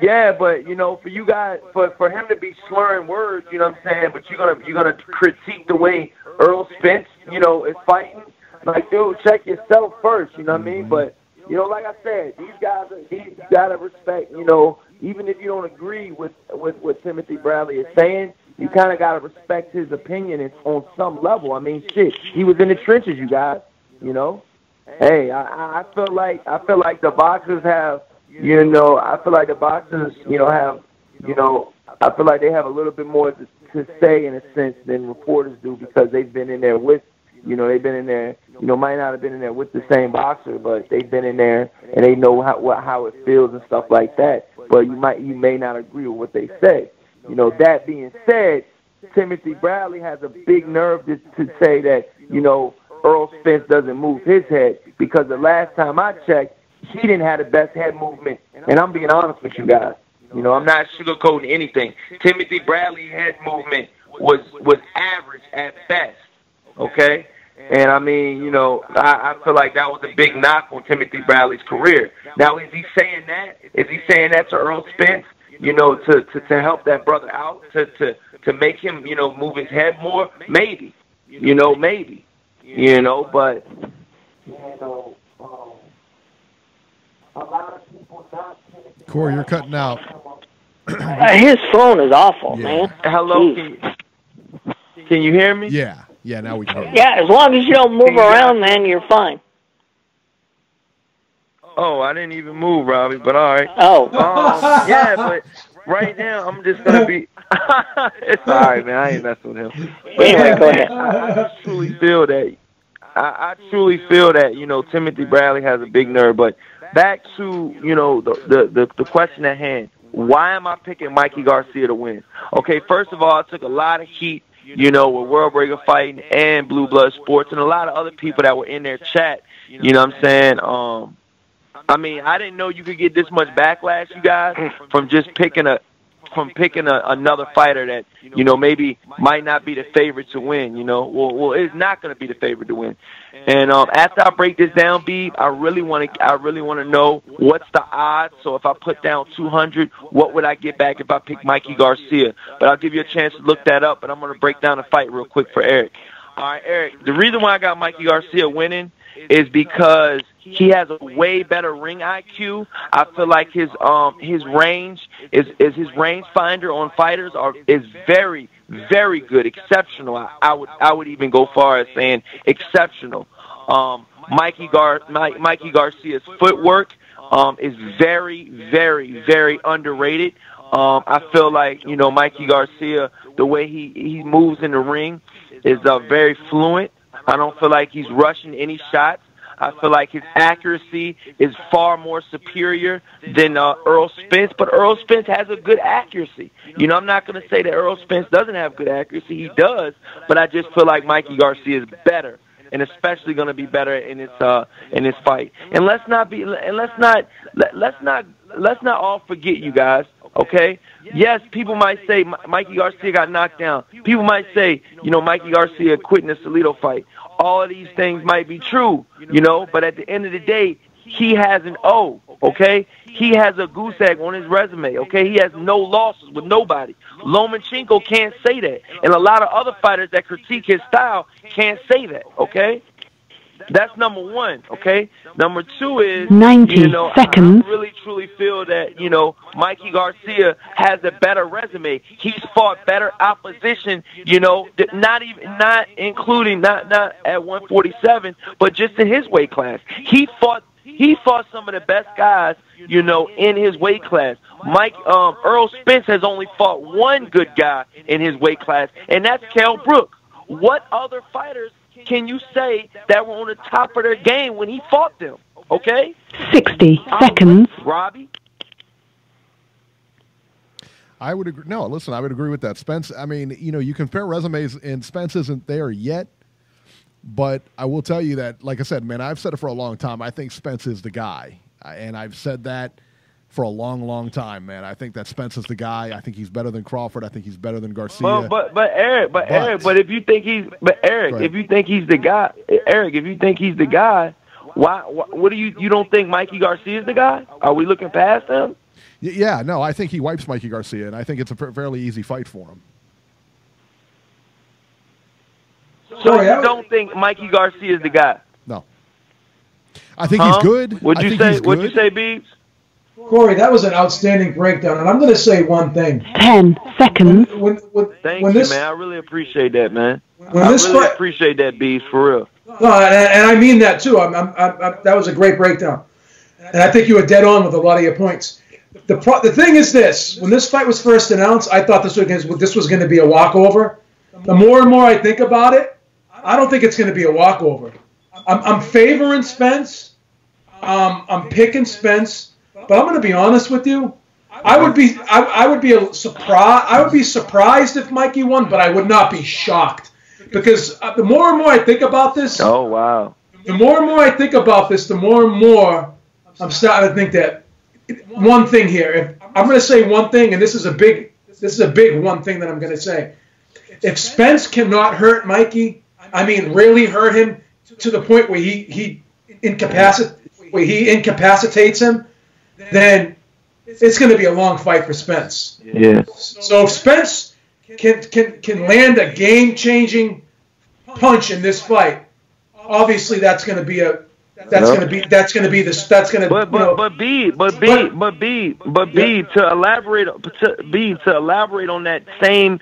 Yeah, but you know, for you guys, for him to be slurring words, you know what I'm saying? But you're gonna critique the way Earl Spence, you know, is fighting. Like, dude, check yourself first. You know what I mean? But you know, like I said, you gotta respect. You know, even if you don't agree with what Timothy Bradley is saying, you kind of gotta respect his opinion on some level. I mean, shit, he was in the trenches, you guys. You know, hey, I feel like the boxers have. You know, I feel like the boxers, you know, I feel like they have a little bit more to say in a sense than reporters do because they've been in there with, you know, might not have been in there with the same boxer, but they've been in there and they know how it feels and stuff like that. But you may not agree with what they say. You know, that being said, Timothy Bradley has a big nerve to say that, you know, Earl Spence doesn't move his head because the last time I checked, he didn't have the best head movement, and I'm being honest with you guys. You know, I'm not sugarcoating anything. Timothy Bradley's head movement was average at best, okay? And, I mean, you know, I feel like that was a big knock on Timothy Bradley's career. Now, is he saying that? Is he saying that to Earl Spence, you know, to help that brother out, to make him, you know, move his head more? Maybe. You know, maybe. You know, but, you know, Corey, you're cutting out. His phone is awful, man. Hello, can you hear me? Yeah, now we can hear you. Yeah, as long as you don't move around, man, you're fine. Oh, I didn't even move, Robbie, but all right. Oh. Yeah, but right now I'm just going to be... It's all right, man. I ain't messing with him. But anyway, go ahead. I just truly feel that... I truly feel that, you know, Timothy Bradley has a big nerve, but back to, you know, the question at hand. Why am I picking Mikey Garcia to win? Okay, first of all, I took a lot of heat, you know, with World Breaker Fighting and Blue Blood Sports and a lot of other people that were in their chat. You know what I'm saying? I mean, I didn't know you could get this much backlash, you guys, from just picking another fighter that, you know, maybe might not be the favorite to win, you know. Well, it's not going to be the favorite to win. And after I break this down, Beeb, I really want to know what's the odds. So if I put down 200, what would I get back if I pick Mikey Garcia? But I'll give you a chance to look that up, but I'm going to break down the fight real quick for Eric. All right, Eric, the reason why I got Mikey Garcia winning is because he has a way better ring IQ. I feel like his range is his range finder on fighters is very, very good, exceptional. I would even go far as saying exceptional. Mikey Garcia's footwork is very, very, very underrated. I feel like, you know, Mikey Garcia, the way he moves in the ring is very fluent. I don't feel like he's rushing any shots. I feel like his accuracy is far more superior than Earl Spence, but Earl Spence has a good accuracy. You know, I'm not going to say that Earl Spence doesn't have good accuracy. He does, but I just feel like Mikey Garcia is better, and especially going to be better in this fight. And let's not all forget, you guys. Okay? Yes, people might say Mikey Garcia got knocked down. People might say, you know, Mikey Garcia quit in the Salido fight. All of these things might be true, you know, but at the end of the day, he has an O, okay? He has a goose egg on his resume, okay? He has no losses with nobody. Lomachenko can't say that. And a lot of other fighters that critique his style can't say that, okay? That's number one, okay? Number two is, 90 you know, seconds. I really, truly feel that, you know, Mikey Garcia has a better resume. He's fought better opposition, you know, not including at 147, but just in his weight class. He fought some of the best guys, you know, in his weight class. Earl Spence has only fought one good guy in his weight class, and that's Kell Brook. What other fighters can you say that were on the top of their game when he fought them? Okay? 60 seconds. Robbie? I would agree. No, listen, I would agree with that. Spence, I mean, you know, you compare resumes, and Spence isn't there yet, but I will tell you that, like I said, man, I've said it for a long time. I think Spence is the guy, and I've said that for a long, long time, man. I think that Spence is the guy. I think he's better than Crawford. I think he's better than Garcia. But Eric, if you think he's the guy, why? What do you don't think Mikey Garcia is the guy? Are we looking past him? Yeah, no, I think he wipes Mikey Garcia, and I think it's a fairly easy fight for him. So you don't think Mikey Garcia is the guy? No. I think he's good. What'd you say, Beebs? Corey, that was an outstanding breakdown, and I'm going to say one thing. 10 seconds. Thank you, man. I really appreciate that, man. Appreciate that, Beebs, for real. No, and I mean that, too. That was a great breakdown. And I think you were dead on with a lot of your points. The thing is this. When this fight was first announced, I thought this was going to be a walkover. The more and more I think about it, I don't think it's going to be a walkover. I'm favoring Spence. I'm picking Spence. But I'm going to be honest with you. I would be surprised if Mikey won, but I would not be shocked, because the more and more I think about this. Oh wow! The more and more I think about this, the more and more I'm starting to think that one thing here. If I'm going to say one thing, and this is a big one thing that I'm going to say. If Spence cannot hurt Mikey, I mean really hurt him to the point where he incapacitates him, then it's going to be a long fight for Spence. Yeah. So if Spence can land a game-changing punch in this fight, obviously that's going to be to elaborate on that same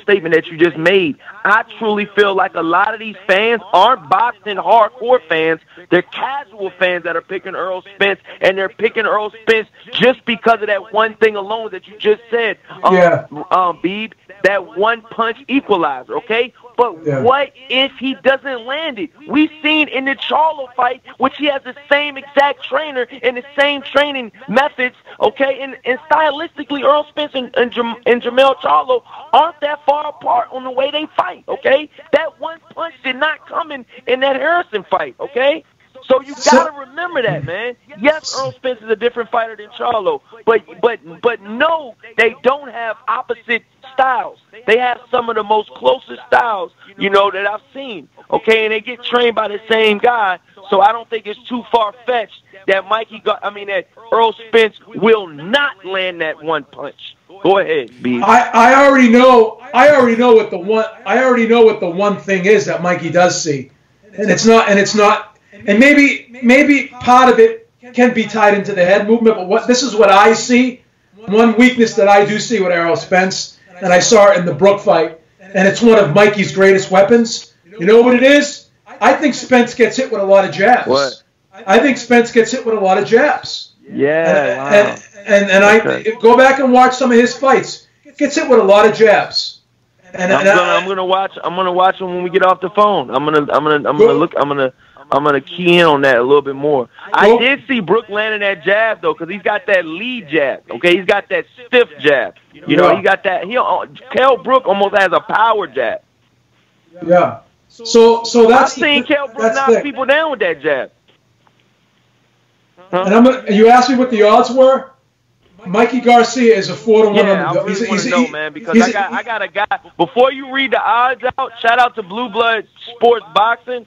statement that you just made. I truly feel like a lot of these fans aren't boxing hardcore fans. They're casual fans that are picking Earl Spence, and they're picking Earl Spence just because of that one thing alone that you just said, Beeb, that one punch equalizer, okay? But what if he doesn't land it? We've seen in the Charlo fight, which he has the same exact trainer and the same training methods, okay? And stylistically, Earl Spence and Jamel Charlo aren't that far apart on the way they fight, okay? That one punch did not come in that Harrison fight, okay? So you gotta remember that, man. Yes, Earl Spence is a different fighter than Charlo, but no, they don't have opposite styles. They have some of the most closest styles, that I've seen. Okay, and they get trained by the same guy. So I don't think it's too far-fetched that that Earl Spence will not land that one punch. Go ahead, B. I already know what the one thing is that Mikey does see, and it's not. And maybe part of it can be tied into the head movement, but this is what I see. One weakness that I do see with Errol Spence, and I saw it in the Brook fight, and it's one of Mikey's greatest weapons. You know what it is? I think Spence gets hit with a lot of jabs. What? I think Spence gets hit with a lot of jabs. Yeah. And I go back and watch some of his fights. Gets hit with a lot of jabs. And I'm gonna watch him when we get off the phone. I'm gonna key in on that a little bit more. I did see Brook landing that jab though, because he's got that lead jab. Okay, he's got that stiff jab. He got that. Kell Brook almost has a power jab. Yeah. So that's. I've seen Kell Brook knock people down with that jab. Huh? And you asked me what the odds were. Mikey Garcia is a 4-1 underdog. I really want to know, man, because I got a guy. Before you read the odds out, shout out to Blue Blood Sports Boxing.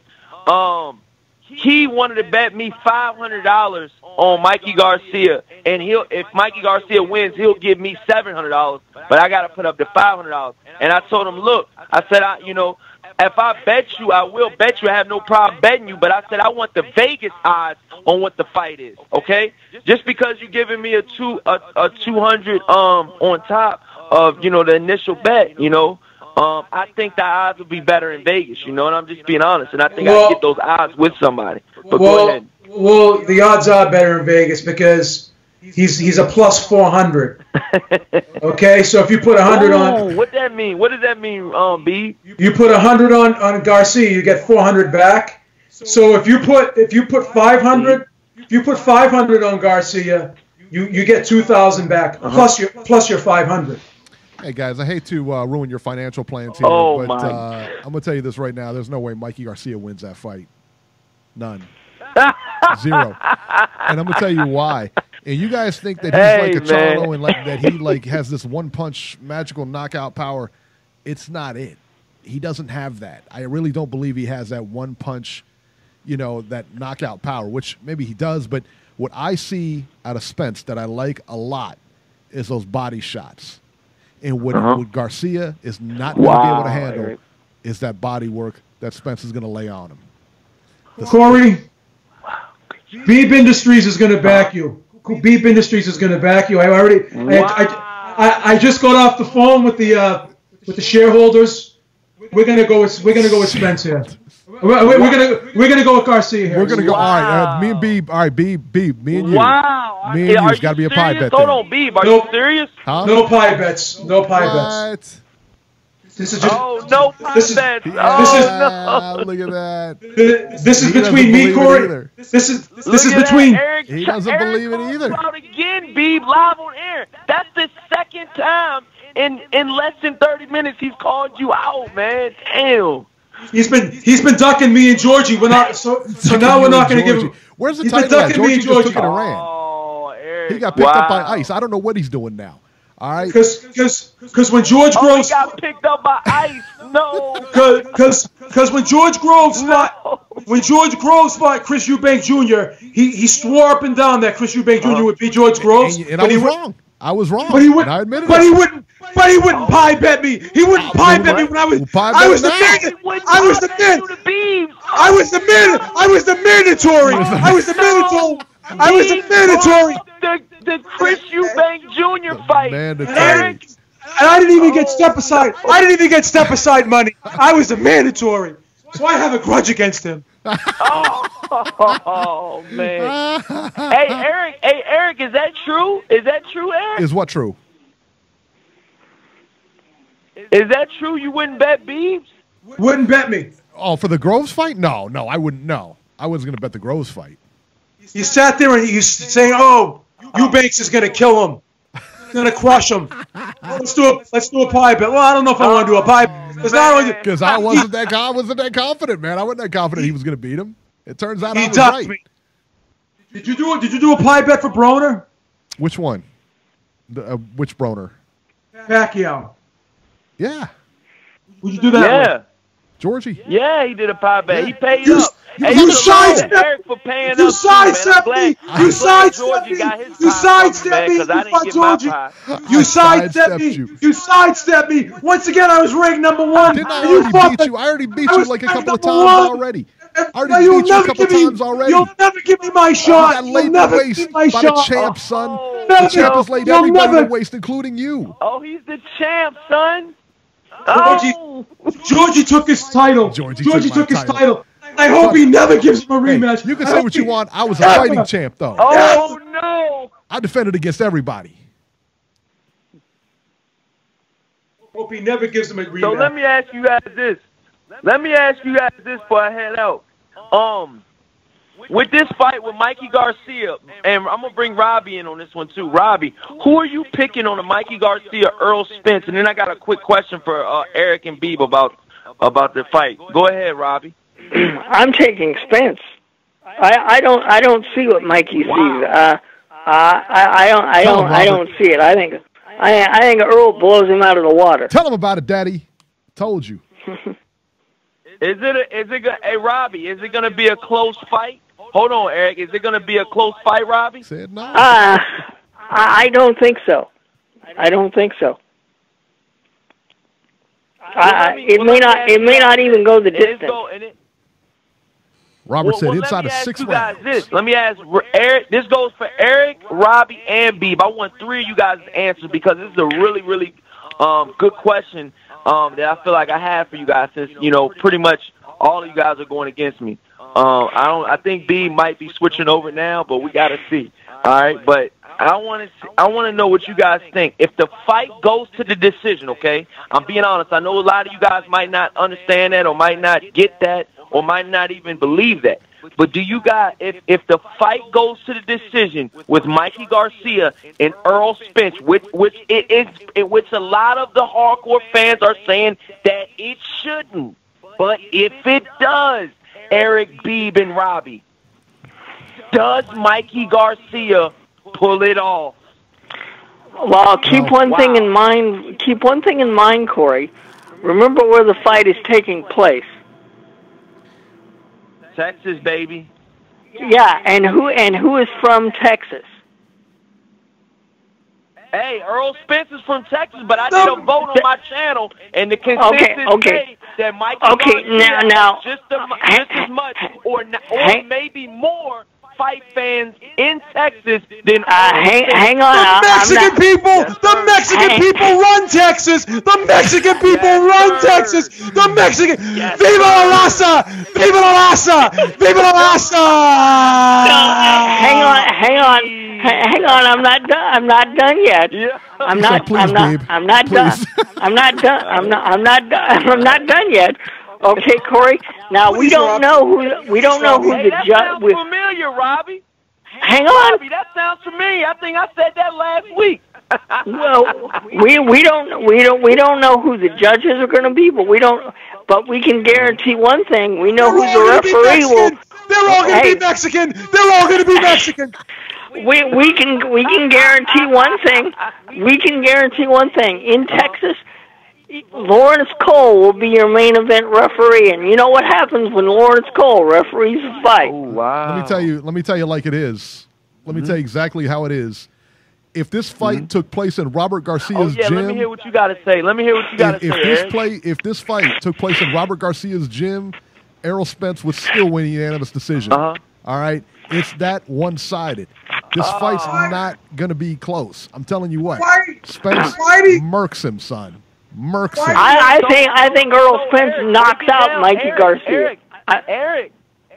He wanted to bet me $500 on Mikey Garcia, and if Mikey Garcia wins, he'll give me $700. But I got to put up the $500. And I told him, look, I said, if I bet you, I will bet you. I have no problem betting you. But I said I want the Vegas odds on what the fight is. Okay, just because you're giving me a 200 on top of the initial bet, I think the odds will be better in Vegas, and I'm just being honest. And I think I can get those odds with somebody. But go ahead. Well, the odds are better in Vegas because he's a plus 400. Okay, so if you put 100 on, what that mean? What does that mean, B? You put 100 on Garcia, you get 400 back. So if you put 500, on Garcia, you get 2,000 back plus your 500. Hey guys, I hate to ruin your financial plans here, but I'm gonna tell you this right now: there's no way Mikey Garcia wins that fight. None. Zero. And I'm gonna tell you why. And you guys think that he's like a Charlo and that he has this one punch magical knockout power. It's not it. He doesn't have that. I really don't believe he has that one punch, that knockout power, which maybe he does. But what I see out of Spence that I like a lot is those body shots. And what Garcia is not going to be able to handle is that body work that Spence is going to lay on him. Corey, Beeb Industries is going to back you. Beeb Industries is going to back you. I just got off the phone with the shareholders. We're going to go with Spence here. We're gonna go with Garcia here. We're gonna go. All right, me and Beeb. All right, Beeb, me and you. Wow. Me and you. It's got to be a pie bet. Hold on, Beeb. Are you serious? Huh? No pie bets. No pie bets. This is just. Oh, no pie bets. No. Look at that. This is between me, Corey. This is between. Eric, he doesn't believe it either. Out again, Beeb, live on air. That's the second time in less than 30 minutes he's called you out, man. Damn. He's been ducking me and Georgie. So now we're not going to give him. Where's the he's title? Been ducking me and Georgie. Took it and ran. Oh, Eric. He got picked up by ice. I don't know what he's doing now. All right. Because when George Groves he got picked up by ice. No. Because when George Groves fought Chris Eubank Jr., he swore up and down that Chris Eubank Jr. would beat George Groves. And I was wrong. I was wrong. But he wouldn't. I admitted but it. he wouldn't. But he wouldn't pie bet me. He wouldn't pie bet me when I was the man. I was the mandatory. The Chris Eubank Jr. fight. Eric. And I didn't even get step aside. Money. I was the mandatory. So I have a grudge against him. Oh man. Hey Eric, is that true? Is that true, Eric? Is what true? Is that true? You wouldn't bet Beebs? Wouldn't bet me. Oh, for the Groves fight? No, I wouldn't. No, I wasn't going to bet the Groves fight. You sat there and you saying, "Oh, Eubanks is going to kill him, going to crush him." Let's do a pie bet. Well, I don't know if I want to do a pie bet because I wasn't that confident, man. I wasn't that confident he was going to beat him. It turns out I was right. Me. Did you do a pie bet for Broner? Which one? Which Broner? Pacquiao. Yeah. Would you do that? Yeah. One? Georgie. Yeah, he did a pie bet. Yeah. He paid up. You sidestepped Eric for paying up. You sidestepped me. You sidestepped me. You sidestepped me. You sidestepped me. You sidestepped me. Once again, I was ranked number one. Didn't I already beat you? I already beat you like a couple of times already. I already beat you a couple times already. You'll never give me my shot. You'll never give me my shot. By the champ, son. The champ has laid everybody to waste, including you. Oh, he's the champ, son. Georgie took his title. Georgie took his title. I hope he never gives him a rematch. Hey, you can say what you want. I was a fighting champ, though. Oh, no. I defended against everybody. Hope he never gives him a rematch. So let me ask you guys this. Before I head out. With this fight with Mikey Garcia, and I'm going to bring Robbie in on this one too. Robbie, who are you picking on the Mikey Garcia, Earl Spence? And then I got a quick question for Eric and Beeb about the fight. Go ahead, Robbie. I'm taking Spence. I don't see what Mikey sees. I don't see it. I think Earl blows him out of the water. Tell him about it, Daddy. Told you. Hey, Robbie, is it going to be a close fight? Hold on, Eric. Is it going to be a close fight, Robbie? Said no. I don't think so. It may not even go the distance. Robert said inside of 6 rounds. Let me ask Eric. This goes for Eric, Robbie, and Beeb. I want 3 of you guys' answers because this is a really, really good question that I feel like I have for you guys since, pretty much all of you guys are going against me. I think Beeb might be switching over now, but we got to see. All right, but I want to know what you guys think. If the fight goes to the decision, okay? I'm being honest. I know a lot of you guys might not understand that or might not get that or might not even believe that. But do you guys, if the fight goes to the decision with Mikey Garcia and Earl Spence, which a lot of the hardcore fans are saying that it shouldn't, but if it does, Eric, Beeb, and Robbie, does Mikey Garcia pull it off. Well, keep one thing in mind. Keep one thing in mind, Corey. Remember where the fight is taking place. Texas, baby. Yeah, and who is from Texas? Hey, Earl Spence is from Texas, but I did a vote on my channel, and the consensus say that Mike now just as much or maybe more fight fans in Texas than hang on. The Mexican people run Texas. The Mexican people run Texas. The Mexican. Viva la raza! Viva la raza! Viva la raza! Hang on. I'm not done. I'm not done yet. Yeah. I'm not done. I'm not done yet. Okay, Corey. Now we don't know who the judge. Familiar, Robbie. Hang on. Robbie, that sounds familiar. I think I said that last week. Well, we don't know who the judges are going to be, but we can guarantee one thing. We know who the referee will. They're all going to be Mexican. They're all going to be Mexican. We can guarantee one thing. We can guarantee one thing. In Texas, Lawrence Cole will be your main event referee, and you know what happens when Lawrence Cole referees a fight. Oh, wow. Let me tell you like it is. Let me tell you exactly how it is. If this fight took place in Robert Garcia's gym, let me hear what you got to say. If this fight took place in Robert Garcia's gym, Errol Spence would still win a unanimous decision. All right? It's that one-sided. This fight's not going to be close. I'm telling you what. Spence murks him, son. Murks him. I think Earl Spence knocks out Mikey Garcia.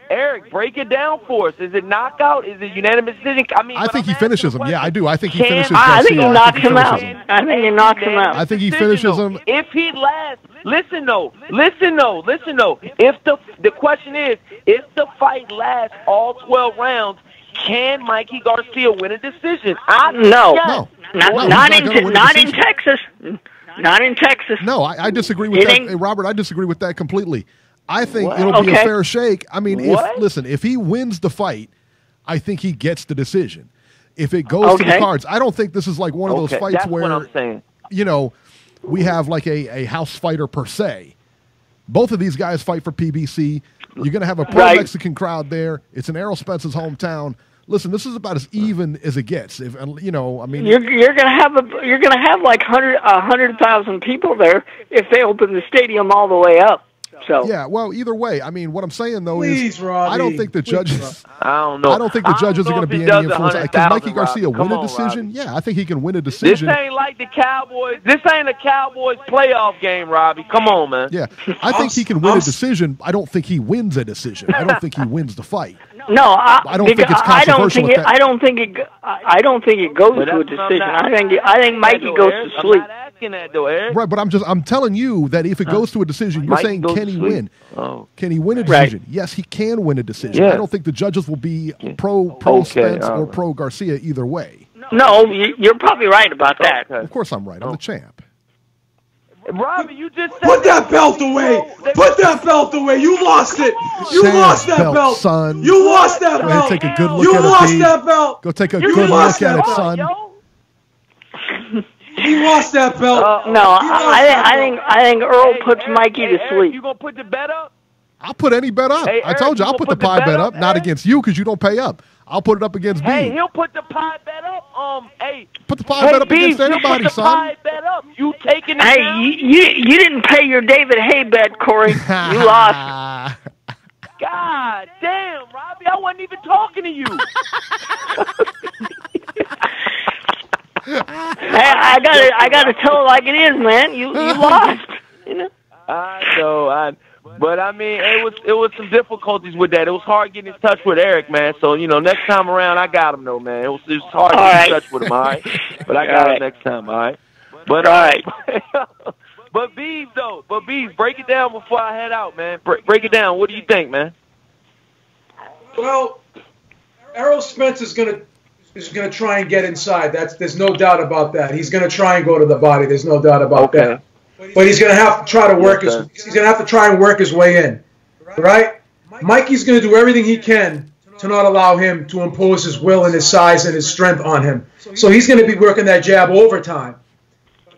Eric, break it down for us. Is it knockout? Is it unanimous decision? I think he finishes him. Yeah, I do. I think he finishes Garcia. I think he knocks him out. I think he knocks him out. I think he finishes him. If he lasts, listen though. If the question is, if the fight lasts all 12 rounds, can Mikey Garcia win a decision? No. Not in Texas. Not in Texas. No, I disagree with that. Hey, Robert, I disagree with that completely. I think it'll be a fair shake. I mean, if he wins the fight, I think he gets the decision. If it goes to the cards, I don't think this is like one of those fights where, what I'm saying. We have like a house fighter per se. Both of these guys fight for PBC. You're going to have a pro-Mexican crowd there. It's in Errol Spence's hometown. Listen, this is about as even as it gets. You're gonna have like 100,000 people there if they open the stadium all the way up. So yeah, well, either way, I mean, what I'm saying though is, Robbie, I don't think the judges. I don't know. I don't think the judges are going to be any influence. Can Mikey Garcia win a decision? Robbie. Yeah, I think he can win a decision. This ain't like the Cowboys. This ain't a Cowboys playoff game, Robbie. Come on, man. Yeah, I think he can win a decision. I don't think he wins a decision. I don't think he wins the fight. No, I don't think it's controversial. I don't think it goes to a decision. I think Mikey goes to sleep. Right, but I'm telling you that if it goes to a decision, you're saying can he win? Can he win a decision? Right. Yes, he can win a decision. I don't think the judges will be pro Spence or pro Garcia either way. No, you're probably right about that. Of course I'm right. I'm the champ. Robbie, you just said put that belt away. Put that belt away. You lost it. You lost that belt, son. You lost that belt. Go take a good look you at it. Lost that belt. Go take a good look at it, son. He lost that belt. I think Earl puts Mikey to sleep. You gonna put the bet up? I'll put any bet up. I told you I'll put the pie bet up. Not against you because you don't pay up. I'll put it up against Beeb. Hey, he'll put the pie bet up. Put the pie bet up against anybody, son. Pie bet up. You taking it down? You didn't pay your David Hay bet, Corey. You lost. God damn, Robbie, I wasn't even talking to you. I gotta tell it like it is, man. You lost. I know. But I mean, it was some difficulties with that. It was hard getting in touch with Eric, man. So next time around, I got him though, man. It was hard to get in touch with him, all right. But I got him next time, all right. But but Beeb, break it down before I head out, man. Break it down. What do you think, man? Well, Errol Spence is gonna try and get inside. There's no doubt about that. He's gonna try and go to the body. There's no doubt about that. But he's going to have to try to work he's going to have to try and work his way in. Right? Mikey's going to do everything he can to not allow him to impose his will and his size and his strength on him. So he's going to be working that jab overtime.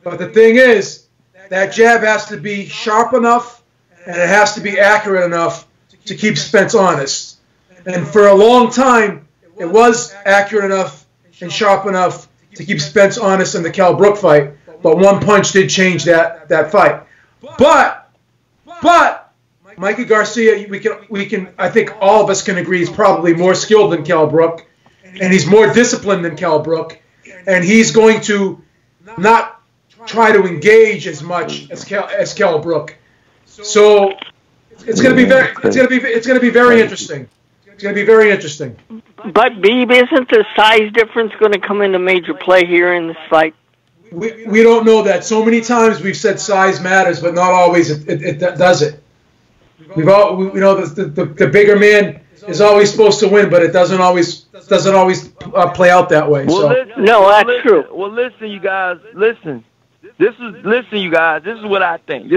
But the thing is, that jab has to be sharp enough and it has to be accurate enough to keep Spence honest. And for a long time, it was accurate enough and sharp enough to keep Spence honest in the Kell Brook fight. But one punch did change that fight. But Mikey Garcia, we can I think all of us can agree he's probably more skilled than Kell Brook, and he's more disciplined than Kell Brook, and he's going to not try to engage as much as Kell Brook. So it's going to be very interesting. It's going to be very interesting. But Beeb, isn't the size difference going to come into major play here in this fight? We don't know that. So many times we've said size matters, but not always it does it. We know the bigger man is always supposed to win, but it doesn't always play out that way. Well, so. No, that's true. Well, listen, you guys. Listen. You guys. This is what I think.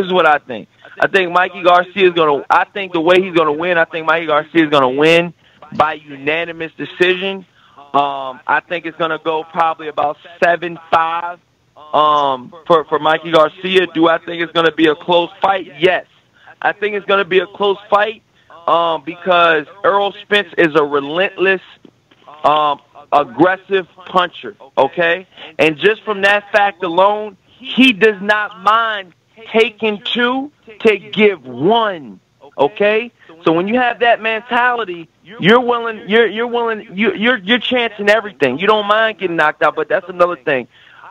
I think Mikey Garcia is gonna. I think the way he's gonna win. I think Mikey Garcia is gonna win by unanimous decision. I think it's gonna go probably about 7-5. For Mikey Garcia. Do I think it's gonna be a close fight? Yes. I think it's going to be a close fight because Errol Spence is a relentless, aggressive puncher, okay? And just from that fact alone, he does not mind taking two to give one, okay? So when you have that mentality, you're chancing everything. You don't mind getting knocked out, but that's another thing.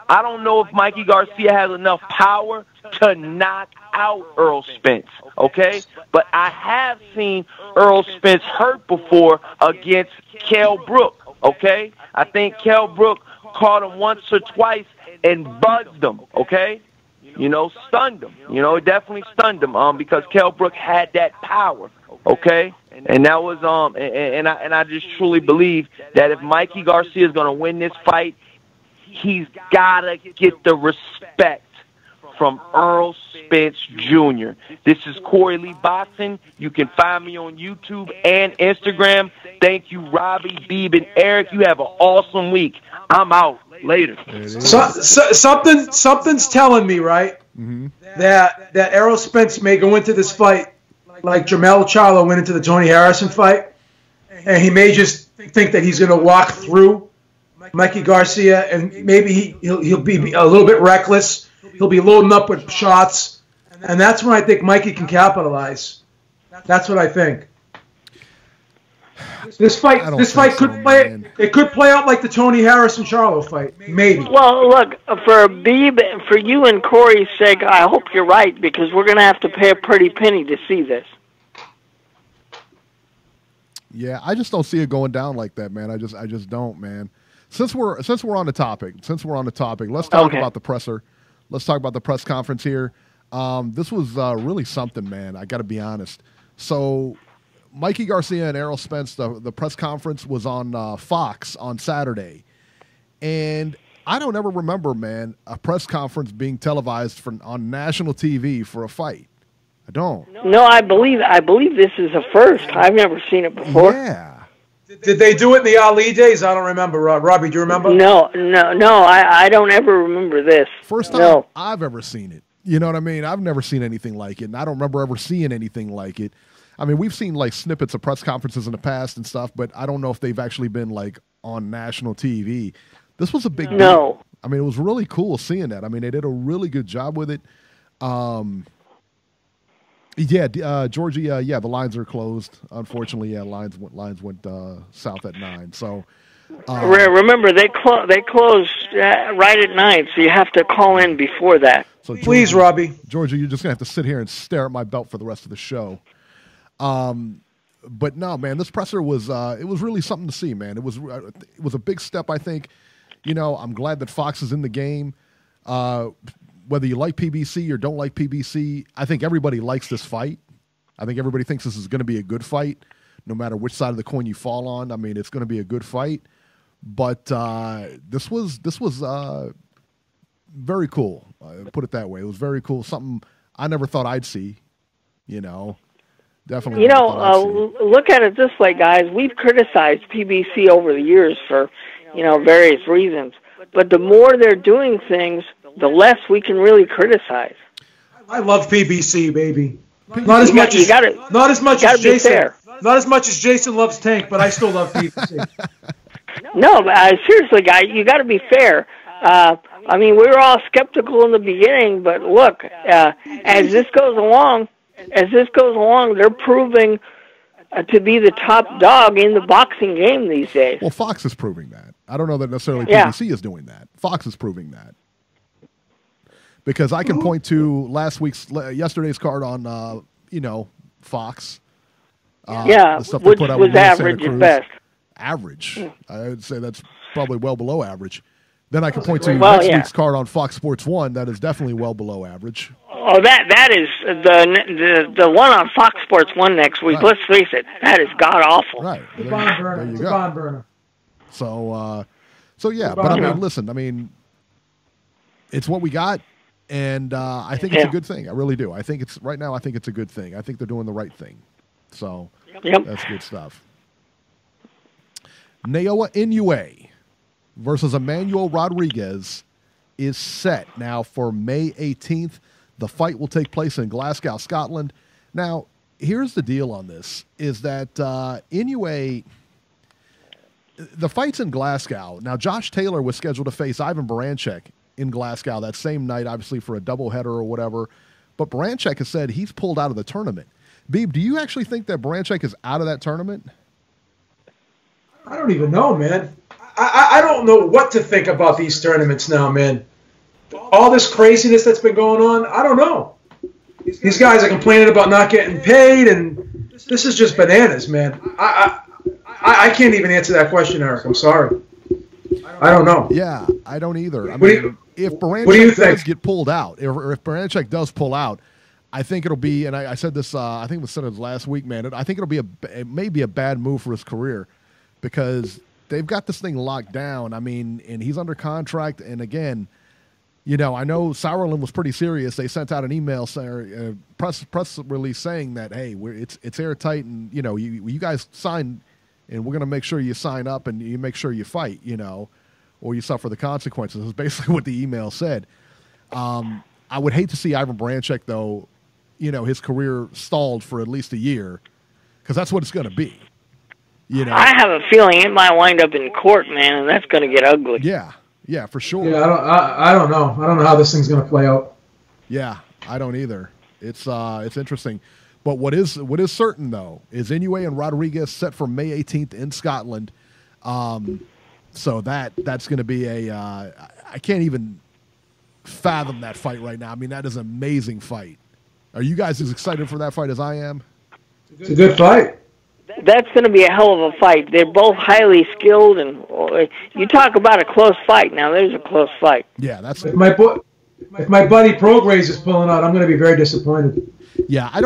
I don't know if Mikey Garcia has enough power to knock out Errol Spence, okay? But I have seen Errol Spence hurt before against Kell Brook, okay? I think Kell Brook caught him once or twice and buzzed him, okay? Stunned him. It definitely stunned him because Kell Brook had that power, okay? And that was and I just truly believe that if Mikey Garcia is going to win this fight, he's got to get the respect from Errol Spence Jr. This is Corey Lee Boxing. You can find me on YouTube and Instagram. Thank you, Robbie, Beeb, and Eric. You have an awesome week. I'm out. Later. Something's telling me, right, that Errol Spence may go into this fight like Jermell Charlo went into the Tony Harrison fight, and he may just think that he's going to walk through Mikey Garcia, and maybe he'll be a little bit reckless. He'll be loading up with shots, and that's when I think Mikey can capitalize. That's what I think. This fight could play. It could play out like the Tony Harrison Charlo fight, maybe. Well, look, for Beeb, for you and Corey's sake, I hope you're right because we're going to have to pay a pretty penny to see this. Yeah, I just don't see it going down like that, man. I just don't, man. Since we're on the topic, let's talk about the presser. Let's talk about the press conference here. This was really something, man. I got to be honest. So, Mikey Garcia and Errol Spence, the press conference was on Fox on Saturday, and I don't ever remember, man, a press conference being televised on national TV for a fight. I don't. No, I believe this is a first. I've never seen it before. Yeah. Did they do it in the Ali days? I don't remember. Robbie, do you remember? No. I don't ever remember this. First time I've ever seen it. You know what I mean? I've never seen anything like it, and I don't remember ever seeing anything like it. I mean, we've seen like snippets of press conferences in the past and stuff, but I don't know if they've actually been like on national TV. This was a big deal. I mean, it was really cool seeing that. I mean, they did a really good job with it. Georgie, the lines are closed. Unfortunately, lines went south at 9. So remember, they close right at 9, so you have to call in before that. So Georgie, please, Robbie. Georgie, you're just gonna have to sit here and stare at my belt for the rest of the show. But no, man, this presser was it was really something to see, man. It was a big step, I think. I'm glad that Fox is in the game. Whether you like PBC or don't like PBC, I think everybody likes this fight. I think everybody thinks this is going to be a good fight, no matter which side of the coin you fall on. I mean, it's going to be a good fight. But this was very cool. Put it that way. It was very cool. Something I never thought I'd see. Definitely. You know, look at it this way, guys. We've criticized PBC over the years for, various reasons. But the more they're doing things, the less we can really criticize. I love PBC, baby. Not as much as Jason. Not as much as Jason loves Tank, but I still love PBC. No, seriously, guys, you got to be fair. We were all skeptical in the beginning, but look, as this goes along, they're proving to be the top dog in the boxing game these days. Well, Fox is proving that. I don't know that necessarily PBC is doing that. Fox is proving that. Because I can point to yesterday's card on, Fox. The stuff which put out was average at best. Average. I would say that's probably well below average. Then I can point to next week's card on Fox Sports 1 that is definitely well below average. Oh, that is the one on Fox Sports 1 next week. Right. Let's face it, that is god awful. Right. It's a barn burner. It's a barn burner. So yeah, but listen, it's what we got, and I think it's a good thing. I really do. I think it's a good thing. I think they're doing the right thing. So that's good stuff. Naoya Inoue versus Emmanuel Rodriguez is set now for May 18th. The fight will take place in Glasgow, Scotland. Now, here's the deal on this, is that Inoue, the fight's in Glasgow. Now, Josh Taylor was scheduled to face Ivan Baranchyk in Glasgow that same night, obviously for a doubleheader or whatever. But Baranchyk has said he's pulled out of the tournament. Beeb, do you actually think that Baranchyk is out of that tournament? I don't even know, man. I don't know what to think about these tournaments now, man. All this craziness that's been going on, I don't know. These guys are complaining about not getting paid, and this is just bananas, man. I can't even answer that question, Eric. I'm sorry. I don't know. Yeah, I don't either. If Baranchyk does get pulled out, or if Baranchyk does pull out, I think it'll be, and I said this, I think it was said last week, man. I think it may be a bad move for his career because they've got this thing locked down. And he's under contract. And again, I know Sauerland was pretty serious. They sent out an email, press release saying that, hey, it's airtight, and you guys sign, and we're going to make sure you sign up and you make sure you fight, or you suffer the consequences. Is basically what the email said. I would hate to see Ivan Baranchyk, though, his career stalled for at least a year, because that's what it's going to be. I have a feeling it might wind up in court, man, and that's going to get ugly. Yeah, for sure. Yeah, I don't know. I don't know how this thing's going to play out. Yeah, I don't either. It's interesting. But what is certain, though, is Inoue and Rodriguez set for May 18th in Scotland. So that's going to be I can't even fathom that fight right now. That is an amazing fight. Are you guys as excited for that fight as I am? It's a good fight. That's going to be a hell of a fight. They're both highly skilled, and you talk about a close fight. Now, there's a close fight. Yeah, that's if my buddy Prograis is pulling out, I'm going to be very disappointed. Yeah, I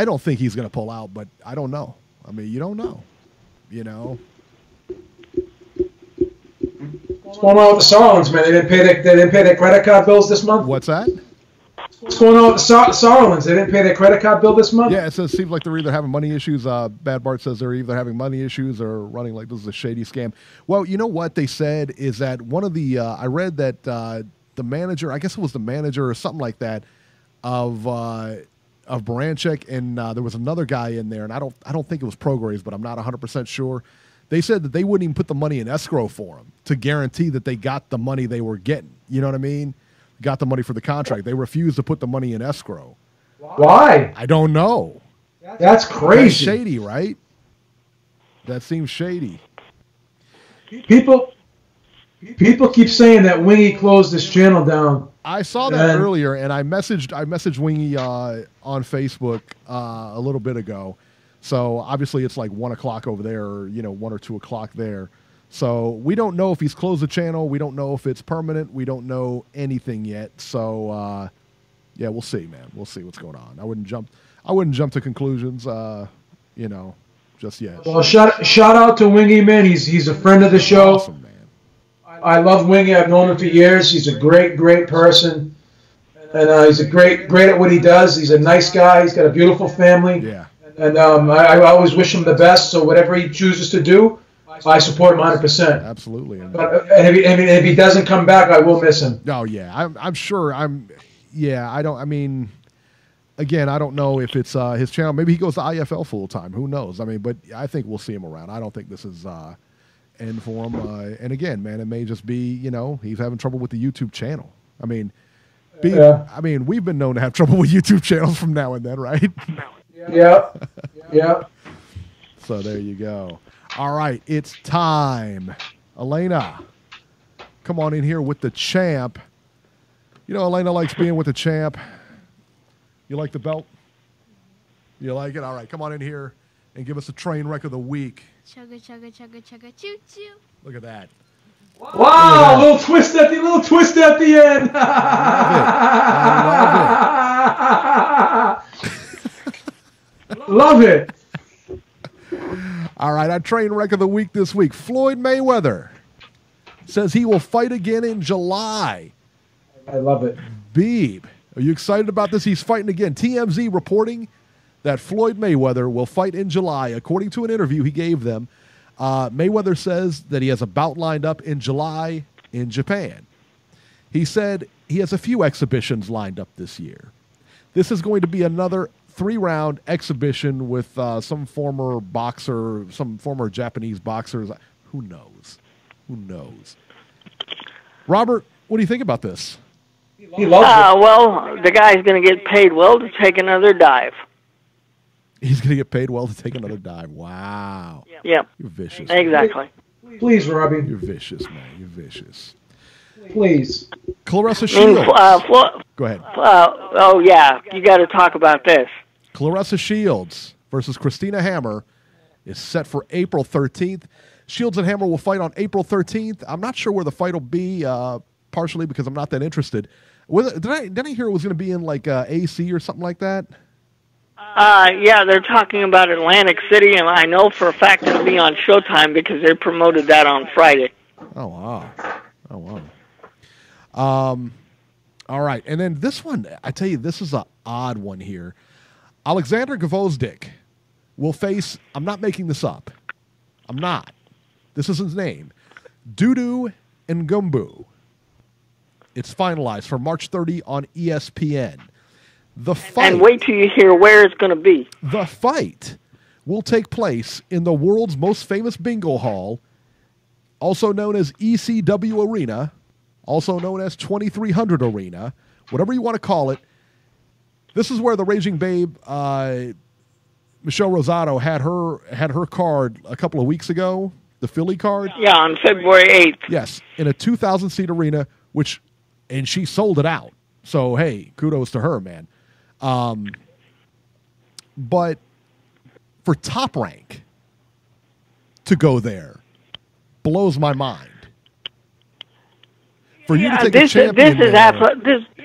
don't think he's going to pull out, but I don't know. You don't know. What's going on with the Sauerlands, man? They didn't pay their credit card bills this month. What's that? What's going on with the Sauerlands? They didn't pay their credit card bill this month? Yeah, it seems like they're either having money issues. Bad Bart says they're either having money issues or running like this is a shady scam. Well, you know what they said is that one of the I read that the manager, I guess it was the manager or something like that, of Baranchyk, and there was another guy in there, and I don't think it was Prograis, but I'm not 100% sure. They said that they wouldn't even put the money in escrow for him to guarantee that they got the money they were getting. You know what I mean? Got the money for the contract. They refused to put the money in escrow. Why? I don't know. That's crazy. That's shady, right? That seems shady. People keep saying that Wingy closed this channel down. I saw that earlier, and I messaged Wingy on Facebook a little bit ago. So obviously it's like 1 o'clock over there, or 1 or 2 o'clock there. So we don't know if he's closed the channel. We don't know if it's permanent. We don't know anything yet. So yeah, we'll see, man. We'll see what's going on. I wouldn't jump to conclusions, just yet. Well, shout out to Wingy, man. He's a friend of the show. Awesome, man. I love Wingy. I've known him for years. He's a great person, and he's a great at what he does. He's a nice guy. He's got a beautiful family. Yeah. And I always wish him the best. So whatever he chooses to do, I support him 100%. Absolutely. But if he doesn't come back, I will miss him. Oh yeah, I'm sure. Again, I don't know if it's his channel. Maybe he goes to IFL full time. Who knows? I mean, but I think we'll see him around. I don't think this is end for him. And again, man, it may just be he's having trouble with the YouTube channel. I mean, we've been known to have trouble with YouTube channels from now and then, right? Yeah. Yeah. So there you go. All right, it's time. Elena, come on in here with the champ. Elena likes being with the champ. You like the belt? You like it? All right, come on in here and give us a train wreck of the week. Chugga, chugga, chugga, chugga, choo, choo. Look at that. Wow, a little twist at the end. I love it. All right, our train wreck of the week this week. Floyd Mayweather says he will fight again in July. I love it. Beeb, are you excited about this? He's fighting again. TMZ reporting that Floyd Mayweather will fight in July. According to an interview he gave them, Mayweather says that he has a bout lined up in July in Japan. He said he has a few exhibitions lined up this year. This is going to be another 3-round exhibition with some former boxer, some former Japanese boxers. Who knows? Robert, what do you think about this? He loves it. Well, the guy's going to get paid well to take another dive. He's going to get paid well to take another dive. Wow. Yeah. You're vicious. Exactly. Please, Robbie. You're vicious, man. You're vicious. Please. Clarissa Shields. Go ahead. Oh, yeah. You got to talk about this. Clarissa Shields versus Christina Hammer is set for April 13th. Shields and Hammer will fight on April 13th. I'm not sure where the fight will be, partially because I'm not that interested. Did I hear it was going to be in like AC or something like that? Yeah, they're talking about Atlantic City, and I know for a fact it'll be on Showtime because they promoted that on Friday. Oh, wow. All right, and then this one, I tell you, this is an odd one here. Alexander Gvozdyk will face, I'm not making this up. I'm not. This is his name. Dudu Ngumbu. It's finalized for March 30 on ESPN. The fight, and wait till you hear where it's going to be. The fight will take place in the world's most famous bingo hall, also known as ECW Arena, also known as 2300 Arena, whatever you want to call it. This is where the Raging Babe, Michelle Rosado, had her card a couple of weeks ago, the Philly card. Yeah, on February 8th. Yes, in a 2,000-seat arena, and she sold it out. So, hey, kudos to her, man. But for Top Rank to go there blows my mind. For you to take a champion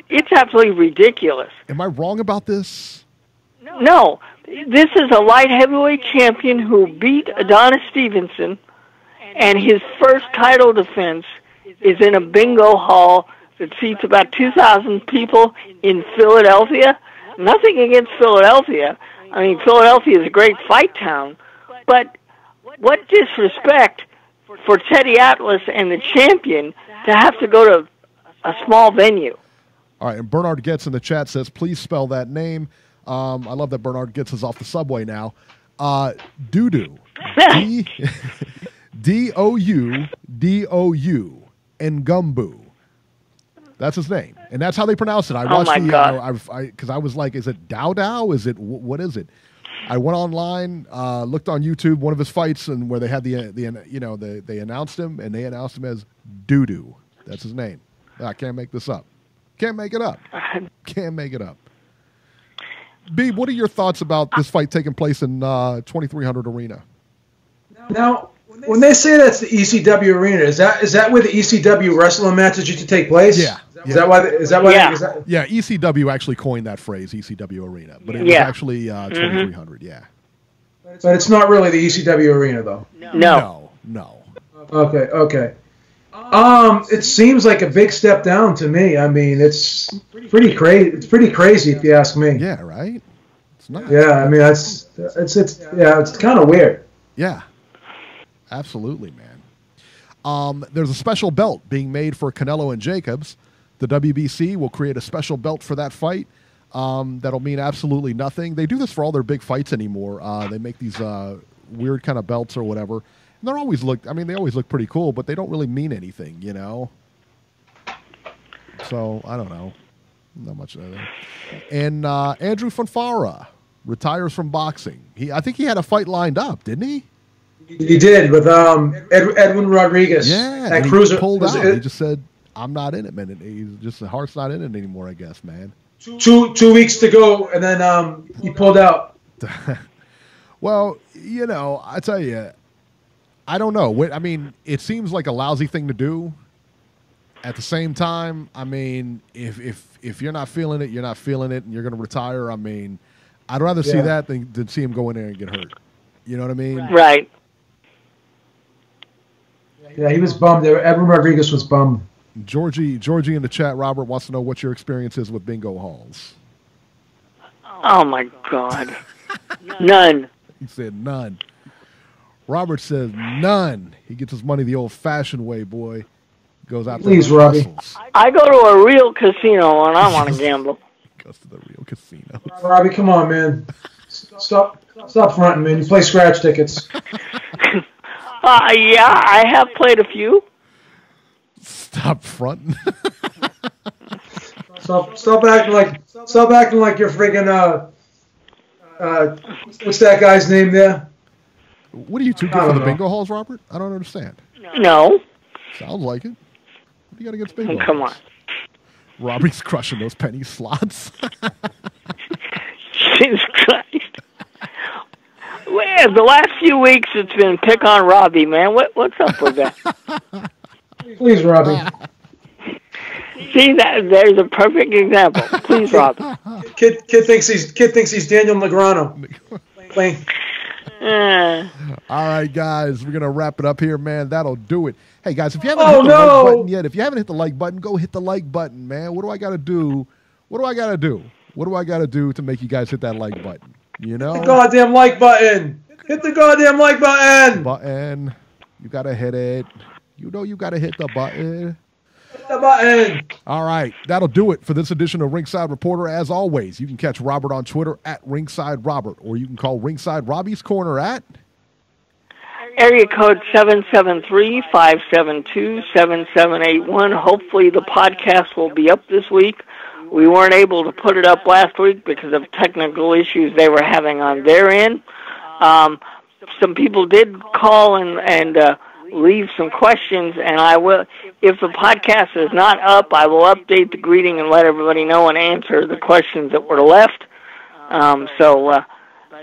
it's absolutely ridiculous. Am I wrong about this? No. This is a light heavyweight champion who beat Adonis Stevenson, and his first title defense is in a bingo hall that seats about 2,000 people in Philadelphia. Nothing against Philadelphia. I mean, Philadelphia is a great fight town, but what disrespect for Teddy Atlas and the champion to have to go to a small venue. All right, and Bernard Getz in the chat says, please spell that name. I love that Bernard Getz is off the subway now. Dudu. D-O-U-D-O-U. Ngumbu. That's his name, and that's how they pronounce it. I watched because I was like, is it Dao? Is it what is it? I went online, looked on YouTube, one of his fights, and where they had they announced him, and they announced him as Dudu. That's his name. I can't make this up. Can't make it up. Beeb, what are your thoughts about this fight taking place in 2300 Arena? Now, when they say that's the ECW Arena, is that where the ECW wrestling matches used to take place? Yeah. Is that why? Yeah, ECW actually coined that phrase, ECW Arena, but it was actually 2300. Yeah. But it's not really the ECW Arena, though. No. Okay. It seems like a big step down to me. I mean, it's pretty crazy. It's pretty crazy if you ask me. Yeah, right. It's not. Yeah, I mean it's kind of weird. Yeah, absolutely, man. There's a special belt being made for Canelo and Jacobs. The WBC will create a special belt for that fight. That'll mean absolutely nothing. They do this for all their big fights anymore. They make these weird kind of belts or whatever. And they always look pretty cool, but they don't really mean anything, you know? So, I don't know. Not much of that. And Andrew Fonfara retires from boxing. I think he had a fight lined up, didn't he? He did with Edwin Rodriguez. Yeah, and he pulled out. He just said, I'm not in it, man. His heart's not in it anymore, I guess, man. 2 weeks to go, and then he pulled out. Well, you know, I tell you, I don't know. I mean, it seems like a lousy thing to do. At the same time, I mean, if you're not feeling it, you're not feeling it, and you're going to retire. I mean, I'd rather see that than see him go in there and get hurt. You know what I mean? Right. Yeah, he was bummed. Edwin Rodriguez was bummed. Georgie in the chat, Robert, wants to know what your experience is with bingo halls. Oh, my God. None. He said none. Robert says none. He gets his money the old-fashioned way, boy. Goes out Please, there. Robbie. I go to a real casino when I want to gamble. Goes to the real casino. Robbie, come on, man. Stop fronting, man. You play scratch tickets. Yeah, I have played a few. Stop fronting. Stop acting like you're freaking what's that guy's name there? What are you too good for the bingo halls, Robert? I don't understand. No. Sounds like it. What do you got against bingo halls? Come on. Robbie's crushing those penny slots. Jesus Christ. Well, the last few weeks it's been pick on Robbie, man. What's up with that? Please, Robbie. See, there's a perfect example. Please, Robbie. Kid thinks he's Daniel Negreanu. Playing. All right, guys, we're gonna wrap it up here, man. That'll do it. Hey, guys, if you haven't hit the like button yet, if you haven't hit the like button, go hit the like button, man. What do I gotta do? What do I gotta do to make you guys hit that like button? You know, the goddamn like button. Hit the goddamn like button. You gotta hit it. You know you gotta hit the button. Hit the button. All right, that'll do it for this edition of Ringside Reporter. As always, you can catch Robert on Twitter at Ringside Robert, or you can call Ringside Robbie's Corner at area code 773-572-7781. Hopefully the podcast will be up this week. We weren't able to put it up last week because of technical issues they were having on their end. Some people did call and leave some questions, and I will, if the podcast is not up, I will update the greeting and let everybody know and answer the questions that were left.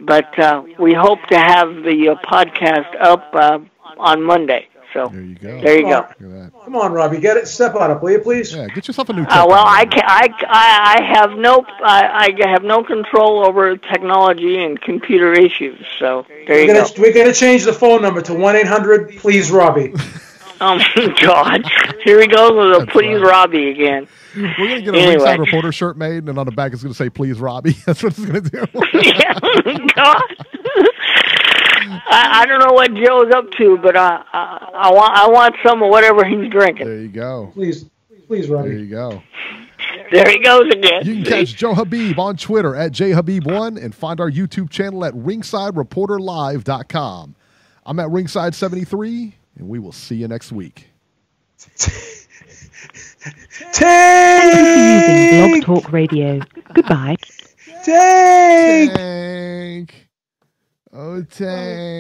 But we hope to have the podcast up on Monday. So there you go. There you go. Come on, Robbie, get it. Step on it, will you, please? Yeah, get yourself a new. Well, I have no control over technology and computer issues. So there you go. We're gonna change the phone number to 1-800-PLEASE Robbie. Oh my God! Here we go with a "Please Robbie" again. We're gonna get a Ringside Reporter shirt made, and on the back it's gonna say "Please Robbie." That's what it's gonna do. Yeah, God. I don't know what Joe's up to, but I want some of whatever he's drinking. There you go. Please, Robbie. There you go. There he goes again. You can catch Joe Habib on Twitter at JHabib1 and find our YouTube channel at RingsideReporterLive.com. I'm at Ringside73, and we will see you next week. Thank you for using Blog Talk Radio. Goodbye. Tank! Oh, Tank.